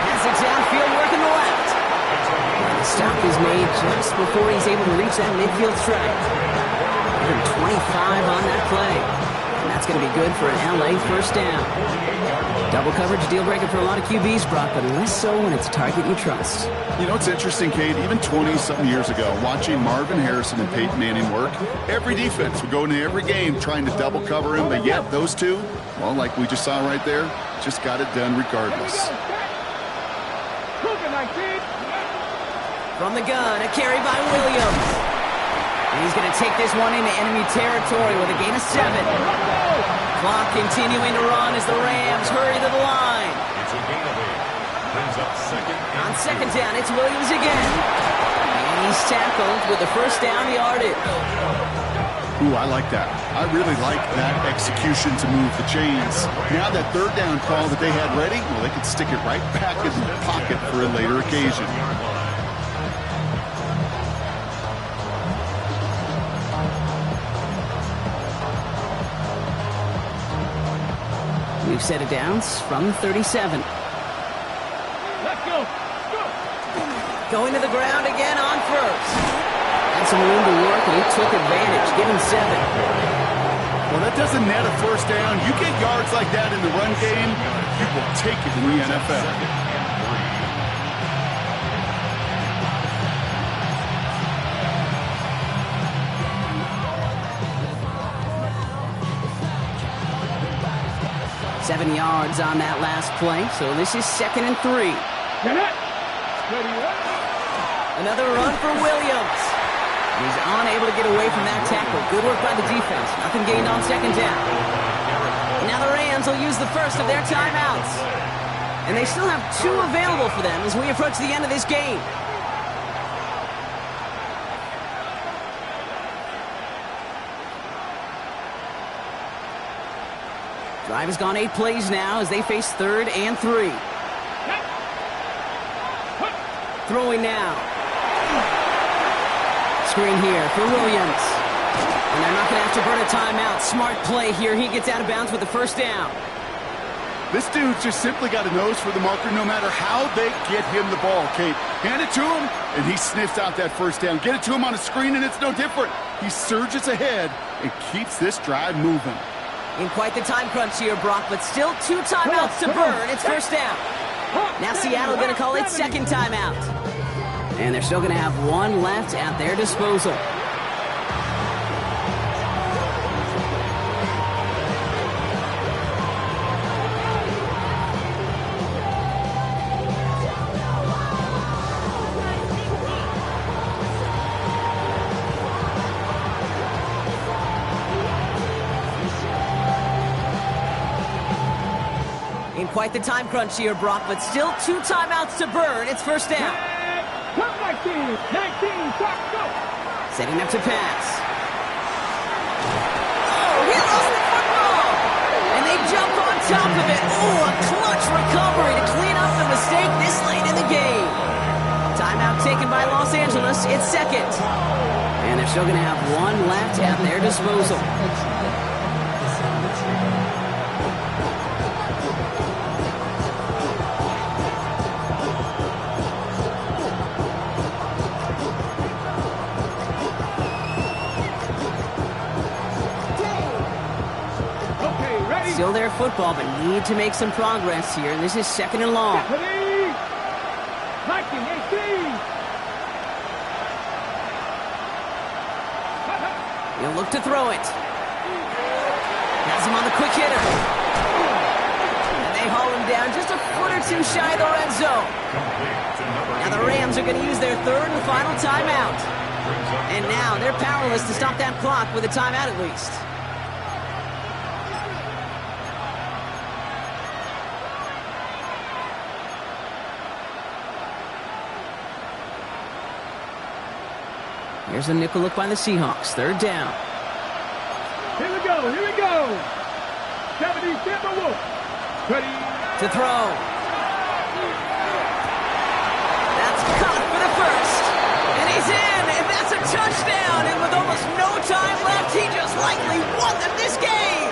Has it downfield, working the left. And the stop is made just before he's able to reach that midfield strike. 25 on that play. And that's going to be good for an LA 1st down. Double coverage deal breaker for a lot of QBs, Brock, but less so when it's a target you trust. You know, it's interesting, Kate, even 20-something years ago, watching Marvin Harrison and Peyton Manning work, every defense would go into every game trying to double cover him, but yet those two, well, like we just saw right there, just got it done regardless. From the gun, a carry by Williams. And he's going to take this one into enemy territory with a gain of 7. Clock continuing to run as the Rams hurry to the line. It's a gain of 8. Brings up 2nd. On 2nd down, it's Williams again. And he's tackled with the 1st down yardage. Ooh, I like that. I really like that execution to move the chains. Now that 3rd down call that they had ready, well, they could stick it right back in the pocket for a later occasion. We've set it downs from 37. Let's go. Going to the ground again on 1st. Had some room to work, and he took advantage, giving 7. Well, that doesn't net a 1st down. You get yards like that in the run game, you will take it in the NFL. Seven yards on that last play, so this is 2nd and 3. Another run for Williams. He's unable to get away from that tackle. Good work by the defense. Nothing gained on 2nd down. And now the Rams will use the first of their timeouts. And they still have 2 available for them as we approach the end of this game. Drive has gone 8 plays now as they face 3rd and 3. Throwing now. Screen here for Williams. And they're not going to have to burn a timeout. Smart play here. He gets out of bounds with the 1st down. This dude just simply got a nose for the marker no matter how they get him the ball, Kate. Hand it to him, and he sniffs out that first down. Get it to him on a screen, and it's no different. He surges ahead and keeps this drive moving. In quite the time crunch here, Brock, but still 2 timeouts to burn. It's first down. Now Seattle going to call its second timeout. And they're still going to have 1 left at their disposal. Quite the time crunch here, Brock, but still 2 timeouts to burn. It's first down. 19, go. Setting up to pass. Oh, he lost the football! And they jump on top of it. Oh, a clutch recovery to clean up the mistake this late in the game. Timeout taken by Los Angeles. It's second. And they're still going to have 1 left at their disposal. Still their football, but need to make some progress here. And this is second and long. He'll look to throw it. Has him on the quick hitter. And they haul him down just a foot or 2 shy of the red zone. Now the Rams are going to use their 3rd and final timeout. And now they're powerless to stop that clock with a timeout at least. Here's a nickel look by the Seahawks. 3rd down. Here we go. 70, Timberwolves. Ready. To throw. That's caught for the first. And he's in, and that's a touchdown. And with almost no time left, he just likely won them this game.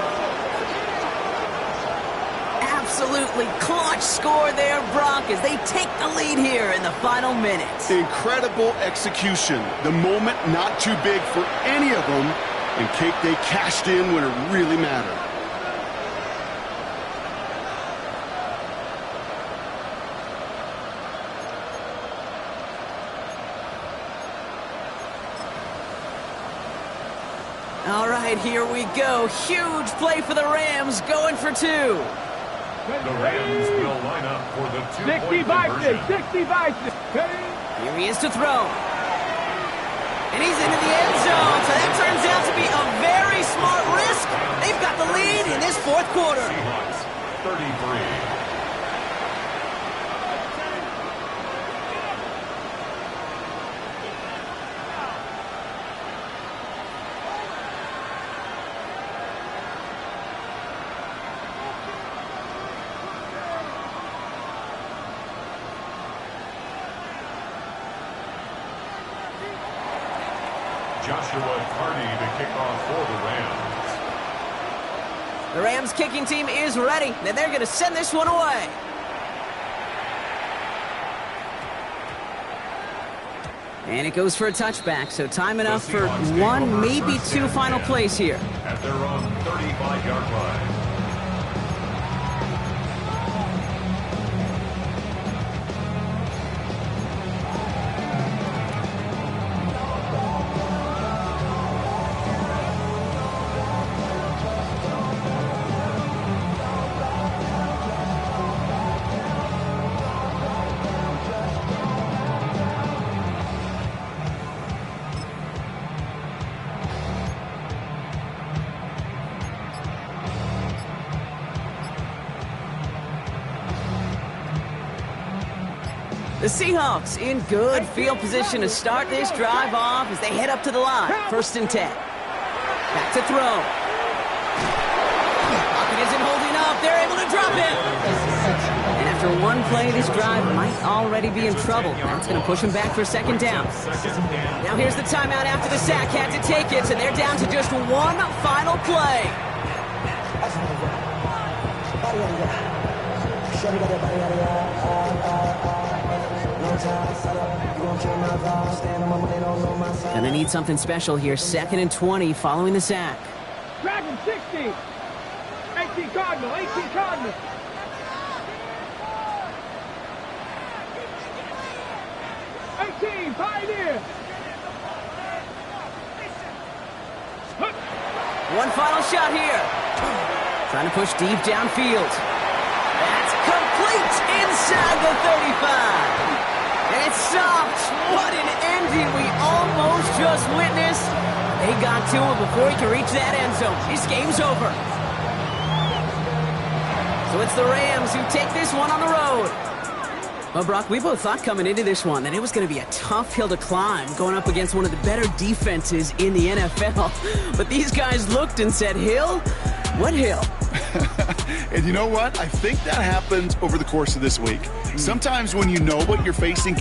Absolutely clutch score there, Brock, as they take the lead here in the final minutes. Incredible execution. The moment not too big for any of them, and Kate, they cashed in when it really mattered. All right, here we go. Huge play for the Rams, going for 2. The Rams will line up for the 2-point 60-6. Here he is to throw. And he's into the end zone, so that turns out to be a very smart risk. They've got the lead in this 4th quarter. Seahawks, 33. Joshua Carney to kick off for the Rams. The Rams kicking team is ready, and they're going to send this one away. And it goes for a touchback, so time enough for 1, maybe 2 final plays here. At their own 35-yard line. The Seahawks in good field position to start this drive off as they head up to the line. 1st and 10. Back to throw. Pocket isn't holding up. They're able to drop him. And after 1 play, this drive might already be in trouble. That's going to push him back for 2nd down. Now here's the timeout after the sack. Had to take it, and they're down to just 1 final play. And they need something special here. 2nd and 20 following the sack. Dragon 60. 18 Cardinal. 18 Cardinal. 18 Pioneer. One final shot here. Trying to push deep downfield. That's complete inside the 35. And it's stopped. What an ending we almost just witnessed. They got to him before he could reach that end zone. This game's over. So it's the Rams who take this one on the road. Well, Brock, we both thought coming into this one that it was going to be a tough hill to climb going up against one of the better defenses in the NFL. But these guys looked and said, hill? What hill? And you know what? I think that happens over the course of this week. Sometimes when you know what you're facing...